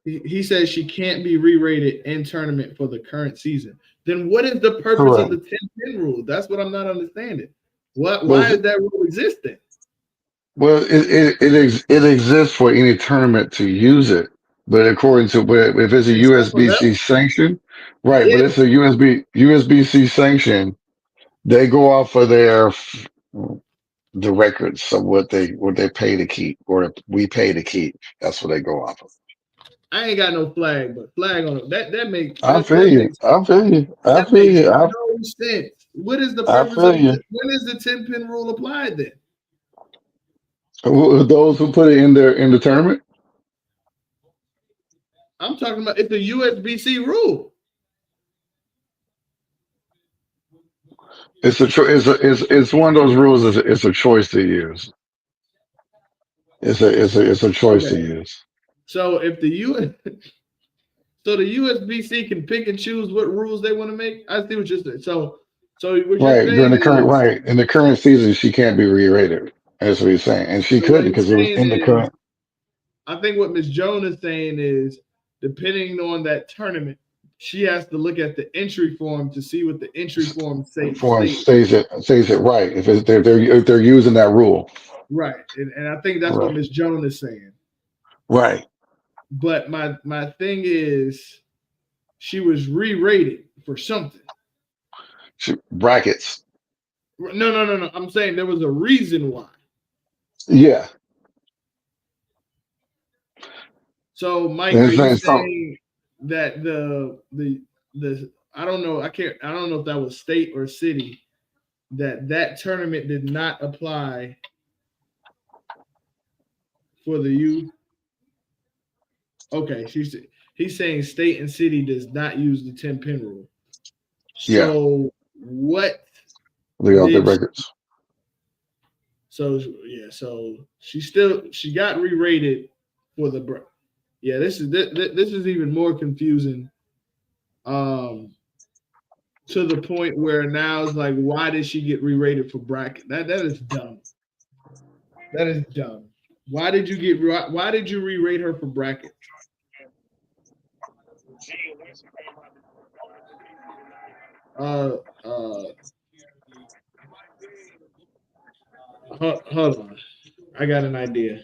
he says she can't be re-rated in tournament for the current season. Then what is the purpose of Correct. the 10-pin rule? That's what I'm not understanding. Well, Why is that rule existing? it exists for any tournament to use it, but if it's a Except for USBC them? sanction, right? But Yeah. it's a USBC sanction. They go off of the records of what they pay to keep or we pay to keep. That's what they go off of. I ain't got no flag, but flag on it. That makes I feel you. I feel you. I that feel makes you. no sense. What is the I purpose feel of you. when is the 10-pin rule applied then? Those who put it in the tournament, I'm talking about it's a USBC rule. it's one of those rules. It's a choice to use. It's a choice to Okay. use. So if the US so the USBC can pick and choose what rules they want to make. I see what you're saying. So what you're Right during saying the current is right in the current season, she can't be re-rated. That's what he's saying, and she so what couldn't he's because it was saying in the is current I think what Miss Joan is saying is depending on that tournament, she has to look at the entry form to see what the entry form form state. says it right. If they're using that rule, Right. And I think that's what right, Miss Joan is saying. right. But my thing is she was re-rated for something. Brackets, No. I'm saying there was a reason why. yeah. So, Mike, And are it's you saying something. saying that the I don't know, I don't know if that was state or city that tournament did not apply for the U? Okay, he's saying state and city does not use the 10-pin rule. Yeah, So what they got the did records. so yeah, so she got re-rated for the yeah, this is even more confusing. Um to the point where now it's like, why did she get re-rated for bracket? That is dumb. That is dumb. Why did you re-rate her for bracket? Uh uh hold on. I got an idea.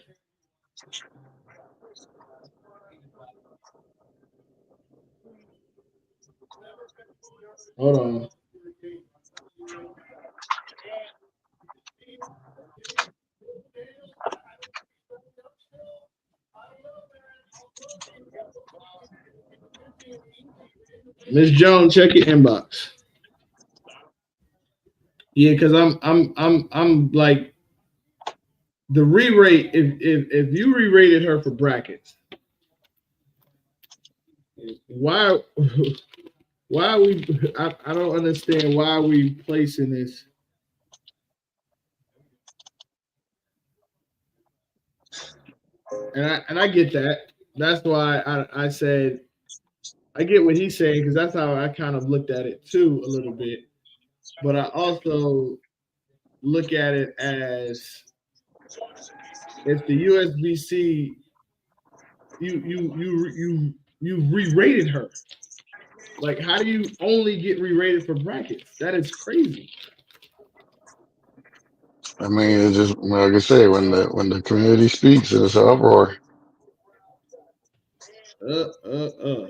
Hold on. Miss Jones, check your inbox. Yeah, because I'm like the re-rate, if you re-rated her for brackets, why why are we I don't understand why are we placing this. And I get that. That's why I said I get what he's saying because that's how I kind of looked at it too a little bit. But I also look at it as if the USBC you re-rated her. Like, how do you only get re-rated for brackets? That is crazy. I mean, it's just like I say, when the community speaks, it's an uproar. Uh uh uh.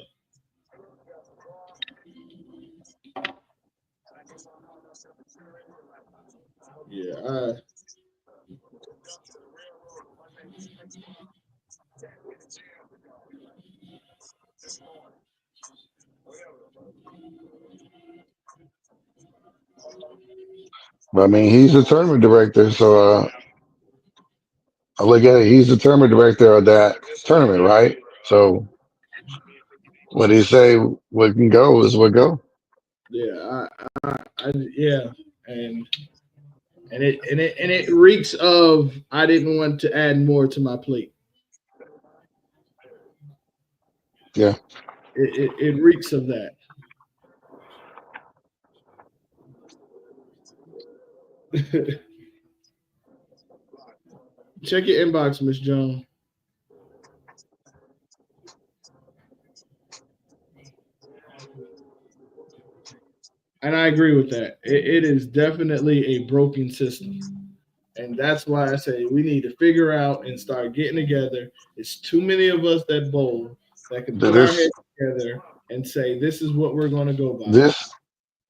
Yeah, But I mean, he's the tournament director, so I look at it. He's the tournament director of that tournament, right? So what he say, what can go is what go. yeah, yeah, and it reeks of I didn't want to add more to my plate. Yeah. It reeks of that. Check your inbox, Miss Jones. And I agree with that. It is definitely a broken system. And that's why I say we need to figure out and start getting together. It's too many of us that bowl that can That put our this heads together and say this is what we're going to go by, this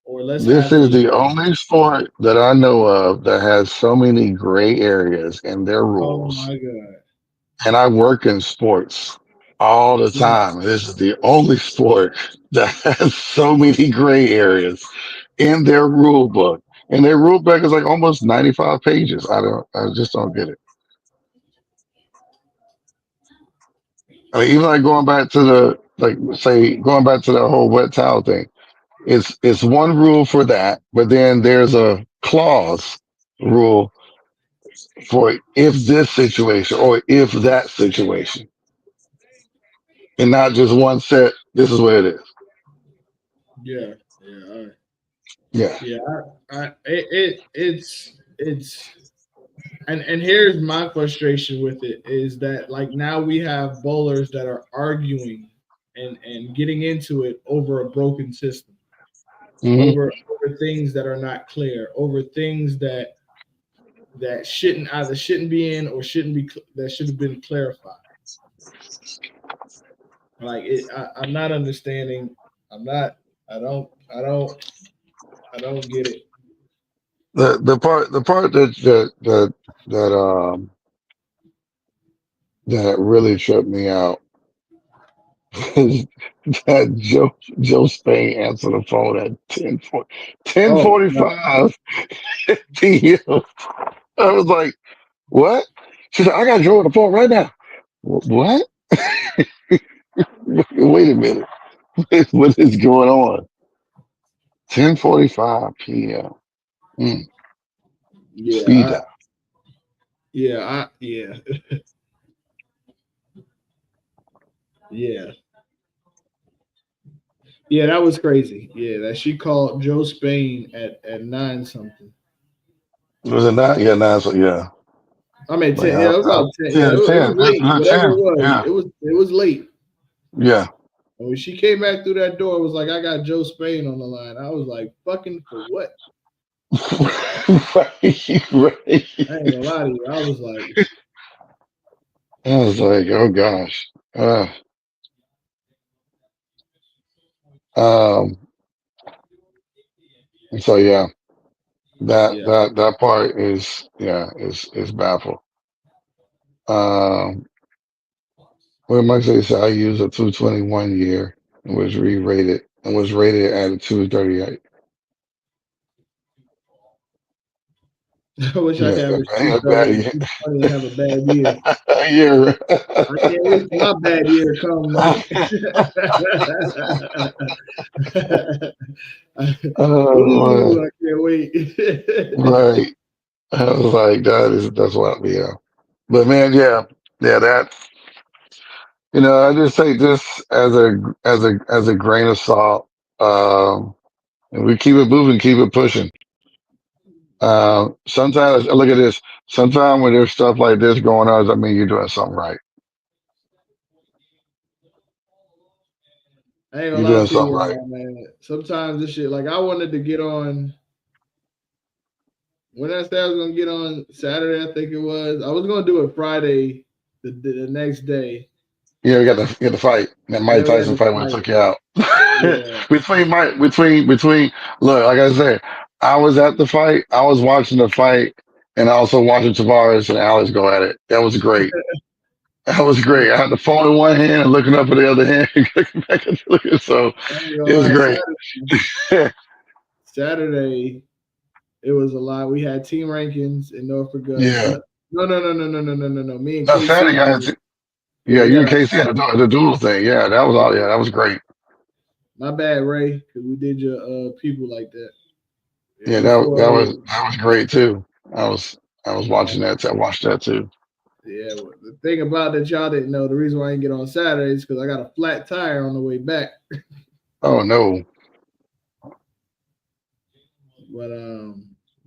or let's this have is the meetings. only sport that I know of that has so many gray areas in their Oh rules. my god! And I work in sports all the Yeah. time. This is the only sport that has so many gray areas in their rule book. And their rule book is like almost 95 pages. I just don't get it. I mean, even like going back to the, like, say, going back to the whole wet towel thing. It's one rule for that, but then there's a clause rule for if this situation or if that situation, and not just one set. This is what it is. Yeah, yeah, Yeah. yeah. It's and here's my frustration with it is that like now we have bowlers that are arguing and getting into it over a broken system, Hmm. over things that are not clear, over things that shouldn't either shouldn't be in or shouldn't be that should have been clarified. Like I'm not understanding. I'm not. I don't. I don't. I don't get it. The part that that really tripped me out is that Joe Spain answered the phone at 10 Oh my god. 45 p.m. I was like, what? She said, I got Joe on the phone right now. What? Wait a minute. What is going on? 10:45 p.m. Yeah. Speed dial. Yeah. Yeah. Yeah. That was crazy. Yeah. That she called Joe Spain at 9 something. Was it not? Yeah, nine. So yeah, I mean like 10. Yeah. It was about 10. Yeah. yeah, It was 10, late. Whatever it 10. was. Yeah, It was late. yeah. And when she came back through that door, it was like I got Joe Spain on the line. I was like, fucking for what? Right, right. I ain't gonna lie to you. I was like, I was like, oh gosh. Um. So yeah, yeah. that part is yeah is baffled. Um. What Mike say? I use a 221 year and was re-rated and was rated at a 238. I wish I Yeah, could have a yeah, shoe start at 220 and have a bad year. yeah. I can't wait till my bad year come, Mike. Oh, Ooh, I can't wait. right. I was like, that's what, yeah. But man, yeah, yeah, that, I just take this as a grain of salt. And we keep it moving, keep it pushing. Sometimes look at this. Sometimes when there's stuff like this going on, I mean you're doing something right. I ain't gonna You're lie doing to something you, right. man. Sometimes this shit, like I wanted to get on when I said I was gonna get on Saturday, I think it was. I was gonna do it Friday, the next day, Yeah, we got to get the fight. That and Mike then we had Tyson to fight when it fight. took you out. Yeah, between Mike, between look, like I said, I was at the fight. I was watching the fight, and also watching Tavares and Alex go at it. That was great. That was great. I had the phone in one hand and looking up at the other hand, looking back at looking. So I ain't gonna it was lie, great. Saturday it was a lot. We had team rankings in Norfolk. Yeah. No. Me and No, Saturday, I Casey. had to, Yeah, yeah, we you had and our Casey had the duel thing. Yeah, that was all. Yeah, that was great. my bad, Ray, because we did your people like that. Yeah, Yeah, we that was great too. I was I was yeah, watching that. I watched that too. yeah. Well, the thing about that y'all didn't know, the reason why I didn't get on Saturday is because I got a flat tire on the way back. Oh no. But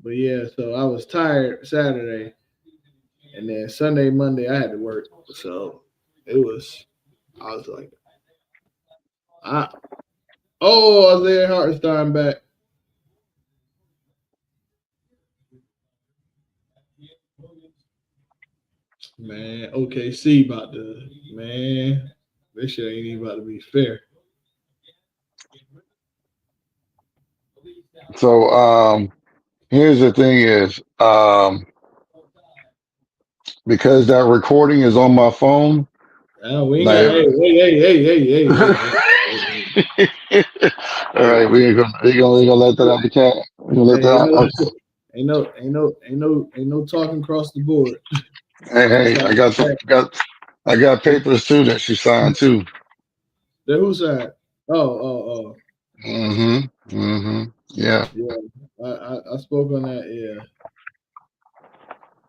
but yeah, so I was tired Saturday, and then Sunday, Monday I had to work. So it was I was like, I Isaiah Hartenstein back. Man, OKC about to man, this shit ain't even about to be fair. So here's the thing is because that recording is on my phone, We ain't got like hey, hey. all right, we gonna let that out the cat. We're gonna let Hey, that out. ain't no talking across the board. Hey, Talk I got some back. I got papers too that she signed too. Then who side? Oh. Yeah, Yeah, I spoke on that. Yeah,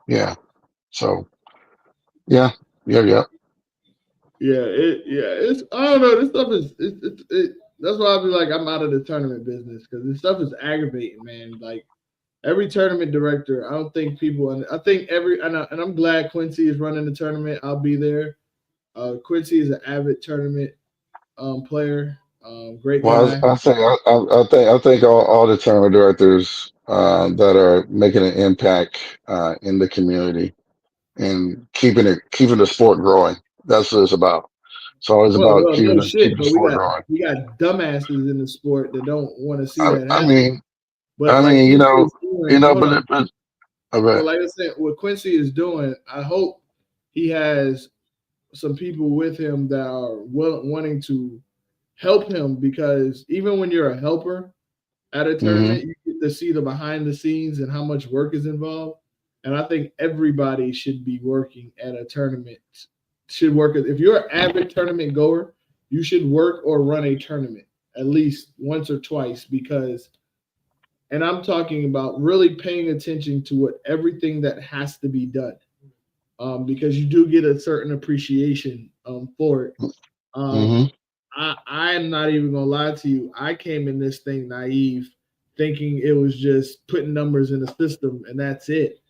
yeah. So yeah, yeah. It's I don't know. This stuff is that's why I'll be like I'm out of the tournament business because this stuff is aggravating, man. Like every tournament director, I don't think people, and I think and I'm glad Quincy is running the tournament. I'll be there. Quincy is an avid tournament player. Great Well, guy. I think all the tournament directors that are making an impact in the community and keeping the sport growing. That's what it's about. It's always about Well, keeping no the keeping shit, the but sport growing. we got dumbasses in the sport that don't want to see I, that I happen. mean, But I like mean, Quincy is doing, hold on. but But like I said, what Quincy is doing, I hope he has some people with him that are wanting to help him because even when you're a helper at a hmm tournament, you get to see the behind the scenes and how much work is involved. And I think everybody should be working at a tournament. Should work if you're an avid tournament goer, you should work or run a tournament at least once or twice because and I'm talking about really paying attention to what everything that has to be done because you do get a certain appreciation for it. Um, hmm I am not even gonna lie to you. I came in this thing naive, thinking it was just putting numbers in the system and that's it.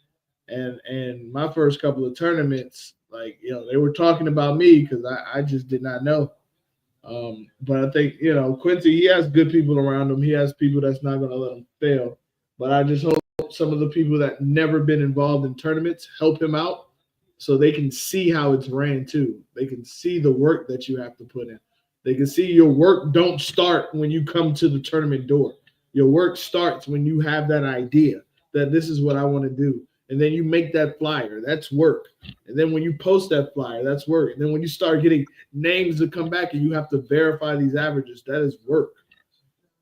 And my first couple of tournaments, like they were talking about me because I just did not know. But I think Quincy, he has good people around him. He has people that's not going to let him fail. But I just hope some of the people that never been involved in tournaments help him out, so they can see how it's ran too. They can see the work that you have to put in. They can see your work don't start when you come to the tournament door. Your work starts when you have that idea that this is what I want to do, and then you make that flyer. That's work. And then when you post that flyer, that's work. And then when you start getting names to come back and you have to verify these averages, that is work.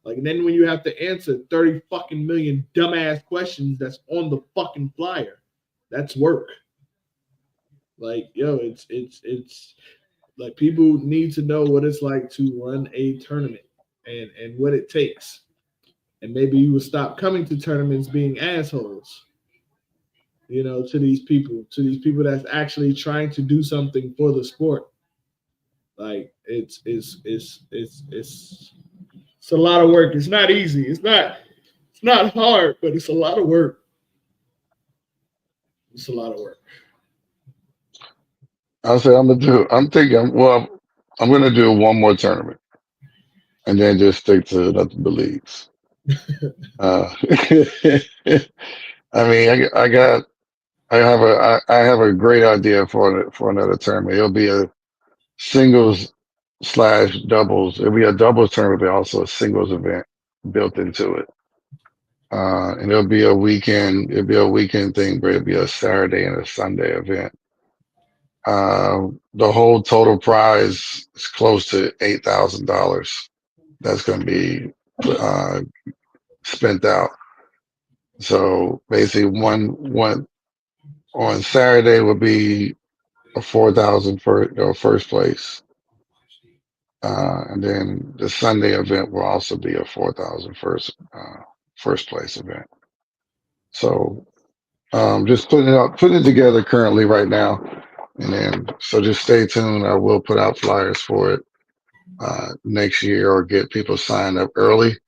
Like, and then when you have to answer 30 fucking million dumbass questions that's on the fucking flyer, that's work. Like, it's like people need to know what it's like to run a tournament and what it takes. And maybe you will stop coming to tournaments being assholes, to these people that's actually trying to do something for the sport. Like it's a lot of work. It's not easy. It's not hard, but it's a lot of work. It's a lot of work. I'll say I'm thinking. Well, I'm gonna do one more tournament and then just stick to nothing but leagues. Uh, I mean, I have a great idea for another tournament. It'll be a singles slash doubles. It'll be a doubles tournament, but also a singles event built into it. And it'll be a weekend. It'll be a weekend thing, but it'll be a Saturday and a Sunday event. The whole total prize is close to $8,000. That's going to be uh, spent out. So basically, one on Saturday would be a 4,000 for first place, and then the Sunday event will also be a 4,000 first place event. So just putting it together currently right now, and then so just stay tuned. I will put out flyers for it next year or get people signed up early.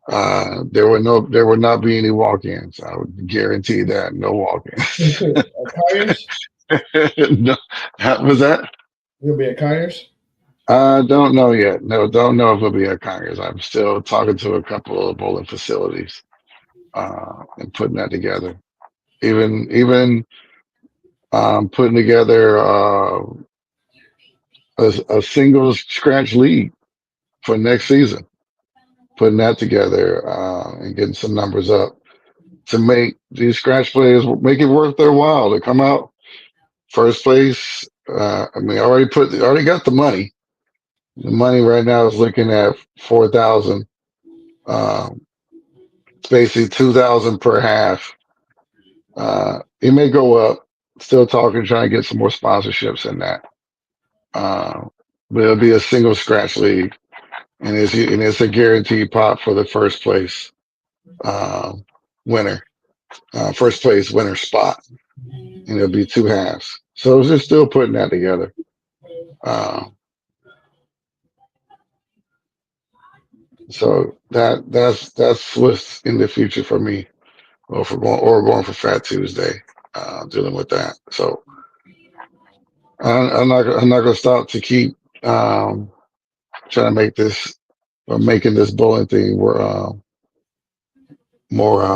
There would not be any walk-ins. I would guarantee that no walk-ins. Conyers? No, was that? You'll be at Conyers? I don't know yet. No, don't know if it'll be at Congress. I'm still talking to a couple of bowling facilities and putting that together. Even putting together a single scratch league for next season. Putting that together and getting some numbers up to make these scratch players make it worth their while to come out first place. I mean, I already got the money. The money right now is looking at 4,000. It's basically 2,000 per half. It may go up. Still talking, trying to get some more sponsorships in that. But it'll be a single scratch league, and it's a guaranteed pot for the first place winner, first place winner spot, and it'll be two halves. So it's just still putting that together. So that's what's in the future for me, or for going for Fat Tuesday, dealing with that. So I'm not gonna stop to keep trying to make this or making this bowling thing more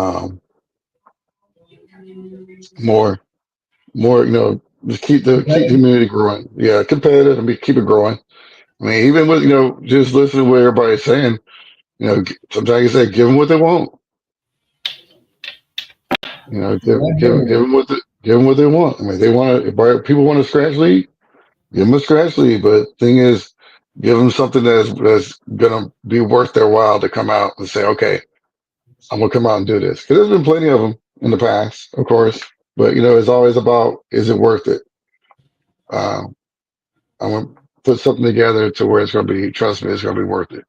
more just keep the community growing. Yeah, competitive and keep it growing. I mean, even with just listening to what everybody's saying, sometimes you say give them what they want. Give them what they want. I mean, people want a scratch league, give them a scratch league. But thing is, give them something that's gonna be worth their while to come out and say, okay, I'm gonna come out and do this. Because there's been plenty of them in the past, of course. But it's always about, is it worth it? I'm gonna put something together to where it's gonna be. Trust me, it's gonna be worth it.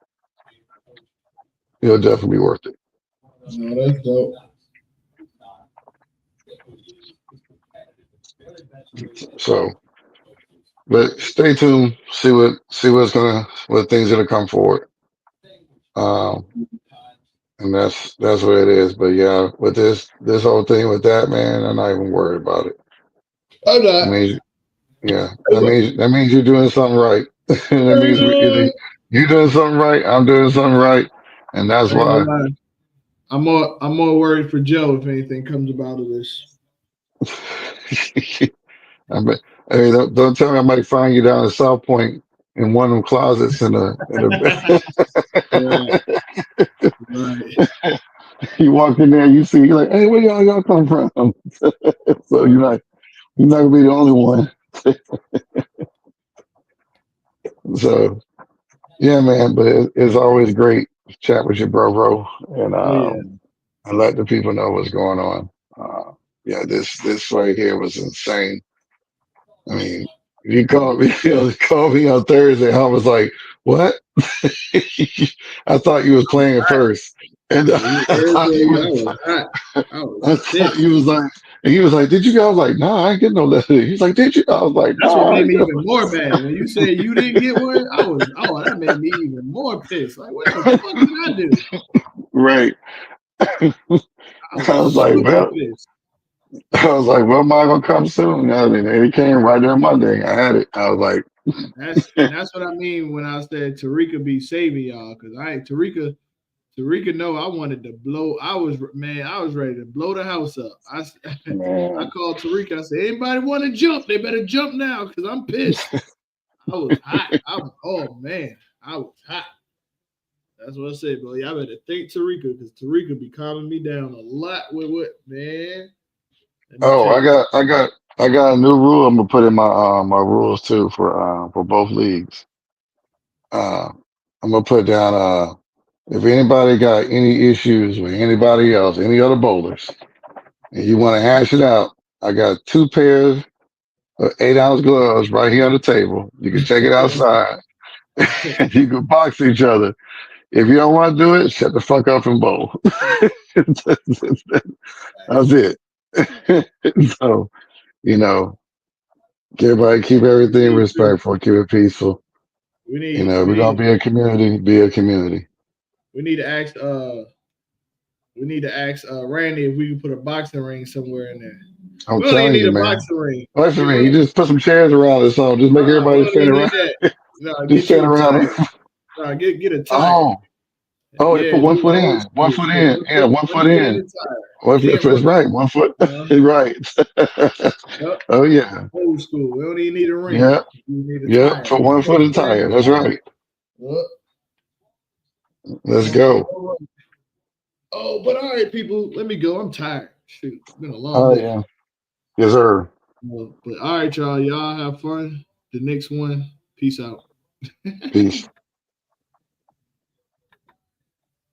It'll definitely be worth it. No, that's dope. So, but stay tuned. What things gonna come forward. Um, and that's what it is. But yeah, with this whole thing with that, man, I'm not even worried about it. I'm I not. mean, yeah, that means you're doing something right. That means either you're doing something right, I'm doing something right, and that's I ain't why. gonna lie. I'm more worried for Joe if anything comes about of this. I mean, hey, don't tell me I might find you down at South Point in one of them closets Right, right. you walk in there, you're like, hey, where y'all come from? So you're not gonna be the only one. So yeah, man, but it's always great to chat with you, bro, and Oh yeah. I let the people know what's going on. Yeah, this right here was insane. I mean, you called me, called me on Thursday. I was like, "What?" I thought you was playing it first, and Yeah, Thursday, I was hot. I was I thought pissed. you was like, and he was like, "Did you go?" I was like, "No, I ain't getting no letter." He's like, "Did you?" I was like, That's "No, what I made ain't me getting even more mad. When you said you didn't get one, that made me even more pissed. Like, what the fuck did I do? right." I I was was like, super "Well." pissed. I was like, "Well, mine gonna come soon." I mean, it came right there Monday. I had it. I was like, That's what I mean when I said Tarika be saving y'all, because Tarika know I wanted to blow. I was ready to blow the house up. I "Man, called Tarika. I said, anybody want to jump? They better jump now because I'm pissed. I was hot. Oh man, I was hot. That's what I said, bro. Y'all better think Tariqa, because Tariqa be calming me down a lot with what, man. Let me Oh, tell you. I got a new rule I'm gonna put in my rules too for both leagues. I'm gonna put down if anybody got any issues with anybody else, any other bowlers, and you want to hash it out, I got 2 pairs of 8-ounce gloves right here on the table. You can take it outside and you can box each other. If you don't want to do it, shut the fuck up and bowl. That's it. So, you know, everybody keep We everything need to. respectful, keep it peaceful. We You need. know, We we're gonna need. be a community, be a community. We need to ask. We need to ask Randy if we can put a boxing ring somewhere in there. I'm We don't even telling need you, a man. boxing ring. Wait a We minute, you don't. just put some chairs around or something. Just make We everybody don't stand even need around, that. No, just get stand you a around. tire. No, get a tire. Oh, oh, they Yeah, put one do foot old in, one school. foot Yeah, in. Yeah, one one foot foot in in. the tire. One foot, Then that's work. right, one foot. Uh, Right. yep, Oh, yeah. old school. We don't even need a ring. Yeah, We need a yeah. tire. Put one foot in tire. That's right. Yep. Let's go. Oh, but all right, people, let me go. I'm tired. Shoot, it's been a long Oh, day. yeah. Yes, sir. But all right, y'all. Y'all have fun. The next one. Peace out. Peace.